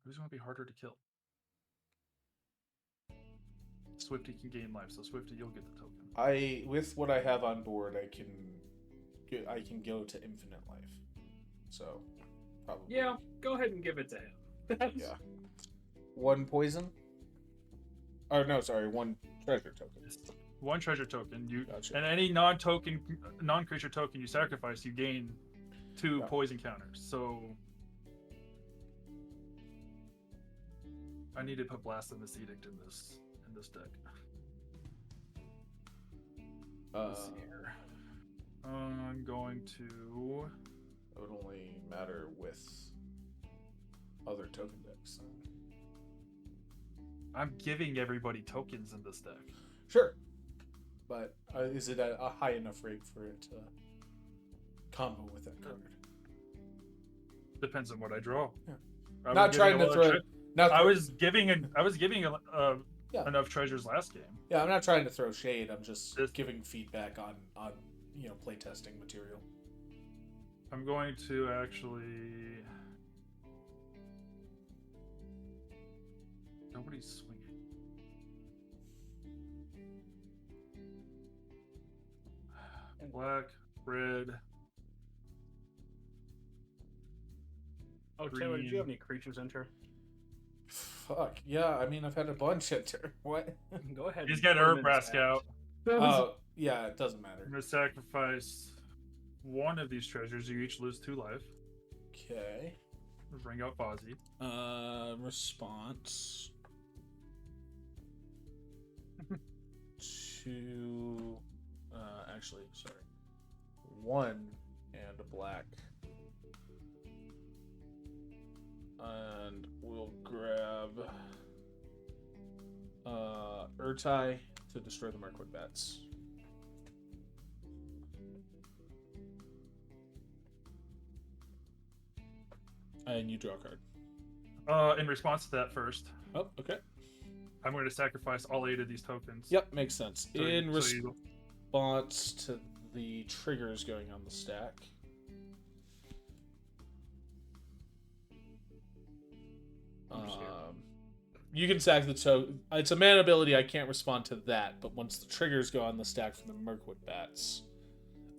Who's going to be harder to kill? Swifty can gain life, so Swifty, you'll get the token. With what I have on board, I can go to infinite life. So, probably. Yeah, go ahead and give it to him. Yeah. 1 poison? Oh no, sorry, 1 treasure token. 1 treasure token. Gotcha. And any non-creature token you sacrifice, you gain 2 Yeah. poison counters. So I need to put Blasphemous Edict in this deck. Let's see here. I'm going to. It would only matter with other token decks. I'm giving everybody tokens in this deck. Sure. But is it at a high enough rate for it to combo with that card? Depends on what I draw. Yeah. I Not was trying giving a to lot of throw. Not I throw- was giving Yeah. enough treasures last game. Yeah, I'm not trying to throw shade. I'm just This- giving feedback on playtesting material. I'm going to actually. Nobody's swinging. Black, red. Oh, Taylor, did you Green. have any creatures enter? Fuck yeah! I mean, I've had a bunch enter. What? Go ahead. He's and got put 'em Herb in Brass his out. Oh yeah, it doesn't I'm matter. gonna sacrifice one of these treasures. You each lose 2 life. Okay. Bring out Fozzie. Response to actually, sorry, 1 and a black, and we'll grab Urtai to destroy the Mirkwood bats. And you draw a card. In response to that, first, Oh, okay. I'm going to sacrifice all 8 of these tokens. Yep, makes sense. So- In so you- response to the triggers going on the stack. You can sack the it's a mana ability. I can't respond to that, but once the triggers go on the stack from the Mirkwood bats,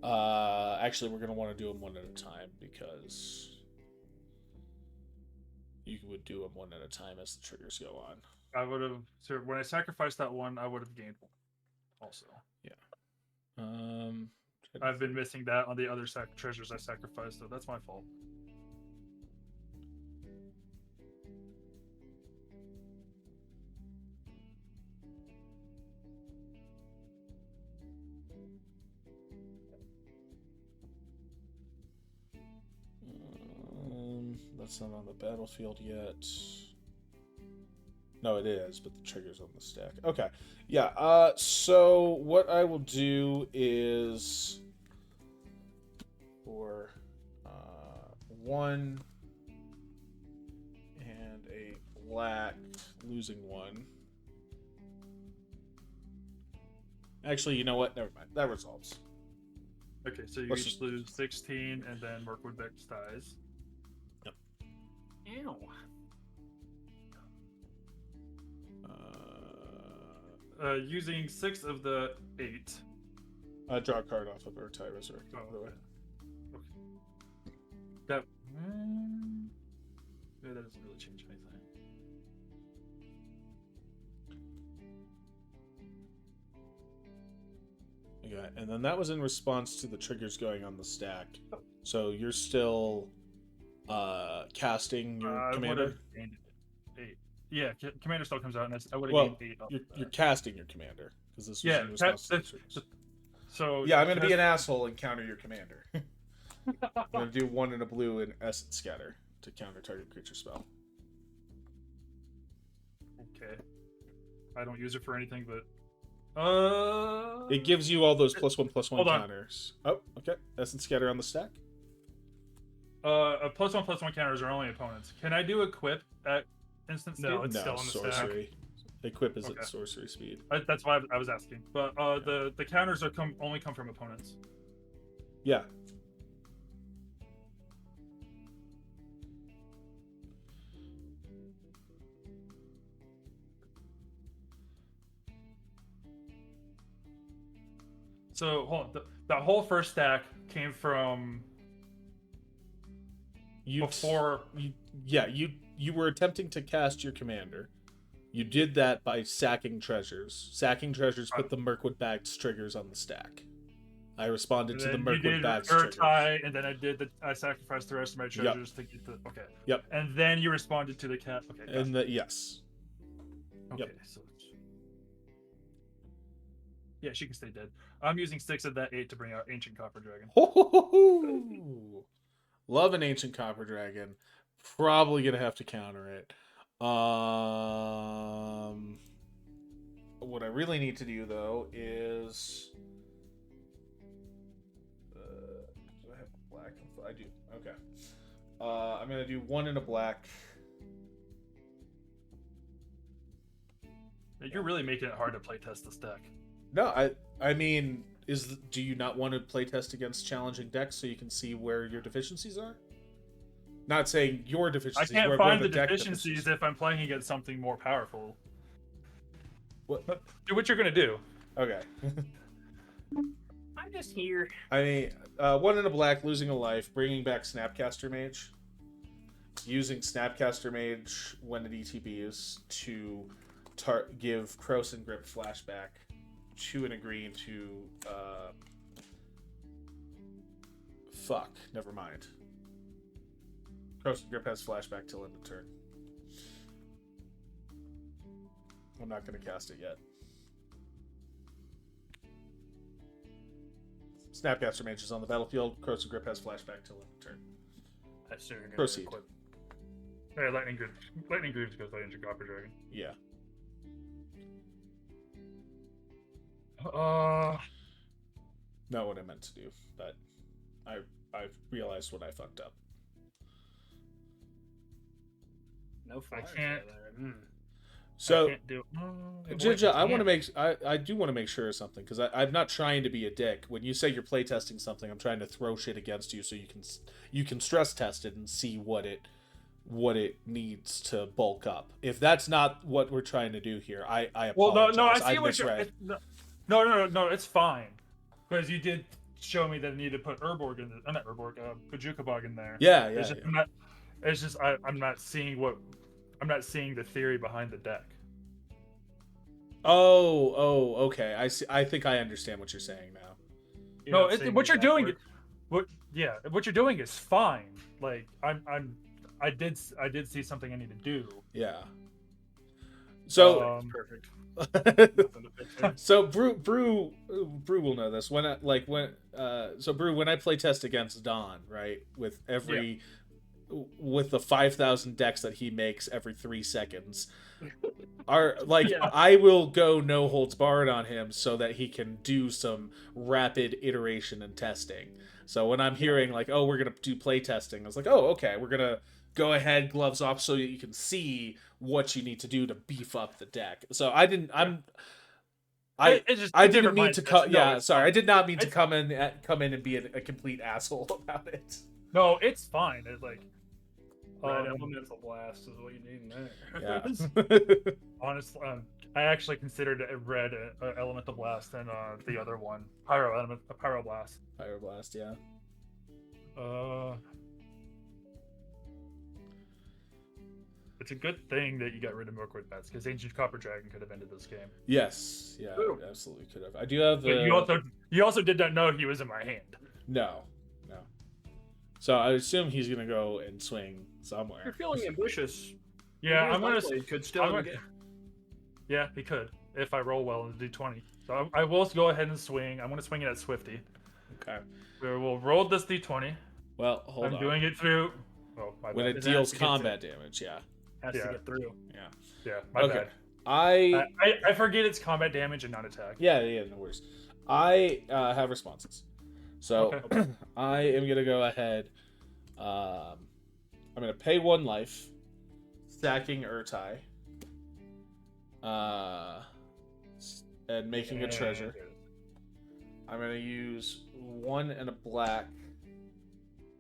actually we're gonna want to do them one at a time because you would do them one at a time as the triggers go on. I would have. So when I sacrificed that one, I would have gained 1. Also, I've been missing that on the other treasures I sacrificed, so that's my fault. That's not on the battlefield yet. No, it is, but the trigger's on the stack. Okay. Yeah, so what I will do is for 1 and a black, losing 1. Actually, you know what? Never mind. That resolves. Okay, so you Let's each just- lose 16, and then Mirkwood Bex dies. Ew. Using 6 of the 8. Draw a card off of Urtai Resurrect, by the way. Okay. That. Yeah, that doesn't really change anything. Okay, and then that was in response to the triggers going on the stack. So you're still casting your I commander? would've gained 8. Yeah, commander still comes out, and I would have Well, gained 8 off You're, of that. you're casting your commander because this was Yeah, in response to the that's- triggers. So Yeah, I'm gonna be an asshole and counter your commander. I'm gonna do 1 and a blue and Essence Scatter to counter target creature spell. Okay. I don't use it for anything, but It gives you all those +1/+1 Hold on. counters. Oh, okay. Essence Scatter on the stack. a +1/+1 counters are only opponents. Can I do equip at instant speed? No, it's no, still on the stack. sorcery. Equip is Okay. at sorcery speed. That's why I was asking. But the counters are only come from opponents. Yeah. So hold on. The whole first stack came from You before. you were attempting to cast your commander. You did that by sacking treasures. Sacking treasures put the Mirkwood Bags triggers on the stack. I responded And to the then you Mirkwood did Bats Earth trigger. tie, and then I sacrificed the rest of my treasures to get the. Okay. Yep. And then you responded to the cat. Okay. Gotcha. And yes. Okay. Yep. So. Yeah, she can stay dead. I'm using 6 of that 8 to bring out Ancient Copper Dragon. Ho-ho-ho-ho! Love an Ancient Copper Dragon. Probably gonna have to counter it. What I really need to do though is. Do I have black? I do. Okay. I'm gonna do 1 in a black. You're really making it hard to playtest this deck. No, I mean, do you not want to playtest against challenging decks so you can see where your deficiencies are? Not saying your I deficiencies. can't where find the the deck deficiencies if I'm playing against something more powerful. What? Do what you're gonna do. Okay. I'm just here. I mean, 1 in a black, losing a life, bringing back Snapcaster Mage, using Snapcaster Mage when it ETBs to give Cross and Grip flashback to an green to fuck. Never mind. Cross and Grip has flashback till end of turn. I'm not going to cast it yet. Snapcaster Mage is on the battlefield. Cross and Grip has flashback till end of turn. That's soon gonna Proceed. equip. Hey, Lightning Greaves goes by Ancient Copper Dragon. Yeah. Not what I meant to do, but I've realized what I fucked up. No flyers can't- there. So, I can't do. Jinja, I do want to make sure of something because I'm not trying to be a dick. When you say you're playtesting something, I'm trying to throw shit against you so you can stress test it and see what it needs to bulk up. If that's not what we're trying to do here, I Well, apologize. no, I see what you're. misread. No, it's fine. Because you did show me that I needed to put Urborg in the, not Urborg, Pajukabog in there. Yeah. I'm not seeing the theory behind the deck. Oh, okay. I see. I think I understand what you're saying now. No, what you're doing, what you're doing is fine. Like I did see something I need to do. Yeah. So Perfect. so Brew will know this when Brew, when I play test against Don, right, with the 5,000 decks that he makes every 3 seconds, I will go no holds barred on him so that he can do some rapid iteration and testing. So when I'm hearing like, oh, we're gonna do play testing, I was like, oh, okay, we're gonna go ahead, gloves off, so that you can see what you need to do to beef up the deck. So I didn't mean to come. Yeah, sorry, I did not mean to come in and be a complete asshole about it. No, it's fine. It's like Red Elemental Blast is what you need in there. Yeah. honestly, I actually considered a red Elemental Blast and the other one, Pyro Blast. Pyroblast, yeah. It's a good thing that you got rid of Mirkwood Bats because Ancient Copper Dragon could have ended this game. Yes, yeah, absolutely could have. I do have. But you also did not know he was in my hand. No. So I assume he's gonna go and swing somewhere. You're feeling ambitious. Yeah, I'm gonna. Could still. Yeah, he could if I roll well in the D20. So I will go ahead and swing. I'm gonna swing it at Swifty. Okay. We'll roll this D20. Well, hold on. I'm doing it through. Oh, my when bad. it deals combat damage, yeah. Has to get through. Yeah, my Okay. bad. I forget it's combat damage and not attack. Yeah, no worries. I have responses. So Okay. I am gonna go ahead. I'm gonna pay 1 life, stacking Urtai, and making a treasure. I'm gonna use 1 and a black,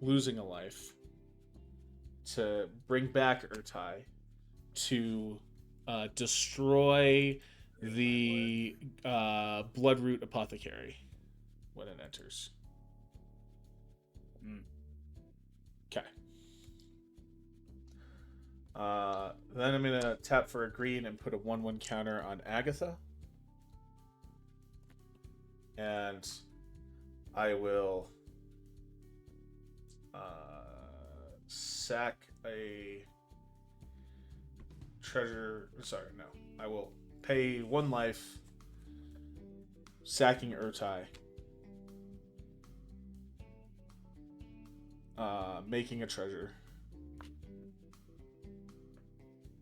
losing a life, to bring back Urtai to destroy the Bloodroot Apothecary when it enters. Okay. Then I'm gonna tap for a green and put a 1/1 counter on Agatha. And I will sack a treasure. Sorry, no. I will pay 1 life, sacking Urtai, making a treasure,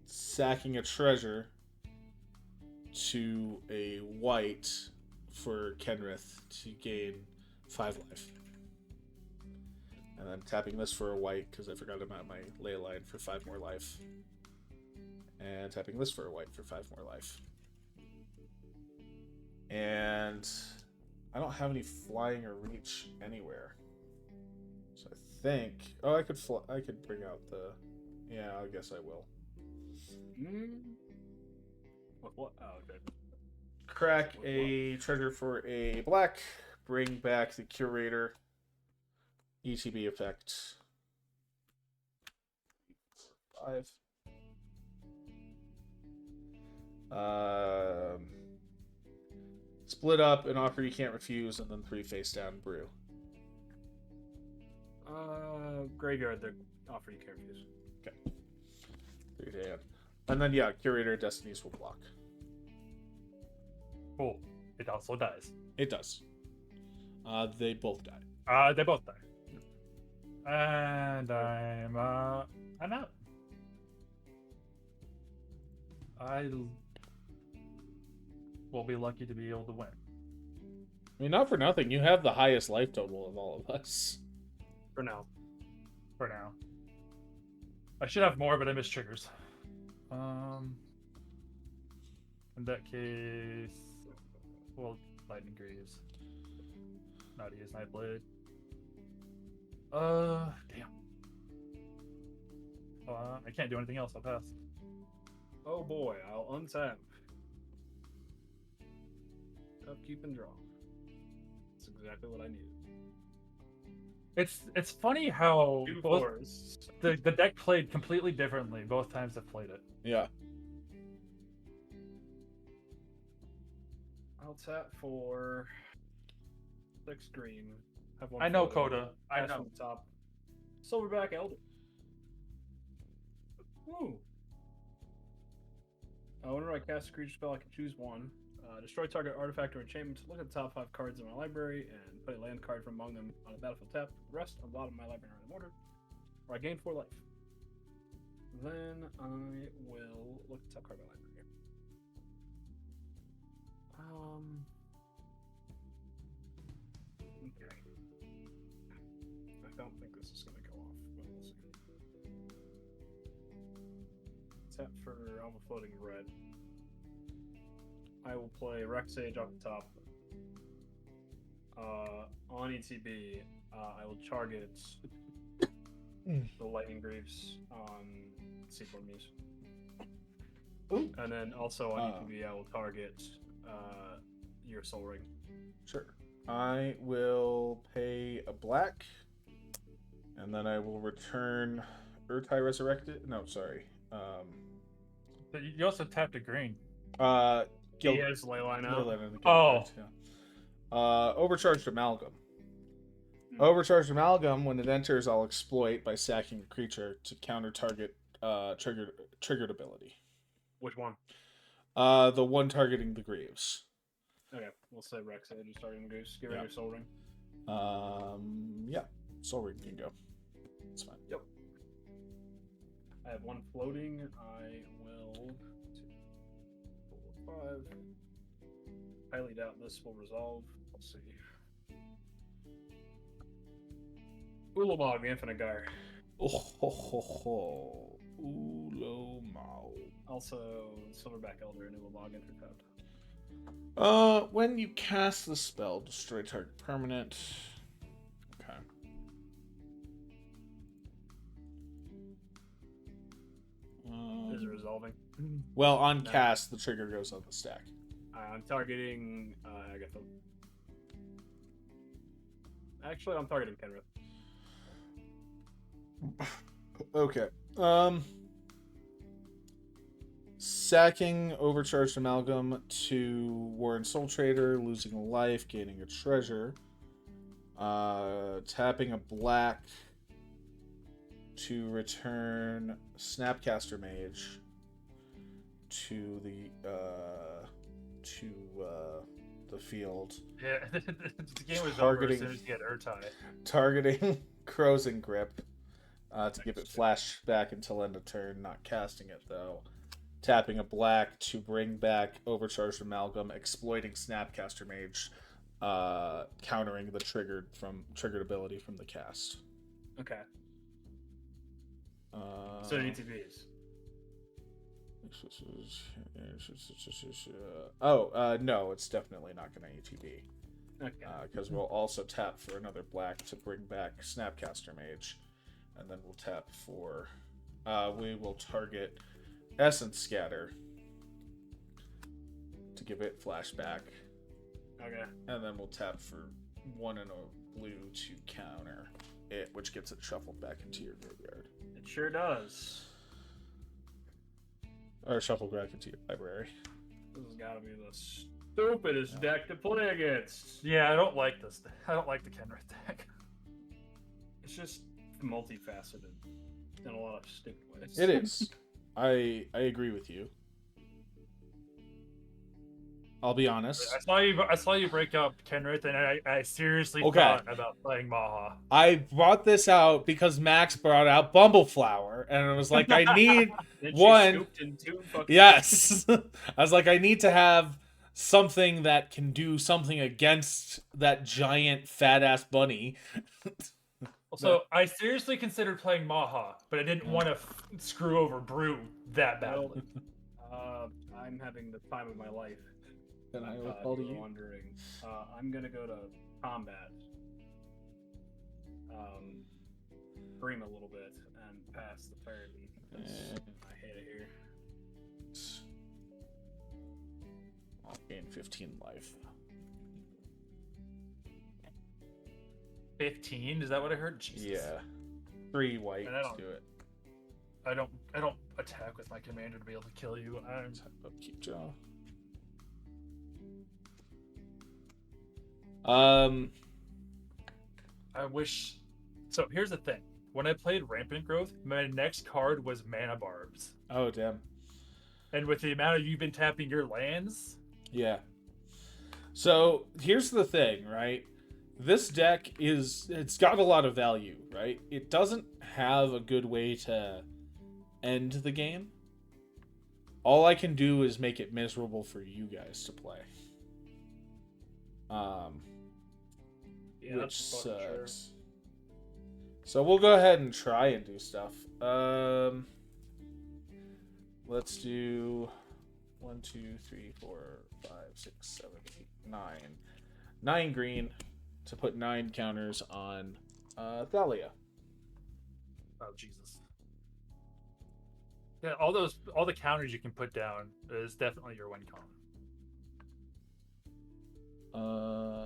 sacking a treasure to a white for Kenrith to gain 5 life. And I'm tapping this for a white because I forgot about my ley line for 5 more life. And tapping this for a white for 5 more life. And I don't have any flying or reach anywhere. So I think... Oh, I could bring out the... Yeah, I guess I will. What? Oh, okay. Crack a treasure for a black. Bring back the curator. ETB effect. 5. Split up, an offer you can't refuse, and then 3 face down brew. Graveyard, the offer you can't refuse. Okay. 3 to hand. And then, yeah, Curator of Destinies will block. Cool. It also dies. It does. They both die. They both die. And I'm out. I will be lucky to be able to win. I mean, not for nothing. You have the highest life total of all of us. For now. I should have more, but I missed triggers. In that case, well, Lightning Greaves. Not use Nightblade. Damn. I can't do anything else. I'll pass. Oh boy, I'll untap. Upkeep and draw. That's exactly what I needed. It's funny how 2 both, 4s. the deck played completely differently both times I've played it. Yeah. I'll tap for 6 green. Have 1 I know, floating. Coda. I Cast know. from the top. Silverback Elder. Woo. Whenever I cast a creature spell, I can choose 1. Destroy target artifact or enchantment. Look at the top 5 cards in my library and put a land card from among them on a battlefield tap. The rest on the bottom of my library are in order. Or I gain 4 life. Then I will look at the top card of my library. Okay. I don't think this is going to go off, but we'll see. Tap for Alpha Floating Red. I will play Rex Sage off the top. On ETB, I will target the Lightning Greaves on Seaboard Muse. Ooh. And then also on ETB, I will target your Soul Ring. Sure. I will pay a black, and then I will return Urtai Resurrected. No, sorry. But you also tapped a green. He has Leyline out. Overcharged Amalgam. Overcharged Amalgam, when it enters, I'll exploit by sacking a creature to counter target triggered ability. Which one? The one targeting the Greaves. Okay, we'll say Rex Sage is targeting the Goose. Get rid of your Soul Ring. Yeah. Soul Ring can go. It's fine. Yep. I have 1 floating. I will 2, 4, 5. Highly doubt this will resolve. Let's see. Ulamog, the Infinite Gyre. Oh ho ho ho. Ulomao. Also, Silverback Elder and Ulamog intertapped. When you cast the spell, destroy target permanent. Okay. Is it resolving? Well, on No. cast, the trigger goes on the stack. I'm targeting Agatha. Actually, I'm targeting Kenrith. Okay. Sacking Overcharged Amalgam to Warren Soul Trader, losing a life, gaining a treasure. Tapping a black to return Snapcaster Mage to the field, Yeah, the game was Targeting- over as soon as he had Urtai. targeting Crow's and Grip to give it flash back until end of turn, not casting it though. Tapping a black to bring back Overcharged Amalgam, exploiting Snapcaster Mage, countering the triggered ability from the cast. Okay. So ETBs. No, it's definitely not going to ETB. Okay. Because we'll also tap for another black to bring back Snapcaster Mage, and then we'll tap for. We will target Essence Scatter to give it flashback, Okay. and then we'll tap for 1 and a blue to counter it, which gets it shuffled back into your graveyard. It sure does. Or shuffled back into your library. This has got to be the stupidest deck to play against. Yeah, I don't like this. I don't like the Kenrith deck. It's just multifaceted in a lot of stupid ways. It is. I agree with you. I'll be honest. I saw you break up Kenrith, and I seriously Okay. thought about playing Maha. I brought this out because Max brought out Bumbleflower, and I was like, I need Then one. she scooped in 2 fucking Yes. I was like, I need to have something that can do something against that giant fat ass bunny. So I seriously considered playing Maha, but I didn't want to screw over Brew that badly. I'm having the time of my life. And I will If call to you were you. wondering. I'm gonna go to combat. Scream a little bit and pass the turn. Because I hate it here. I'll gain 15 life. 15? Is that what I heard? Jesus. Yeah. 3 white And I to don't- do it. I don't attack with my commander to be able to kill you. Tap up, keep jaw. I wish. So here's the thing. When I played Rampant Growth, my next card was Mana Barbs. Oh, damn. And with the amount of you've been tapping your lands, Yeah. So here's the thing, right? This deck it's got a lot of value, right? It doesn't have a good way to end the game. All I can do is make it miserable for you guys to play. Yeah, Which that's fucking true. sucks. So we'll go ahead and try and do stuff. Let's do 1, 2, 3, 4, 5, 6, 7, 8, 9. 9 green to put 9 counters on Thalia. oh Jesus. Yeah, all the counters you can put down is definitely your win column.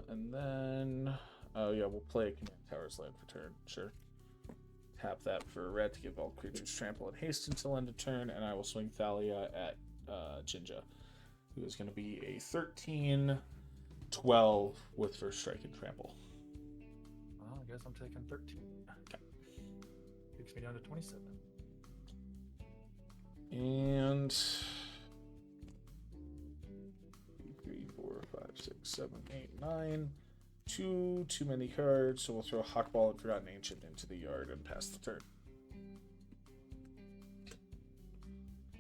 And then oh yeah, we'll play a Command Towers land for turn. Sure. Tap that for red to give all creatures trample and haste until end of turn, and I will swing Thalia at Jinja, who is going to be a 13-12 with first strike and trample. Well, I guess I'm taking 13. Okay. Takes me down to 27. And 3, 4, 5, 6, 7, 8, 9. Too many cards, so we'll throw Hawkball and Forgotten Ancient into the yard and pass the turn.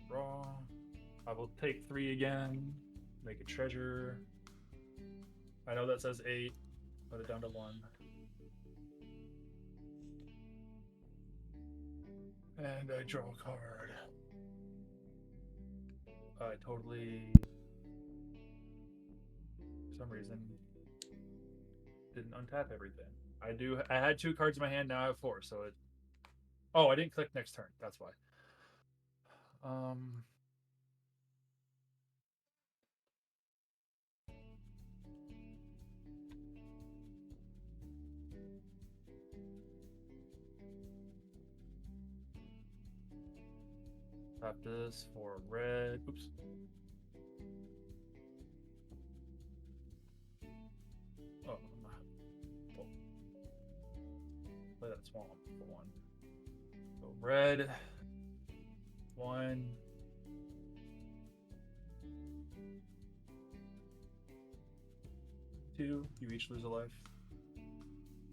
Draw. I will take 3 again. Make a treasure. I know that says 8. Put it down to 1. And I draw a card. I totally, for some reason, didn't untap everything. I had 2 cards in my hand, now I have 4, so it. Oh, I didn't click next turn. That's why. Tap this for red. Oops. Oh, swamp for 1. So red. 1. 2. You each lose a life.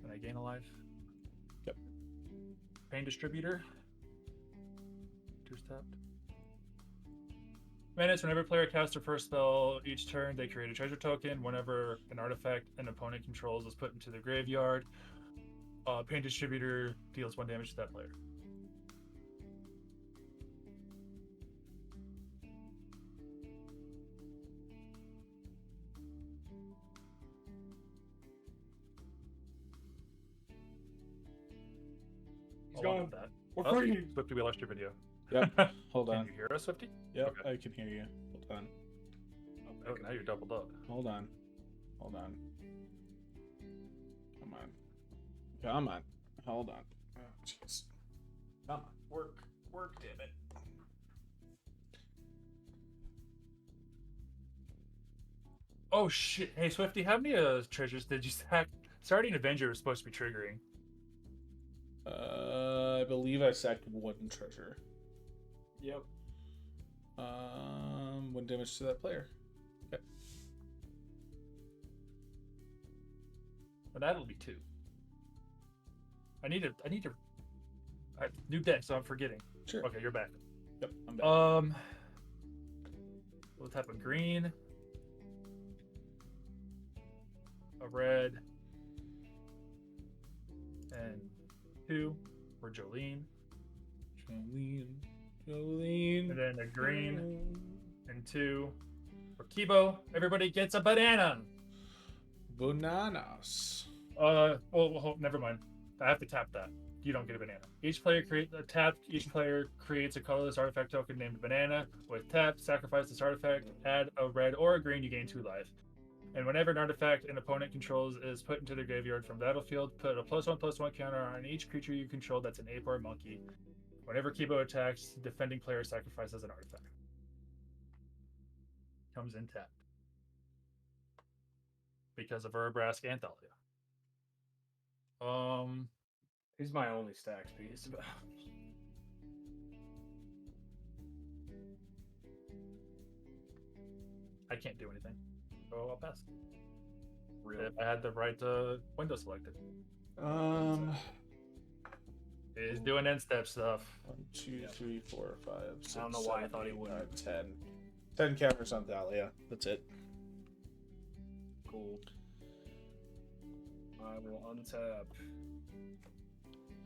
And I gain a life. Yep. Pain distributor. 2's tapped. Minutes, whenever a player casts their first spell each turn, they create a treasure token. Whenever an artifact an opponent controls is put into the graveyard, Pain Distributor deals 1 damage to that player. He's I'll gone. look at that. We're Oh, free. Swifty, we lost your video. Yep. Hold Can on. you hear us, Swifty? Yep, Okay. I can hear you. Hold on. Oh, now you're doubled up. Hold on. Hold on. Come on. Come on. Hold on. Oh, jeez. Come on. Work. Work, damn it. Oh shit! Hey Swifty, how many treasures did you sack? Starting Avenger was supposed to be triggering. I believe I sacked 1 treasure. Yep. 1 damage to that player. Okay. But that'll be 2. I need to. New deck, so I'm forgetting. Sure. Okay, you're back. Yep, I'm back. What type of green? A red. And 2 for Jolene. Jolene. And then a green and 2 for Kibo. Everybody gets a banana. Bananas. Well, never mind. I have to tap that. You don't get a banana. Each player creates a colorless artifact token named banana. With tap, sacrifice this artifact, add a red or a green, you gain 2 life. And whenever an artifact an opponent controls is put into the graveyard from battlefield, put a +1/+1 counter on each creature you control that's an ape or a monkey. Whenever Kibo attacks, the defending player sacrifices an artifact. Comes in tapped. Because of Urabrask and Thalia. He's my only stacks piece. I can't do anything. So I'll pass. Really? If I had the right window selected. He's doing end step stuff. 1, 2, 3, 4, 5, 6, I don't know why I 7, thought he 8, would. 9, 10. 10 counters on Thalia. That's it. Cool. I will untap.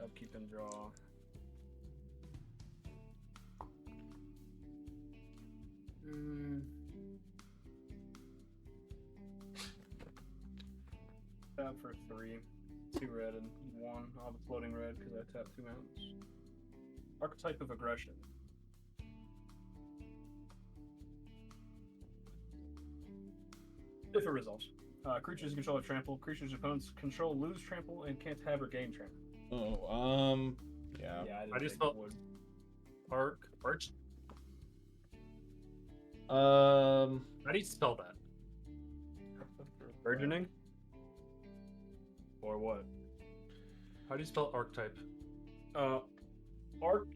Upkeep and draw. Tap for 3. 2 red and 1. I'll have a floating red because I tapped 2 mounts. Archetype of aggression. If it resolves. Creatures you control have trample. Creatures opponents control lose trample and can't have or gain trample. Oh, yeah. Yeah, I just felt arch. How do you spell that? Burgeoning? Or what? How do you spell archetype? Arc. ARCHETYP.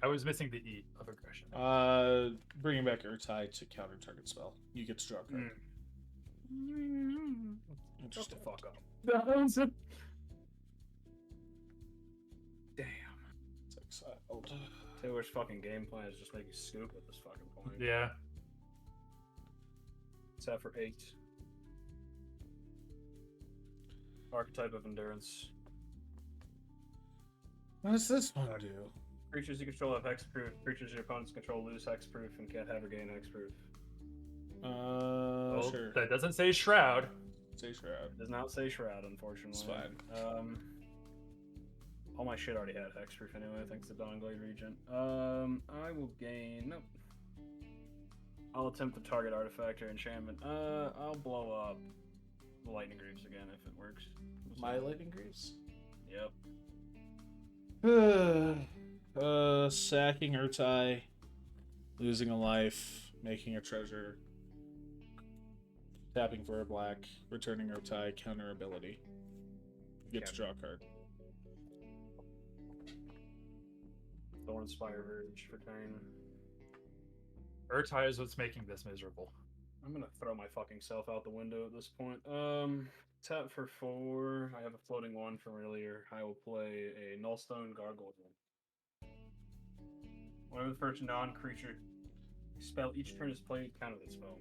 I was missing the E of aggression. Bringing back Urtai to counter target spell. You get to draw a card. Shut Interesting. the fuck up. Damn. Damn. It's exiled. Taylor's fucking game plan is just make you scoop at this fucking point. Yeah. Set for 8. Archetype of endurance. What does this one do? Creatures you control have hexproof. Creatures your opponents control lose hexproof and can't have or gain hexproof. Well, Sure. that doesn't say shroud. Say Shroud. Does not say shroud, unfortunately. It's fine. All my shit already had hexproof anyway, thanks to Dawnglade Regent. I will gain. Nope. I'll attempt to target artifact or enchantment. I'll blow up the Lightning Greaves again if it works. My Lightning Greaves? Yep. Sacking Urtai, losing a life, making a treasure, Tapping for a black, returning Urtai, counter ability. You get to draw a card. Thornspire Verge for turn. Urtai is what's making this miserable. I'm gonna throw my fucking self out the window at this point. Tap for 4. I have a floating 1 from earlier. I will play a Nullstone Gargoyle. Whenever the first non-creature spell each turn is played, counter that spell.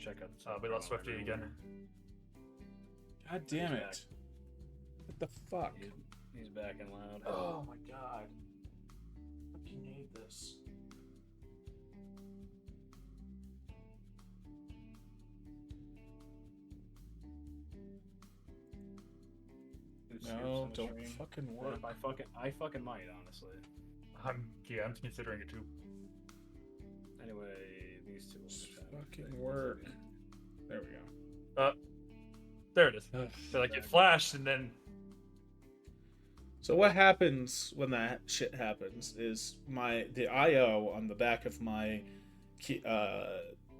Check out the We lost Swifty again. God damn He's it. What the fuck? He's back and loud. Oh my god. I fucking hate this. No, don't fucking work. I fucking might, honestly. I'm considering it too. Anyway, these two will Just just fucking work. There we go. There it is. So like it flashed and then So what happens when that shit happens is the IO on the back of my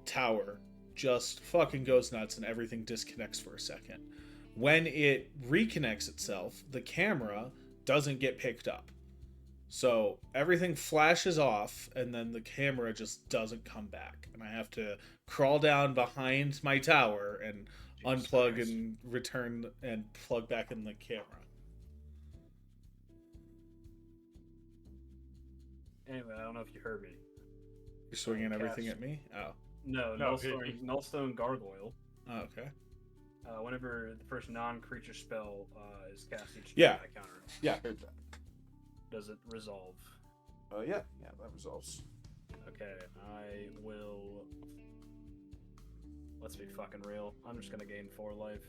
tower just fucking goes nuts and everything disconnects for a second. When it reconnects itself, the camera doesn't get picked up. So everything flashes off and then the camera just doesn't come back. And I have to crawl down behind my tower and unplug and return and plug back in the camera. Anyway, I don't know if you heard me. You're swinging everything at me? Oh. No, Nullstone Gargoyle. Oh, okay. Whenever the first non-creature spell is cast each Yeah. turn, I counter it. Yeah, I heard that. Does it resolve? Oh, yeah. Yeah, that resolves. Okay, I will. Let's be fucking real. I'm just gonna gain 4 life.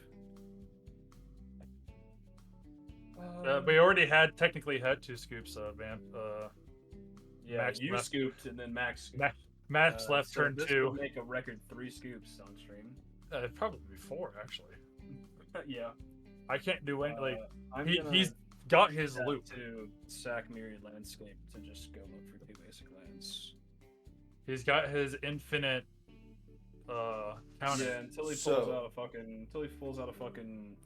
we already technically had 2 scoops of Vamp. Yeah, Max you left. scooped and then Max. Max left so turn this 2. will make a record 3 scoops on stream. Probably 4 actually. Yeah. I can't do any like I'm he's got his gonna loop. to sack Myriad Landscape to just go look for 2 basic lands. He's got his infinite counter. Yeah, until he pulls out a fucking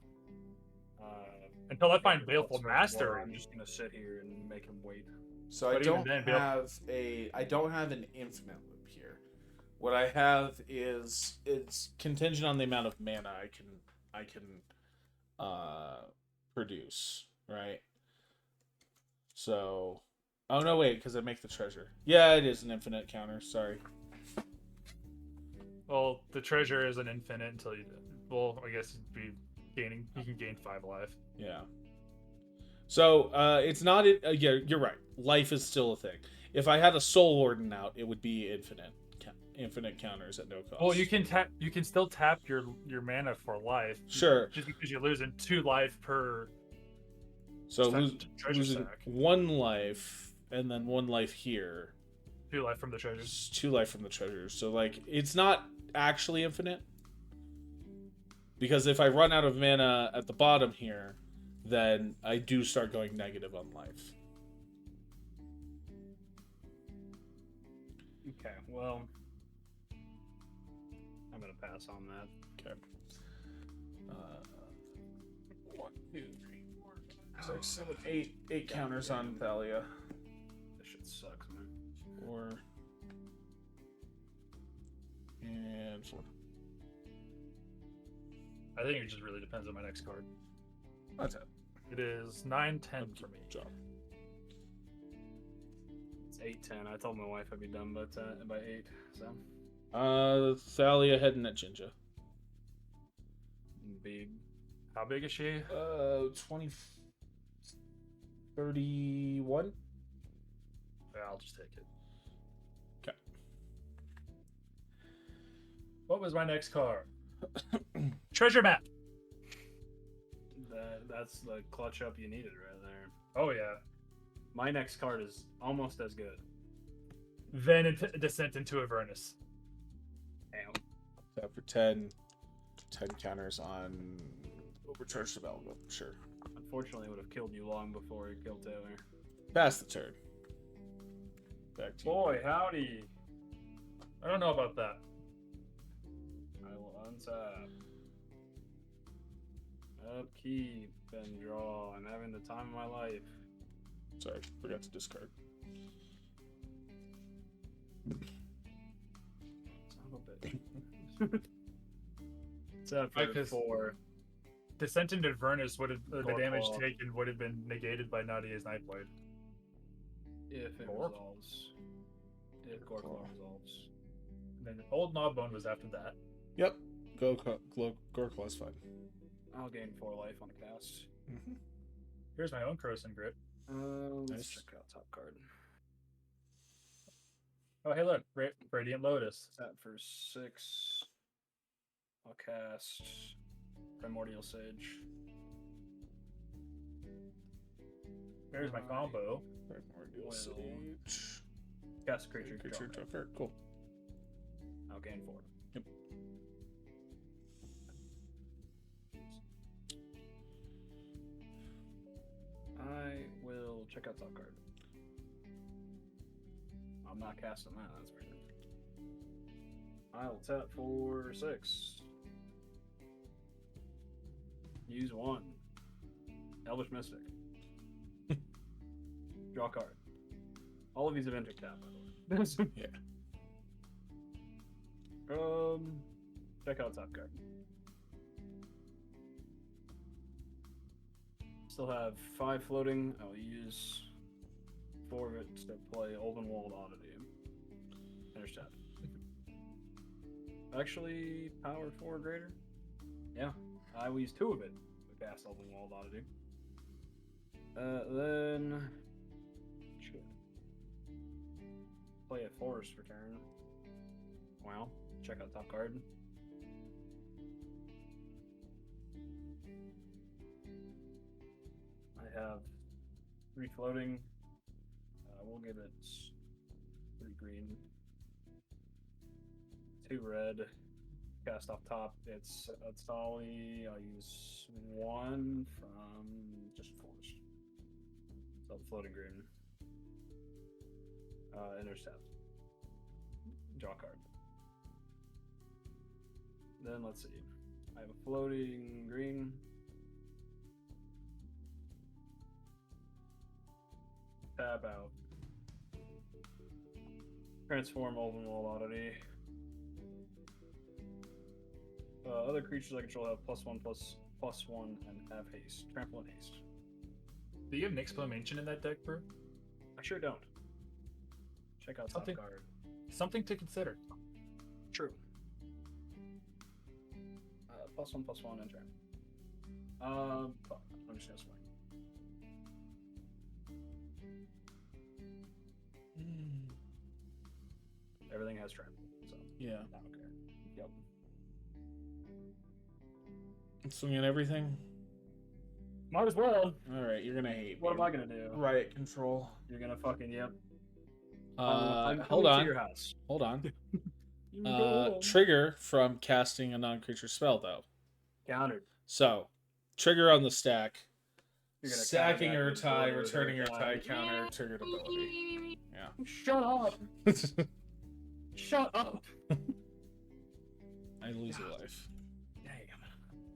Until I find Gabriel Baleful Sword, Mastery. I'm just gonna sit here and make him wait. So But I even don't then, Bill- have an infinite loop here. What I have is it's contingent on the amount of mana I can produce, right? So, oh no, wait, because I make the treasure. Yeah, it is an infinite counter. Sorry. Well, the treasure is an infinite until you. Well, I guess it'd be gaining. You can gain 5 life. Yeah. So it's not. Yeah, you're right. Life is still a thing. If I had a Soul Warden out, it would be infinite counters at no cost. Well, you can tap. You can still tap your mana for life. Sure. Just because you're losing 2 life per. So treasure losing sack. 1 life and then 1 life here. 2 life from the treasures. Just 2 life from the treasures. So like it's not actually infinite. Because if I run out of mana at the bottom here, then I do start going negative on life. Okay, well, I'm gonna pass on that. Okay. 1, 2, 3, 4, 5, 6, 7, 8. 8 counters on Thalia. This shit sucks, man. 4 and 4. I think it just really depends on my next card. That's it. It is 9-10 for me. Job. It's 8:10. I told my wife I'd be done by 8. So Thalia heading at Jinja. big. How big is she? 20, 31. Yeah, I'll just take it. Okay. What was my next card? Treasure map. That's the clutch up you needed right there. Oh yeah. My next card is almost as good. then Descent into Avernus. Damn. Tap for 10 counters on Overcharged Development. Sure. Unfortunately, it would have killed you long before he killed Taylor. Pass the turn. Back to you. Boy, howdy. I don't know about that. I will untap. Upkeep and draw. I'm having the time of my life. Sorry, forgot to discard. Son of a bitch. Tap for Because- 4. Descent into Avernus would have the Gore damage Claw. taken would have been negated by Nadia's Nightblade. If it Gore? resolves. If Gore Claw resolves. And then Old Gnawbone was after that. Yep. Gorklaw's fine. I'll gain 4 life on a cast. Mm-hmm. Here's my own Croson Grip. Let's Nice. check out top card. Oh, hey, look, Radiant Lotus. Tap for 6. I'll cast Primordial Sage. Here's my combo. Primordial Well, Sage. Cast a creature. Creature draw. draw card. Cool. I'll gain 4. Yep. I will check out top card. I'm not casting that, that's for sure. I'll tap for 6. Use 1. Elvish Mystic. Draw a card. All of these have entered tap, by the way. Yeah. Check out top card. Still have 5 floating. I'll use 4 of it to play Olvenwald Oddity. Finish tap. Actually, power 4 greater. Yeah, I will use 2 of it to cast Olvenwald Oddity. Then should play a forest for turn. Wow. Check out top card. I have 3 floating. We'll give it 3 green, 2 red. Cast off top. It's Tali. I'll use 1 from just forest. So floating green. Intercept. Draw card. Then let's see. I have a floating green. Tab out. Transform Olvenwald Oddity. Other creatures I control have +1/+1 and have haste. Trample and haste. Do you have an exclamation in that deck, bro? I sure don't. Check out Something- top card. Something to consider. True. +1/+1 and trample. Fuck. I'm just gonna swing. Everything has trample, so Yeah. I don't care. Yep. Swinging everything. Might as well. All right, you're gonna hate What me. am I gonna do? Riot control. You're gonna fucking yep. Hold coming to on. your house. Hold on. You can go home. Trigger from casting a non-creature spell, though. Countered. So, trigger on the stack. You're gonna Sacking counter her that tie, with returning her Urtai. tie counter, triggered ability. Shut up! Shut up! I lose a life. Damn.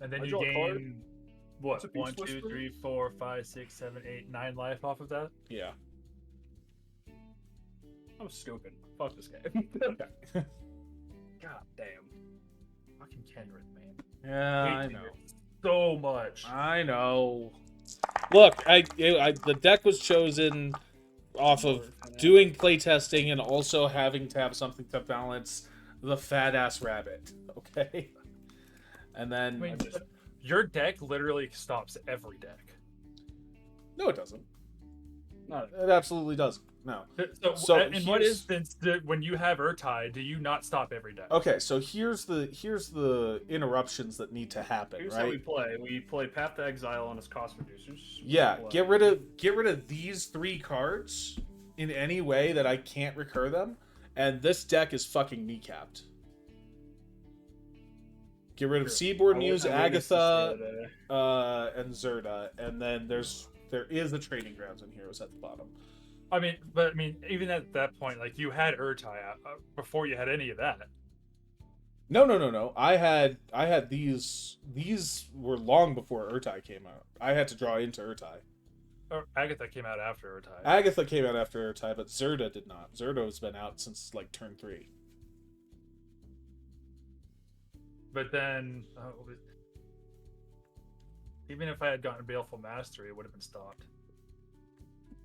And then I you draw a card. gain what? It's a Beast 1, 2, Whisperer. 3, 4, 5, 6, 7, 8, 9 life off of that. Yeah. I'm stupid. Fuck this game. God damn. Fucking Kenrith, man. Yeah, I Hate know. Kenrith so much. I know. Look, the deck was chosen off of doing playtesting and also having to have something to balance the fat ass rabbit. Okay. And then I mean, your deck literally stops every deck. no, it doesn't. Not It absolutely doesn't. No. So in what here's- instance, when you have Urtai, do you not stop every deck? Okay, so here's the interruptions that need to happen, Here's how we right? play. We play Path to Exile on his cost reducers. We Yeah, play- get rid of these 3 cards in any way that I can't recur them. And this deck is fucking kneecapped. Get rid of True. Seaboard I Muse, witnessed this the Agatha, other day. and Zerda, and then there is the Trading Grounds in here. It was at the bottom. I mean, even at that point, like you had Urtai before you had any of that. No. I had these. These were long before Urtai came out. I had to draw into Urtai. Or Agatha came out after Urtai. Agatha came out after Urtai, but Zerda did not. Zerda has been out since like turn 3. But then, even if I had gotten Baleful Mastery, it would have been stopped.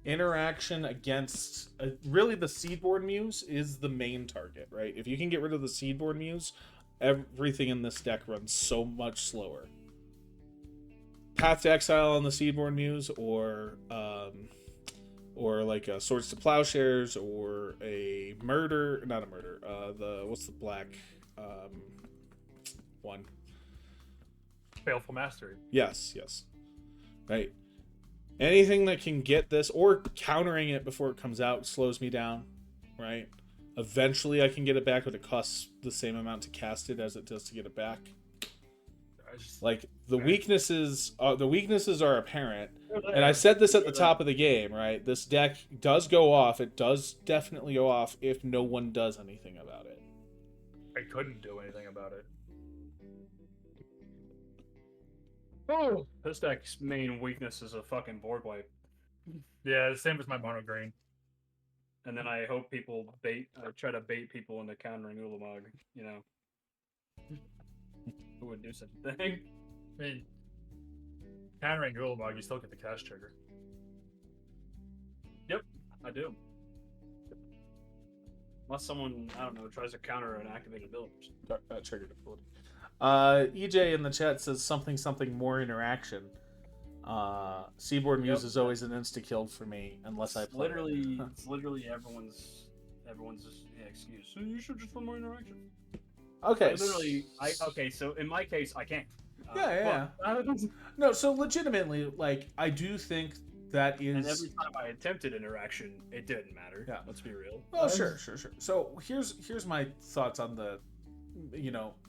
Interaction against really the Seedboard Muse is the main target, right? If you can get rid of the Seedboard Muse, everything in this deck runs so much slower. Path to Exile on the Seedboard Muse, or like a Swords to Plowshares, or a Murder, not a Murder. What's the black one? Baleful Mastery. Yes. Right. Anything that can get this, or countering it before it comes out, slows me down, right? Eventually I can get it back, but it costs the same amount to cast it as it does to get it back. Like, the weaknesses are apparent. And I said this at the top of the game, right? This deck does go off. It does definitely go off if no one does anything about it. I couldn't do anything about it. Oh, this deck's main weakness is a fucking board wipe. Yeah, the same as my mono green. And then I hope people try to bait people into countering Ulamog, you know. Who would do such a thing? I mean, countering Ulamog, you still get the cast trigger. Yep, I do. Unless someone, I don't know, tries to counter an activated ability. Triggered ability. EJ in the chat says something more interaction. Seaboard Muse is always an insta-kill for me unless I play. It's literally everyone's excuse. So you should just run more interaction. Okay. So in my case, I can't. Yeah. No, so legitimately, like, I do think that is. And every time I attempted interaction, it didn't matter. Yeah. Let's be real. Oh, sure. So here's my thoughts on the,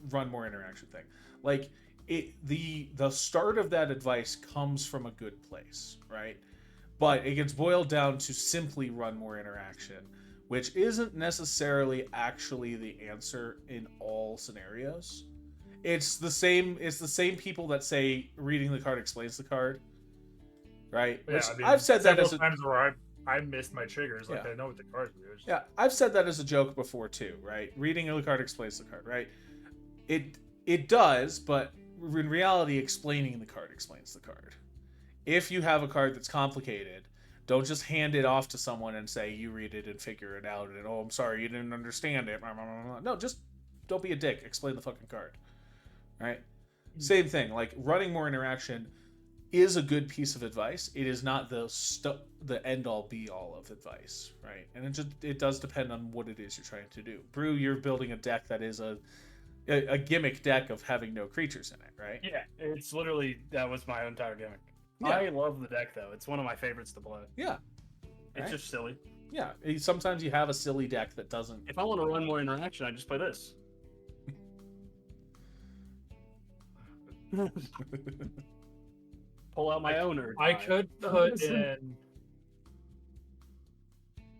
run more interaction thing. Like, the start of that advice comes from a good place, right? But it gets boiled down to simply run more interaction, which isn't necessarily actually the answer in all scenarios. It's the same people that say reading the card explains the card, right? Yeah, I've said that as times where I missed my triggers. Like, Yeah. I know what the card is. Yeah, I've said that as a joke before too, right? Reading the card explains the card, right? It does, but in reality, explaining the card explains the card. If you have a card that's complicated, don't just hand it off to someone and say, you read it and figure it out, and, oh, I'm sorry, you didn't understand it. No, just don't be a dick. Explain the fucking card. Right? Same thing. Like, running more interaction is a good piece of advice. It is not the end-all, be-all of advice, right? And it does depend on what it is you're trying to do. Brew, you're building a deck that is a gimmick deck of having no creatures in it, right? Yeah, it's literally, that was my entire gimmick. Yeah. I love the deck, though. It's one of my favorites to play. Yeah. It's Right? just silly. Yeah. Sometimes you have a silly deck that doesn't... If I want to run more interaction, I just play this. Pull out my owner. I could put in,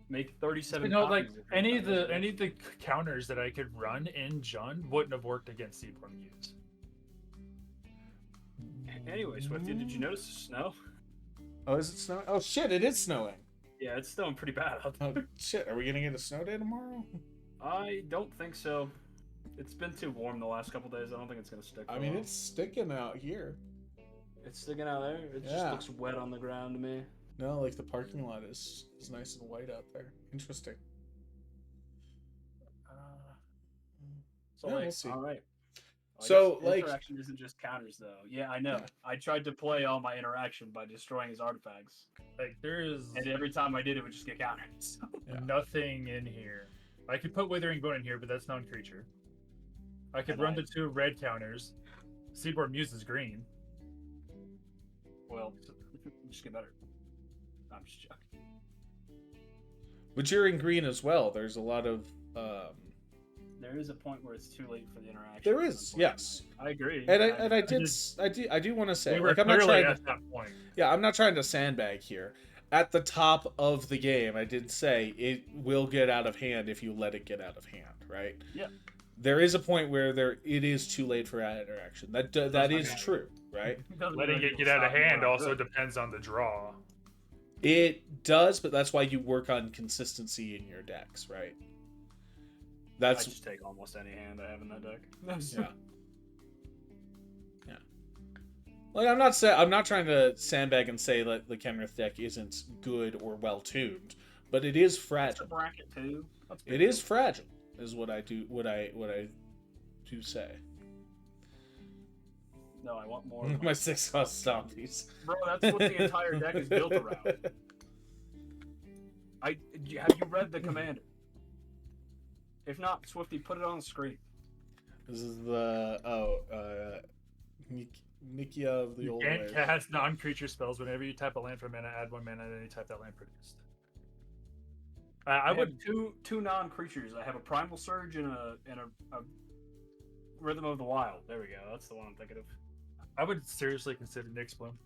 Make 37 like copies if any you of the counters that I could run in Jund wouldn't have worked against Seaboard Muse. Anyway, Swifty, did you notice the snow? Oh, is it snowing? Oh, shit, it is snowing. Yeah, it's snowing pretty bad out there. Oh, shit, are we gonna get a snow day tomorrow? I don't think so. It's been too warm the last couple days. I don't think it's gonna stick. I mean, it's sticking out here. It's sticking out there. It just Yeah. looks wet on the ground to me. No, like the parking lot is nice and white out there. Interesting. So Yeah, like, we'll see. all right. I So, guess like- interaction isn't just counters though. Yeah, I know. Yeah. I tried to play all my interaction by destroying his artifacts, Like, there is and every time I did, it would just get countered. So. Yeah. nothing in here. I could put Withering Bone in here, but that's non-creature. I could And run I- the 2 red counters. Seaboard Muse is green. Well, just get better. I'm just joking. But you're in green as well. There's a lot of There is a point where it's too late for the interaction. There is, yes. I agree. And I do want to say, We were like, I'm not clearly trying at to, that point. yeah, I'm not trying to sandbag here. At the top of the game, I did say it will get out of hand if you let it get out of hand, right? Yeah. There is a point where it is too late for that interaction. That is true, right? Letting it get out of hand also depends on the draw. It does, but that's why you work on consistency in your decks, right? I just take almost any hand I have in that deck. Yeah. Yeah. Like I'm not trying to sandbag and say that the Kenrith deck isn't good or well tuned, but it is fragile. Bracket too. It is fragile, is what I do say. No, I want more. My 6-cost zombies. Bro, that's what the entire deck is built around. Have you read the commander? If not, Swifty, put it on the screen. This is the Nikia of the old You can't ways. cast non-creature spells whenever you tap a land for mana. Add 1 mana at any type that land produced. I would have two non-creatures. I have a Primal Surge and a Rhythm of the Wild. There we go. That's the one I'm thinking of. I would seriously consider Nyx Bloom.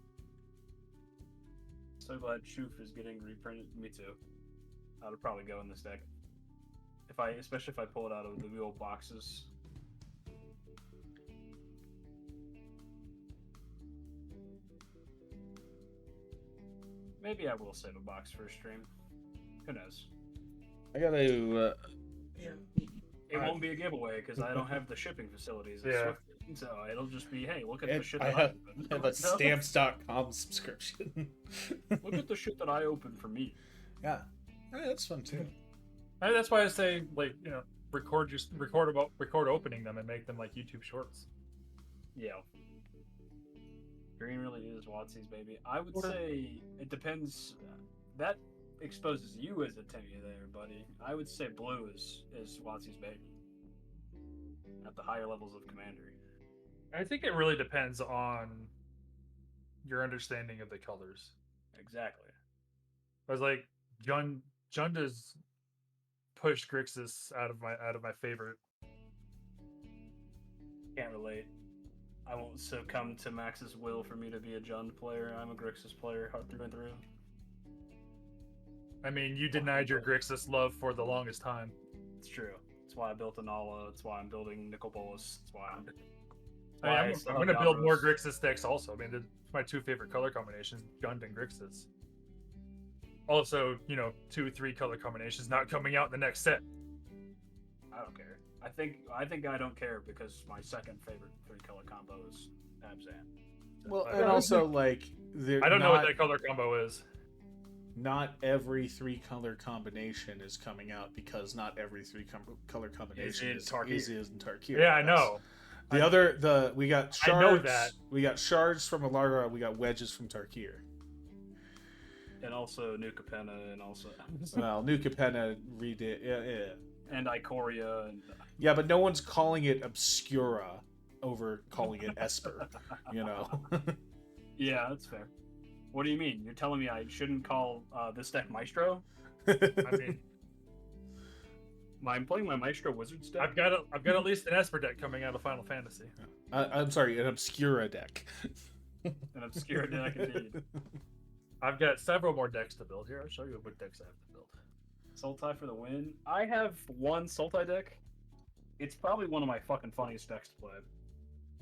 So glad Shoof is getting reprinted. Me too. I would probably go in this deck. Especially if I pull it out of the old boxes. Maybe I will save a box for a stream. Who knows? I gotta. It won't be a giveaway because I don't have the shipping facilities. Yeah. So it'll just be, hey, look at the shit I that have, I I have a stamps.com subscription. Look at the shit that I opened for me. Yeah. That's fun too. And that's why I say, like, you know, record opening them and make them like YouTube shorts. Yeah. Green really is Watsy's baby. I would say it depends. That exposes you as a Timmy there, buddy. I would say blue is Watsy's baby. At the higher levels of Commander. I think it really depends on your understanding of the colors. Exactly. I was like, Junda's pushed Grixis out of my favorite. Can't relate. I won't succumb to Max's will for me to be a Jund player. I'm a Grixis player, hard through and through. I mean, you denied your Grixis love for the longest time. It's true. That's why I built a Nala. That's why I'm building Nicol Bolas. That's why I'm. I'm going to build more Grixis decks also. I mean, they're my two favorite color combinations, Jund and Grixis. Also, you know, 2-3 color combinations not coming out in the next set. I don't care. I think I don't care because my second favorite 3-color combo is Abzan. Well, and also like I don't know what that color combo is. Not every 3-color combination is coming out because not every 3-color combination is in Tarkir. Yeah, I know. We got shards. I know that. We got shards from Alara. We got wedges from Tarkir. And also New Capenna, and also Well, New Capenna redid. Yeah. And Ikoria, and Yeah, but no one's calling it Obscura over calling it Esper. You know. Yeah, that's fair. What do you mean? You're telling me I shouldn't call this deck Maestro? I mean, I'm playing my Maestro Wizards deck. I've got at least an Esper deck coming out of Final Fantasy. I'm sorry, an Obscura deck. An obscure deck indeed. I've got several more decks to build here. I'll show you what decks I have to build. Sultai for the win. I have one Sultai deck. It's probably one of my fucking funniest decks to play.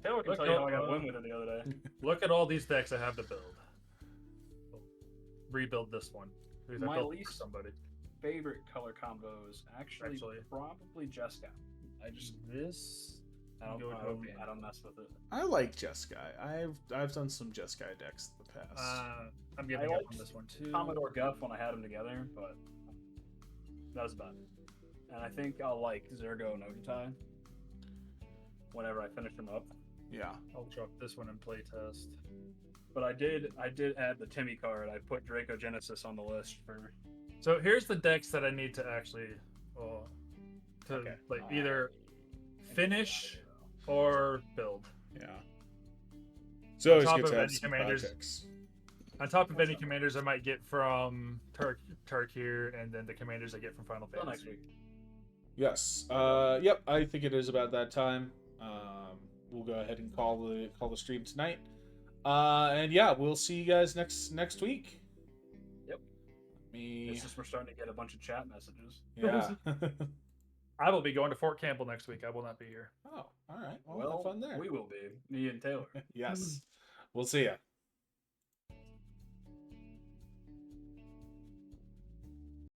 Taylor can tell you how I got a win with it the other day. Look at all these decks I have to build. Rebuild this one. Because I My built it for least somebody. favorite color combo is actually probably Jeskai. I just I don't mess with it. I like Jeskai. I've done some Jeskai decks in the past. I'm I giving up liked on this one too. Commodore Guff when I had them together, but that was about it. And I think I'll like Zergo and Ojutai whenever I finish them up. Yeah. I'll drop this one in playtest. But I did add the Timmy card. I put Draco Genesis on the list for. So here's the decks that I need to actually, Okay. either finish or build. Yeah. So always top good of to have any some commanders- projects. On top of any commanders I might get from Tarkir, and then the commanders I get from Final Till next Fantasy. week. Yes. Yep. I think it is about that time. We'll go ahead and call the stream tonight. And yeah, we'll see you guys next week. Yep. Me. It's just we're starting to get a bunch of chat messages. Yeah. I will be going to Fort Campbell next week. I will not be here. Oh, all right. Well, have fun there. We will be. Me and Taylor. Yes. We'll see ya.